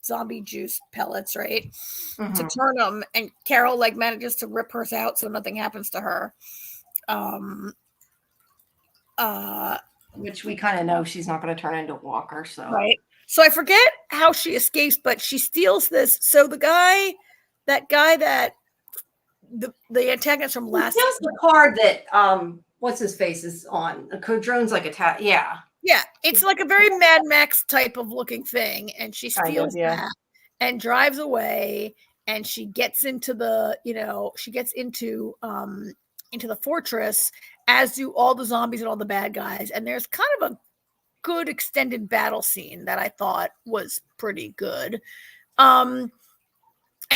zombie juice pellets, right? Mm-hmm. To turn them, and Carol manages to rip hers out so nothing happens to her. Which we kind of know she's not going to turn into a walker, so right. So I forget how she escapes, but she steals this. So the guy that the antagonist from last, Just the car that what's his face is on. The drone's like attack. Yeah. yeah, it's like a very Mad Max type of looking thing, and she steals that and drives away. And she gets into the, into the fortress, as do all the zombies and all the bad guys. And there's kind of a good extended battle scene that I thought was pretty good. And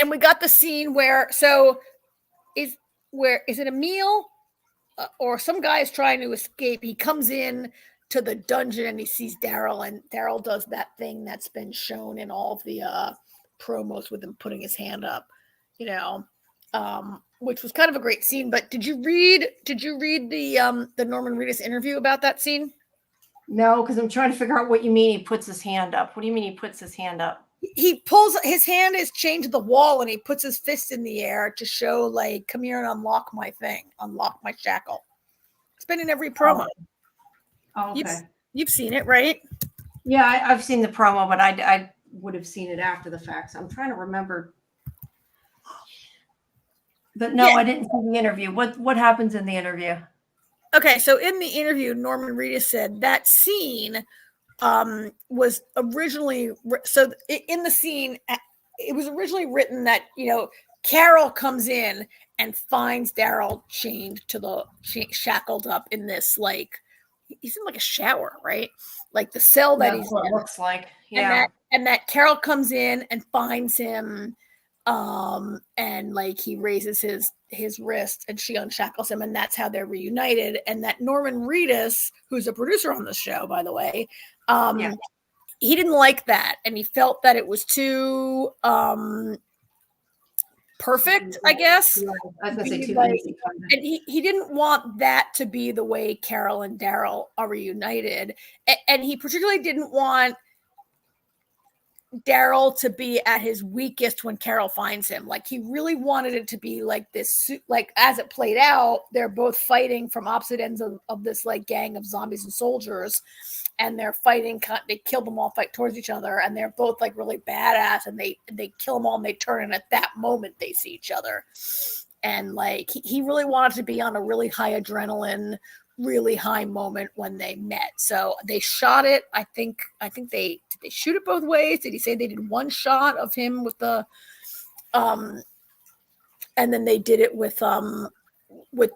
we got the scene where is it Emil or some guy is trying to escape? He comes in to the dungeon and he sees Daryl, and Daryl does that thing that's been shown in all of the promos with him putting his hand up, which was kind of a great scene. But did you read the Norman Reedus interview about that scene? No, because I'm trying to figure out what you mean he puts his hand up. What do you mean he puts his hand up? He pulls his hand is chained to the wall and he puts his fist in the air to show, like, come here and unlock my thing, unlock my shackle. It's been in every promo. Oh, okay. You've seen it, right? Yeah, I've seen the promo, but I would have seen it after the fact. So I'm trying to remember. But no, I didn't see the interview. What happens in the interview? Okay, so in the interview, Norman Reedus said that scene was originally in the scene. It was originally written that Carol comes in and finds Daryl chained to the shackled up in this, like, he's in like a shower, right? Like the cell that he's in. Looks like, yeah. And that Carol comes in and finds him, and like he raises his wrist and she unshackles him, and that's how they're reunited. And that Norman Reedus, who's a producer on the show, by the way, he didn't like that, and he felt that it was too perfect, I guess. Yeah, I was gonna say too easy. And he didn't want that to be the way Carol and Daryl are reunited, and he particularly didn't want Daryl to be at his weakest when Carol finds him. Like, he really wanted it to be like this, like, as it played out, they're both fighting from opposite ends of this, like, gang of zombies and soldiers, and they're fighting, they kill them all, fight towards each other, and they're both, like, really badass, and they kill them all, and they turn, and at that moment they see each other. And, like, he really wanted to be on a really high adrenaline, really high moment when they met. So they shot it. I think they shoot it both ways. Did he say they did one shot of him with the and then they did it with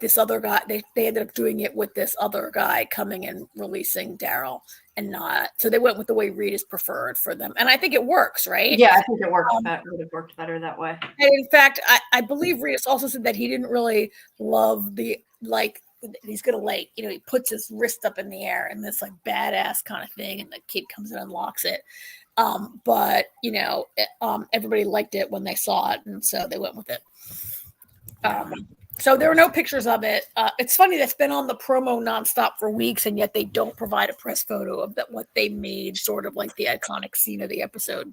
this other guy. They ended up doing it with this other guy coming and releasing Daryl, and not, so they went with the way Reedus preferred for them. And I think it works, right? Yeah, I think it worked. That would have worked better that way. And in fact, I believe Reedus also said that he didn't really love the, like, he's gonna, like, he puts his wrist up in the air and this, like, badass kind of thing, and the kid comes in and unlocks it. But everybody liked it when they saw it, and so they went with it. So there were no pictures of it. It's funny, that's been on the promo nonstop for weeks, and yet they don't provide a press photo of that, what they made, sort of like the iconic scene of the episode.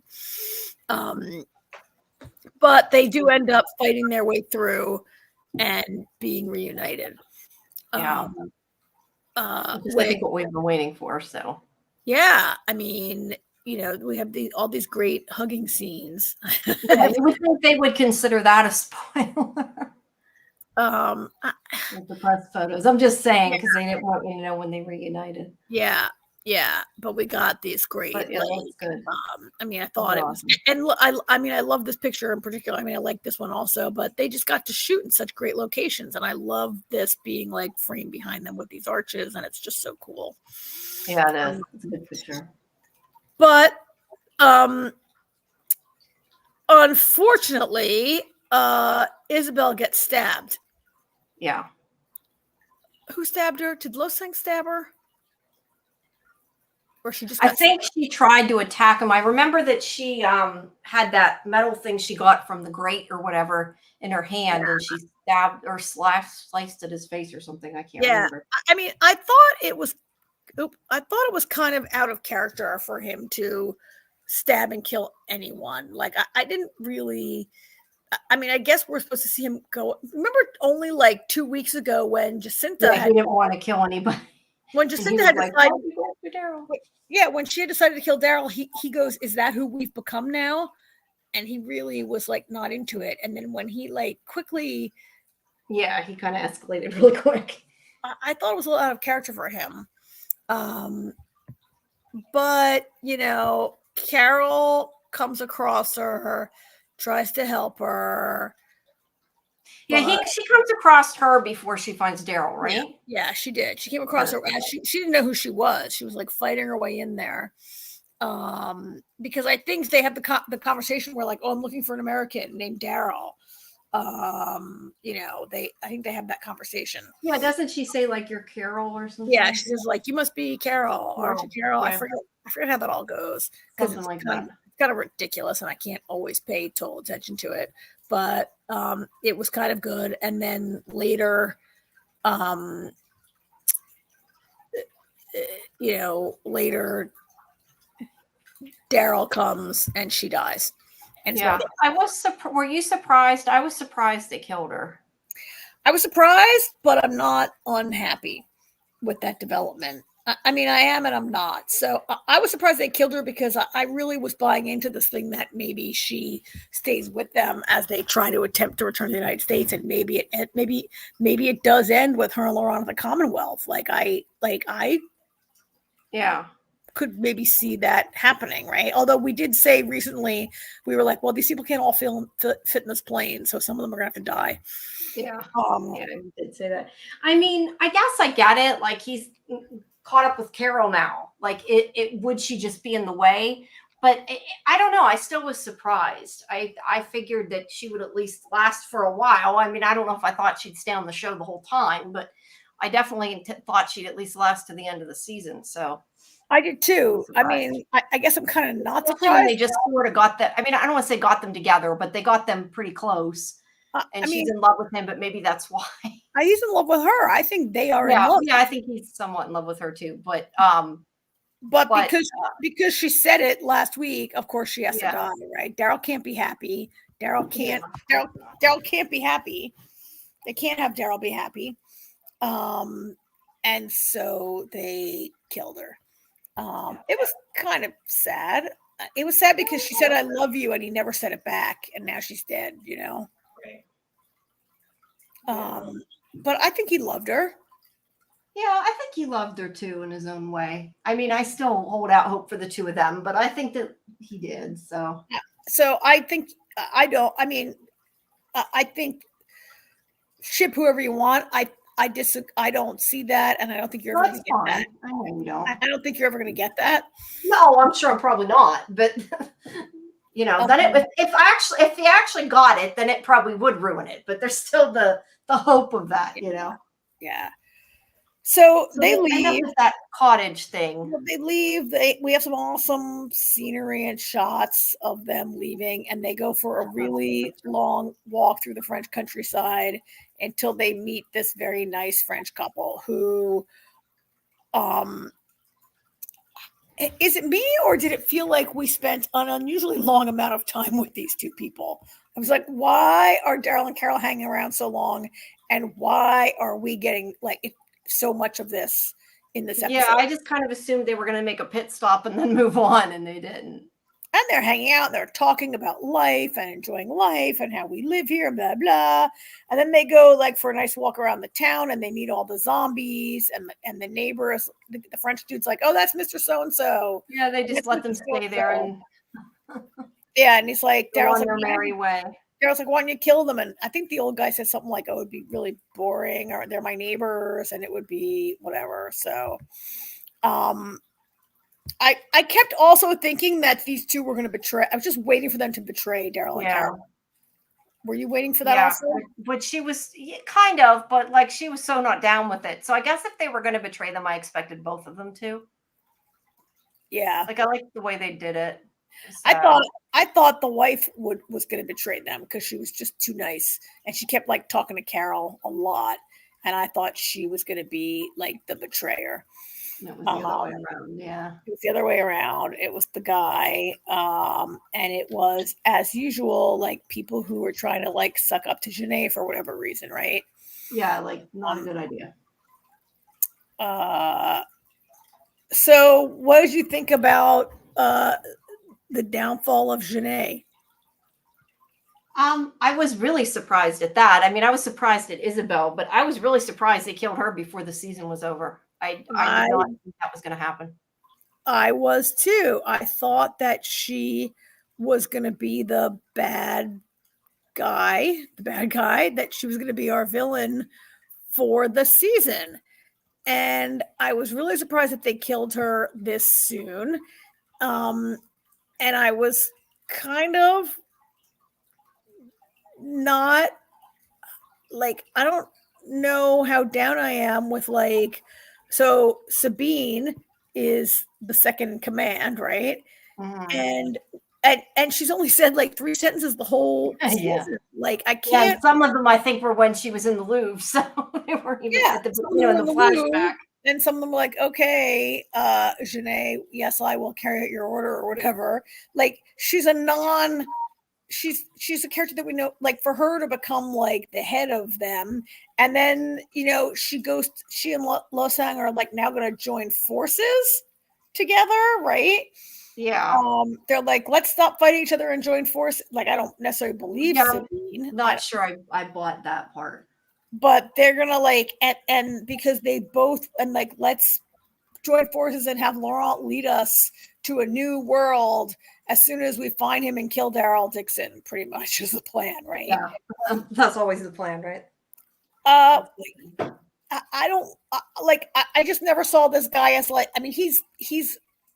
But they do end up fighting their way through and being reunited. Yeah. I think what we've been waiting for. So yeah, I mean, we have all these great hugging scenes. Yeah, you would think they would consider that a spoiler. With the press photos. I'm just saying, because they didn't want you to know when they reunited. Yeah, but we got these great. But, yeah, that's good. I mean, I thought it was, and I mean, I love this picture in particular. I mean, I like this one also, but they just got to shoot in such great locations, and I love this being, like, framed behind them with these arches, and it's just so cool. Yeah, it is. It's a good picture. But unfortunately, Isabel gets stabbed. Yeah. Who stabbed her? Did Losang stab her? Or she just I think she tried to attack him. I remember that she had that metal thing she got from the grate or whatever in her hand, and she stabbed or sliced at his face or something. I can't remember. I mean, I thought it was kind of out of character for him to stab and kill anyone. Like, I didn't really. I mean, I guess we're supposed to see him go. Remember, only like 2 weeks ago when Jacinta he didn't want to kill anybody. When Jacinta had decided, Daryl. Yeah, when she had decided to kill Daryl, he goes, "Is that who we've become now?" And he really was like not into it. And then when he like quickly, Yeah, he kind of escalated really quick. I thought it was a little out of character for him. But Carol comes across her, tries to help her. Yeah, she comes across her before she finds Daryl, right? Yeah, she did. She came across her as she didn't know who she was. She was like fighting her way in there. Because I think they have the conversation where like, oh, I'm looking for an American named Daryl. I think they have that conversation. Yeah, doesn't she say like you're Carol or something? Yeah, she says like, you must be Carol, aren't you, Carol? Yeah. I forget how that all goes because Something like that. It's kind of ridiculous, and I can't always pay total attention to it. But it was kind of good, and then later, later Daryl comes and she dies. And yeah, I was. Were you surprised? I was surprised they killed her. I was surprised, but I'm not unhappy with that development. I mean, I am and I'm not. So I was surprised they killed her because I really was buying into this thing that maybe she stays with them as they try to attempt to return to the United States, and maybe it does end with her and Laurent at the Commonwealth. I could maybe see that happening, right? Although we did say recently, we were like, well, these people can't all fit in this plane, so some of them are gonna have to die. Yeah, yeah, you did say that. I mean, I guess I get it. Like he's caught up with Carol now. Like it would she just be in the way? But I don't know. I still was surprised. I figured that she would at least last for a while. I mean, I don't know if I thought she'd stay on the show the whole time, but I definitely thought she'd at least last to the end of the season. So I did too. I mean, I guess I'm kind of not surprised. When they just sort of got that. I mean, I don't want to say got them together, but they got them pretty close. And she's in love with him, but maybe that's why. He's in love with her. I think they are in love. Yeah, I think he's somewhat in love with her too. But because she said it last week, of course she has to die, right? Daryl can't be happy. Daryl can't be happy. They can't have Daryl be happy. And so they killed her. It was kind of sad. It was sad because she said, "I love you," and he never said it back, and now she's dead, But I think he loved her. Yeah, I think he loved her too in his own way. I mean, I still hold out hope for the two of them, but I think that he did. So I think I think ship whoever you want. I don't see that, and I don't think you're ever going to get that. I know you don't. I don't think you're ever going to get that. No, I'm sure I'm probably not, but then if he actually got it, then it probably would ruin it. But there's still the hope of that, Yeah. So they leave. End up with that cottage thing. They leave. We have some awesome scenery and shots of them leaving, and they go for a really long walk through the French countryside until they meet this very nice French couple who, is it me or did it feel like we spent an unusually long amount of time with these two people? I was like, why are Daryl and Carol hanging around so long, and why are we getting like so much of this in this episode? Yeah, I just kind of assumed they were going to make a pit stop and then move on, and they didn't. And they're hanging out, they're talking about life and enjoying life and how we live here, blah, blah. And then they go like for a nice walk around the town and they meet all the zombies and the neighbors. The French dude's like, oh, that's Mr. So-and-so. Yeah, they just let them stay there. And yeah, and he's like, Daryl's on their merry way. Daryl's like, why don't you kill them? And I think the old guy said something like, oh, it would be really boring, or they're my neighbors and it would be whatever. So I kept also thinking that these two were going to betray. I was just waiting for them to betray Daryl and Carol. Were you waiting for that also? But she was kind of, but like she was so not down with it. So I guess if they were going to betray them, I expected both of them to. Yeah. Like I liked the way they did it. So. I thought the wife was going to betray them because she was just too nice. And she kept like talking to Carol a lot. And I thought she was going to be like the betrayer. It was the other way around, yeah. It was the other way around. It was the guy. And it was, as usual, like people who were trying to like suck up to Janae for whatever reason, right? Yeah, like not a good idea. So, what did you think about the downfall of Janae? I was really surprised at that. I mean, I was surprised at Isabel, but I was really surprised they killed her before the season was over. I did not think that was going to happen. I was too. I thought that she was going to be the bad guy, that she was going to be our villain for the season. And I was really surprised that they killed her this soon. And I was kind of not like, I don't know how down I am with like, so Sabine is the second in command, right? Mhm. And she's only said like 3 sentences the whole season. Yeah. Like I Yeah, can't. and some of them I think were when she was in the Louvre, so they weren't even at the some of you know them in the were in the flashback. Louvre, and some of them were like, okay, Janae, yes, I will carry out your order or whatever. Like she's a she's a character that we know, like for her to become like the head of them, and then she and Losang are like now going to join forces together, right? Yeah. They're like, let's stop fighting each other and join forces. Like I don't necessarily believe Sabine. Not sure I bought that part. But they're gonna like and because they both and like let's join forces and have Laurent lead us to a new world as soon as we find him and kill Daryl Dixon, pretty much is the plan, right? Yeah, that's always the plan, right? I don't like. I just never saw this guy as like. I mean, he's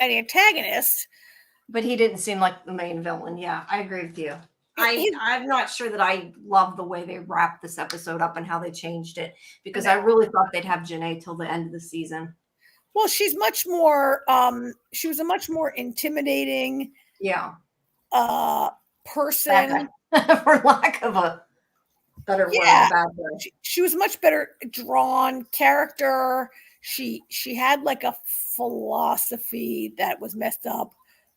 an antagonist, but he didn't seem like the main villain. Yeah, I agree with you. I'm not sure that I love the way they wrapped this episode up and how they changed it because I really thought they'd have Janae till the end of the season. Well, she's much more. She was a much more intimidating. Yeah. Person, for lack of a better word. She was much better drawn character. She had like a philosophy that was messed up,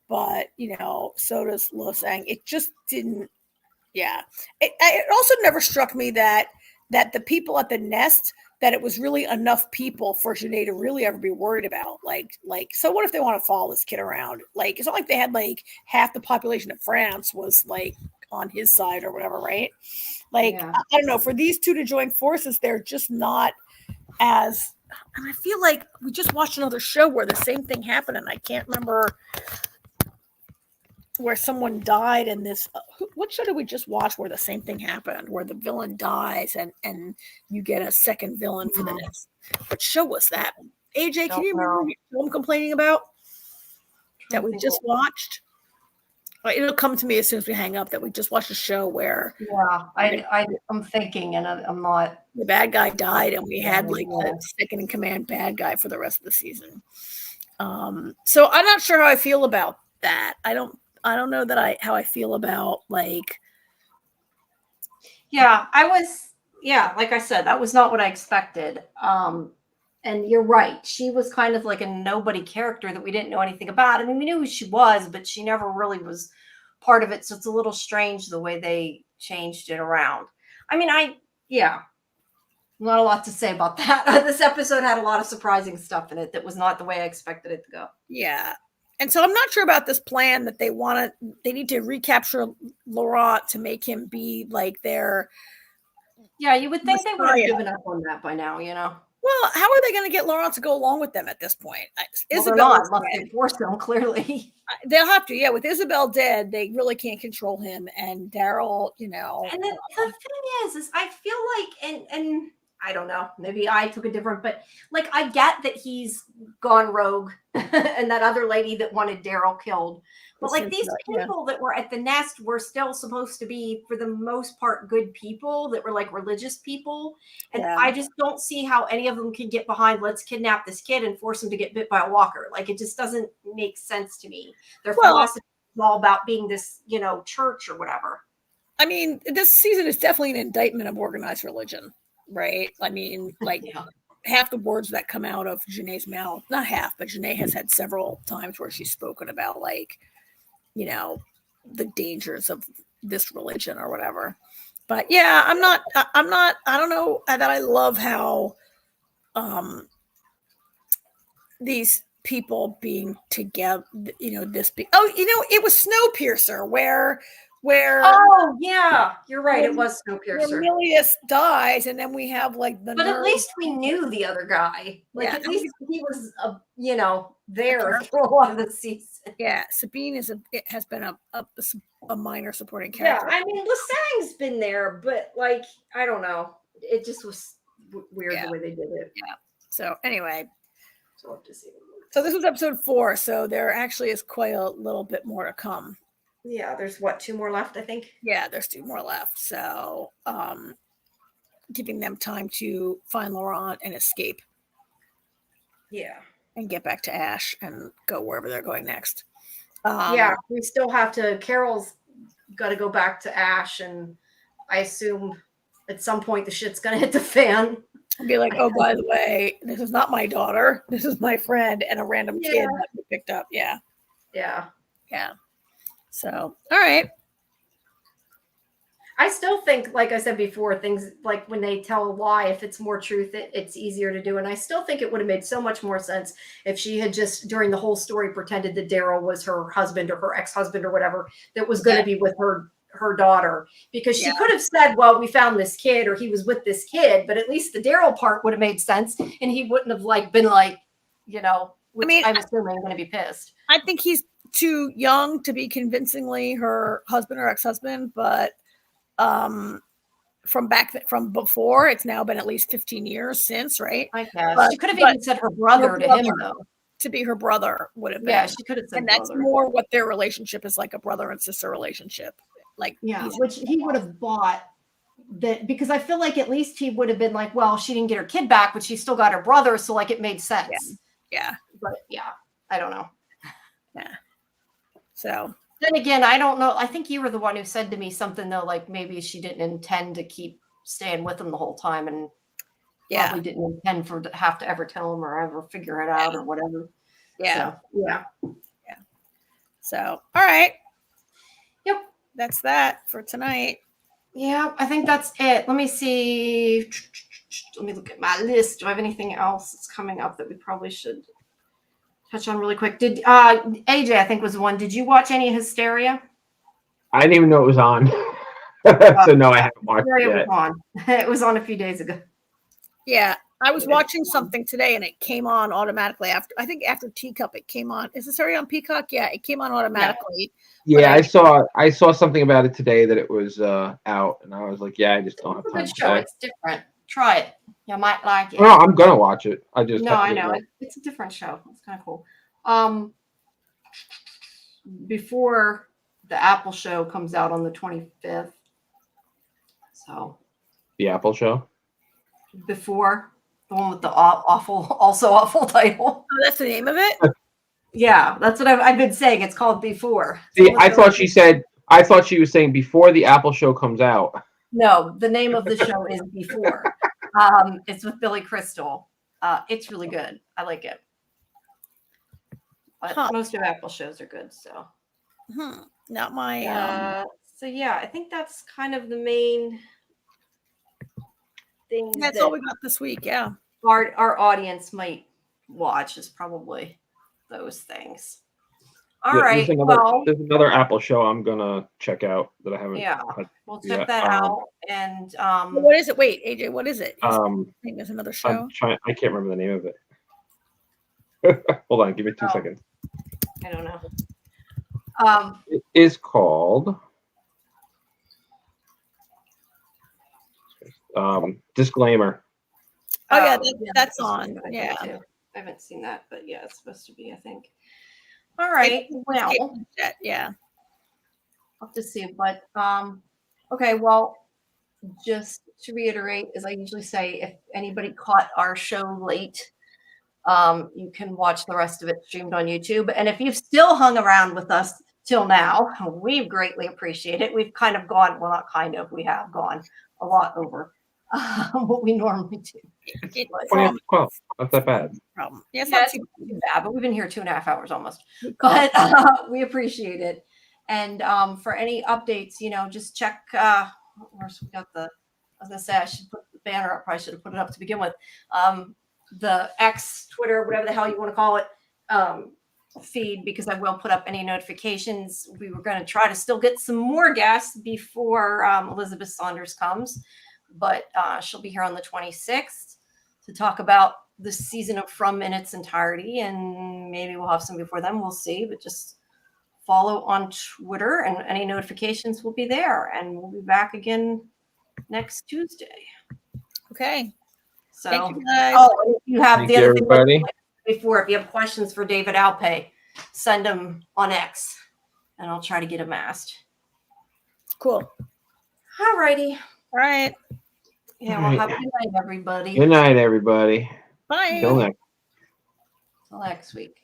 but so does Losang. It just didn't. Yeah, it also never struck me that the people at the nest, that it was really enough people for Janae to really ever be worried about. Like, so what if they want to follow this kid around? Like, it's not like they had like half the population of France was like on his side or whatever, right? Like, I don't know. For these two to join forces, they're just not as. And I feel like we just watched another show where the same thing happened, and I can't remember where someone died in this. What show did we just watch where the same thing happened, where the villain dies and you get a second villain for the next? What show was that? AJ, can you remember what I'm complaining about that we just watched? It'll come to me as soon as we hang up that we just watched a show where I'm thinking and I'm not. The bad guy died and we had like the second in command bad guy for the rest of the season. So I'm not sure how I feel about that. I don't know that how I feel about like. Yeah, like I said, that was not what I expected. And you're right. She was kind of like a nobody character that we didn't know anything about. I mean, we knew who she was, but she never really was part of it. So it's a little strange the way they changed it around. I mean, not a lot to say about that. This episode had a lot of surprising stuff in it that was not the way I expected it to go. Yeah. And so I'm not sure about this plan that they need to recapture Laurent to make him be like their. Yeah, you would think they would have given up on that by now, Well, how are they going to get Laurent to go along with them at this point? They're not, unless they force them, clearly. They'll have to, yeah. With Isabel dead, they really can't control him. And Daryl, And the thing is I feel like, and I don't know, maybe I took a different, but like I get that he's gone rogue and that other lady that wanted Daryl killed. But like these people that were at the nest were still supposed to be, for the most part, good people that were like religious people. And I just don't see how any of them can get behind, let's kidnap this kid and force him to get bit by a walker. Like it just doesn't make sense to me. Their philosophy is all about being this, church or whatever. I mean, this season is definitely an indictment of organized religion, right? I mean, like half the words that come out of Janae's mouth, not half, but Janae has had several times where she's spoken about like, the dangers of this religion or whatever. But yeah, I don't know that I love how these people being together, it was Snowpiercer where Oh yeah, you're right. It was where Snowpiercer. Milius dies, and then we have like the But at nerd. least we knew the other guy. Like Yeah. at least he was, there for a lot of the season. Yeah, Sabine has been a minor supporting Yeah, character. I mean, Lasang's been there, but like I don't know, it just was weird the way they did it. Yeah. So anyway, So we'll have to see. so this was episode 4. So there actually is quite a little bit more to come. Yeah, there's 2 more left, I think. Yeah, there's 2 more left. So giving them time to find Laurent and escape. Yeah. And get back to Ash and go wherever they're going next. Yeah, we still have to. Carol's got to go back to Ash, and I assume at some point the shit's gonna hit the fan. And be like, oh, by the way, this is not my daughter. This is my friend and a random kid that we picked up. Yeah. Yeah. Yeah. So, all right. I still think, like I said before, things like when they tell a lie, if it's more truth, it's easier to do. And I still think it would have made so much more sense if she had just, during the whole story, pretended that Daryl was her husband or her ex-husband or whatever that was going to be with her daughter. Because she could have said, well, we found this kid, or he was with this kid, but at least the Daryl part would have made sense. And he wouldn't have been like, which I'm assuming going to be pissed. I think he's too young to be convincingly her husband or ex-husband, but from before, it's now been at least 15 years since, right? I guess. She could have even said her brother to him, though. To be her brother would have been. Yeah, she could have said and that's brother. more what their relationship is like, a brother and sister relationship. Which he would have bought that, because I feel like at least he would have been like, well, she didn't get her kid back, but she still got her brother, so it made sense. Yeah. But I don't know. Yeah. So then again, I don't know. I think you were the one who said to me something though, like maybe she didn't intend to keep staying with him the whole time, and probably didn't intend to have to ever tell him or ever figure it out or whatever. Yeah. So, So, all right. Yep. That's that for tonight. Yeah, I think that's it. Let me see. Let me look at my list. Do I have anything else that's coming up that we probably should touch on really quick? Did AJ, I think, was the one. Did you watch any Hysteria? I didn't even know it was on. So no, I haven't watched it yet. Was on. It was on a few days ago. Yeah. I was watching something today and it came on automatically after Teacup it came on. Is this already on Peacock? Yeah, it came on automatically. Yeah, I saw something about it today that it was out, and I was like, I just don't have time. It's a good show. It's different. Try it. You might like it. No, I'm gonna watch it. I know it's a different show. It's kind of cool. Before the Apple show comes out on the 25th. So the Apple show? Before the one with the awful title. Oh, that's the name of it? Yeah, that's what I've been saying. It's called Before. See, I thought she was saying before the Apple show comes out. No, the name of the show is Before. It's with Billy Crystal. It's really good. I like it. But most of Apple shows are good, so. Not my. So yeah, I think that's kind of the main thing. That's all we got this week. Yeah. Our audience might watch is probably those things. All right. There's another Apple show I'm gonna check out that I haven't. Yeah, we'll check that out. And what is it? Wait, AJ, what is it? I think there's another show. I can't remember the name of it. Hold on, give me 2 seconds. I don't know. It is called Disclaimer. Oh yeah, that's on. Yeah. I haven't seen that, but yeah, it's supposed to be, I think. All right. Well, yeah. I'll have to see. But okay, well, just to reiterate, as I usually say, if anybody caught our show late, you can watch the rest of it streamed on YouTube. And if you've still hung around with us till now, we greatly appreciate it. We've kind of gone, well, not kind of, we have gone a lot over what we normally do. 12. Not that bad. Yeah, it's not too bad, but we've been here 2.5 hours almost. But we appreciate it. And for any updates, just check. Where's we got I was gonna say I should put the banner up. Probably should have put it up to begin with. The X, Twitter, whatever the hell you want to call it. feed because I will put up any notifications. We were going to try to still get some more guests before Elizabeth Saunders comes, but she'll be here on the 26th to talk about the season of From in its entirety, and maybe we'll have some before then. We'll see, but just follow on Twitter and any notifications will be there, and we'll be back again next Tuesday. Okay. So, Thank you, guys. oh, if you have Thank the you, other thing everybody. before, if you have questions for David Alpay, send them on X, and I'll try to get them asked. Cool. All righty. All right. Yeah, well, have a good night, everybody. Good night, everybody. Bye. Till next. Till next week.